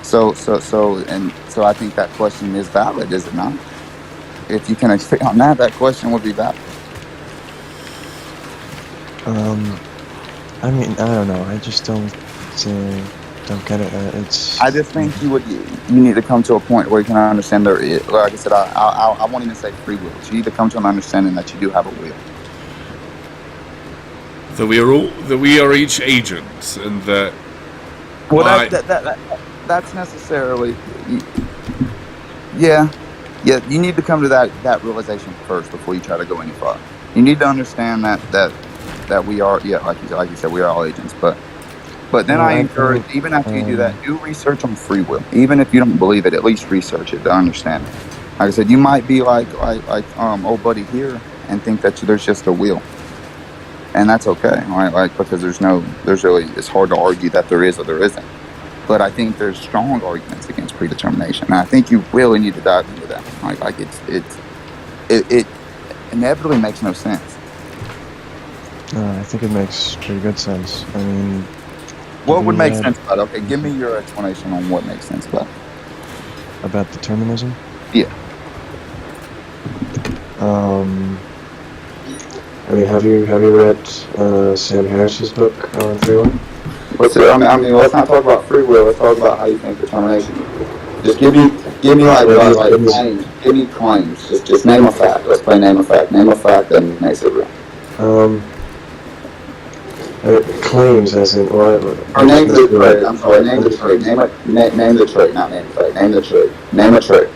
So I think that question is valid, is it not? If you can agree on that, that question would be valid. I mean, I don't know. I just don't get it. I just think you need to come to a point where you can understand there is, like I said, I won't even say free will. You need to come to an understanding that you do have a will. That we are each agents, and that. Well, that's necessarily, yeah. You need to come to that realization first before you try to go any farther. You need to understand that we are, like you said, we are all agents. But then I encourage, even after you do that, do research on free will. Even if you don't believe it, at least research it to understand it. Like I said, you might be like old buddy here and think that there's just a will. And that's okay, right? Because it's hard to argue that there is or there isn't. But I think there's strong arguments against predetermination. And I think you really need to dive into that. It inevitably makes no sense. I think it makes pretty good sense. I mean, what would make sense about it? Okay, give me your explanation on what makes sense about it. About determinism? Yeah. I mean, have you read Sam Harris's book on free will? I mean, let's not talk about free will. Let's talk about how you think determination. Just give me claims. Give me claims. Just name a fact. Let's play name a fact. Name a fact that makes it real. Claims as in what? Or name the trait. I'm sorry. Name the trait. Name the trait. Not name the fact. Name the trait. Name a trait.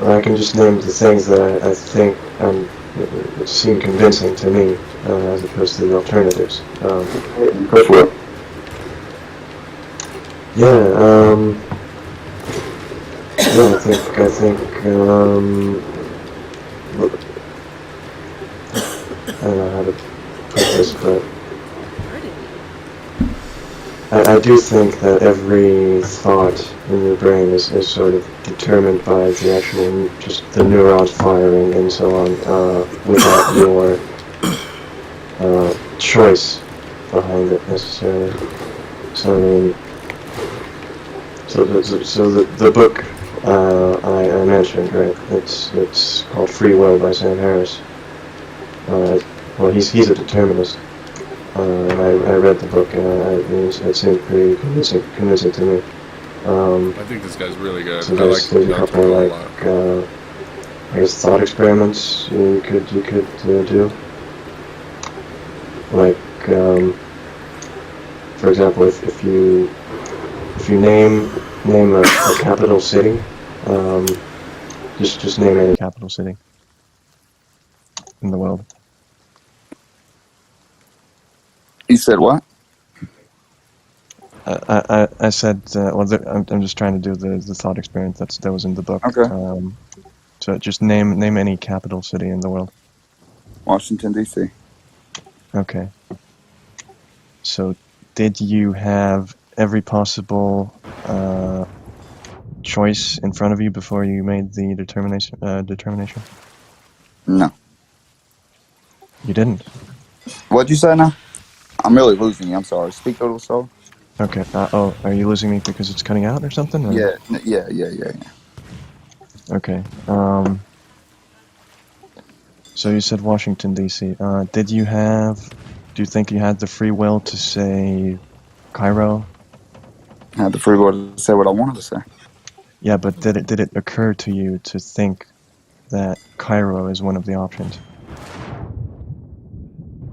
I can just name the things that I think seem convincing to me, as opposed to the alternatives. Go for it. I think. I don't know how to put this, but I do think that every thought in your brain is sort of determined by the actual, just the neurons firing and so on, without your choice behind it necessarily. So I mean, so the book I mentioned, right? It's called Free Will by Sam Harris. Well, he's a determinist. I read the book and it seemed pretty convincing to me. I think this guy's really good. So there's a couple I guess thought experiments you could do. Like, for example, if you name a capital city, just name any capital city in the world. You said what? I said, I'm just trying to do the thought experiment that was in the book. Okay. So just name any capital city in the world. Washington, D.C. Okay. So did you have every possible choice in front of you before you made the determination? No. You didn't? What'd you say now? I'm really losing you. I'm sorry. Speak a little slow. Okay. Are you losing me because it's cutting out or something? Or? Yeah. Okay. So you said Washington, D.C. Do you think you had the free will to say Cairo? I had the free will to say what I wanted to say. Yeah, but did it occur to you to think that Cairo is one of the options?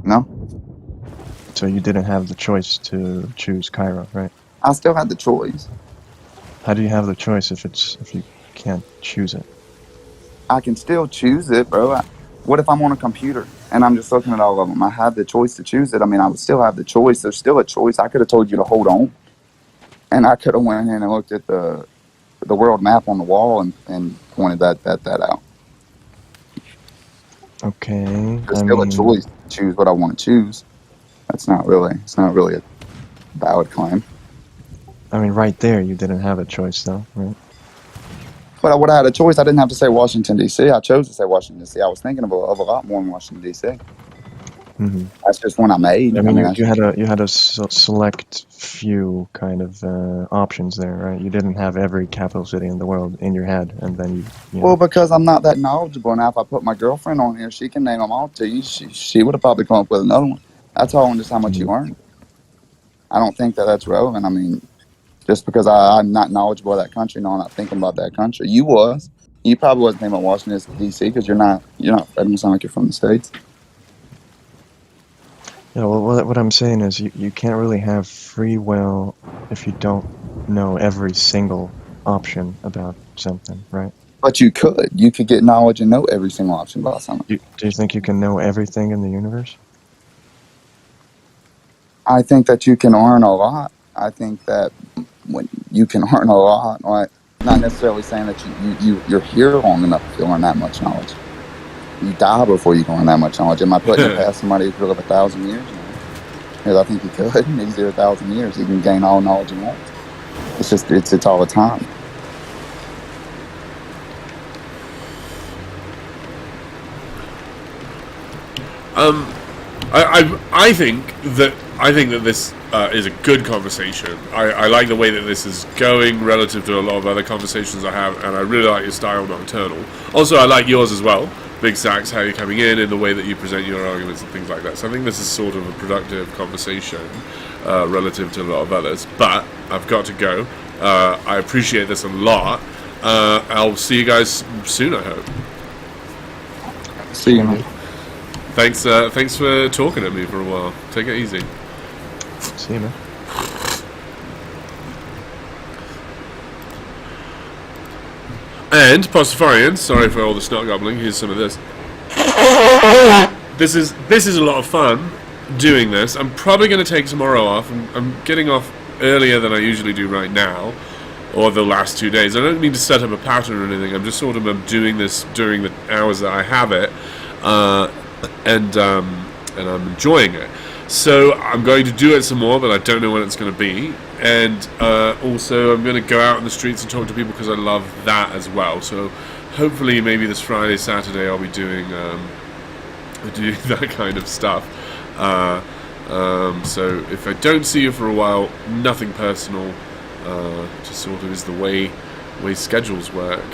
No. So you didn't have the choice to choose Cairo, right? I still had the choice. How do you have the choice if you can't choose it? I can still choose it, bro. What if I'm on a computer and I'm just looking at all of them? I have the choice to choose it. I mean, I would still have the choice. There's still a choice. I could have told you to hold on, and I could have went in and looked at the world map on the wall and pointed that out. Okay, There's still a choice to choose what I want to choose. It's not really a valid claim. I mean, right there, you didn't have a choice, though, right? But I would have had a choice. I didn't have to say Washington, D.C. I chose to say Washington, D.C. I was thinking of a lot more in Washington, D.C. Mm-hmm. That's just one I made. I mean, you had a select few kind of options there, right? You didn't have every capital city in the world in your head, and then you know. Well, because I'm not that knowledgeable. Now, if I put my girlfriend on here, she can name them all to you. She would have probably come up with another one. That's all on just how much you earn. I don't think that's relevant. I mean, just because I'm not knowledgeable of that country, no, I'm not thinking about that country. You probably wasn't thinking about Washington D.C. because you're not federal. Sound like you're from the States. Yeah, well, what I'm saying is you can't really have free will if you don't know every single option about something, right? But you could get knowledge and know every single option about something. Do you think you can know everything in the universe? I think that you can earn a lot. I think that when you can earn a lot, like, not necessarily saying that you're here long enough to learn that much knowledge. You die before you can learn that much knowledge. Am I putting it past somebody who could live 1,000 years? No. Because I think he could. He's there 1,000 years. He can gain all knowledge he wants. It's just it's all the time. I think that this is a good conversation. I like the way that this is going relative to a lot of other conversations I have, and I really like your style, Nocturnal. Also, I like yours as well, Big Sax, how you're coming in the way that you present your arguments and things like that. So I think this is sort of a productive conversation relative to a lot of others. But I've got to go. I appreciate this a lot. I'll see you guys soon, I hope. See you, man. Thanks for talking to me for a while. Take it easy. See you, man. And Pastafarian, sorry for all the snot gobbling. Here's some of this. This is a lot of fun doing this. I'm probably going to take tomorrow off. I'm getting off earlier than I usually do right now, or the last 2 days. I don't mean to set up a pattern or anything. I'm just sort of doing this during the hours that I have it, and I'm enjoying it. So I'm going to do it some more, but I don't know when it's going to be. And also I'm going to go out in the streets and talk to people because I love that as well. So hopefully maybe this Friday, Saturday I'll be doing that kind of stuff. So if I don't see you for a while, nothing personal, just sort of is the way schedules work.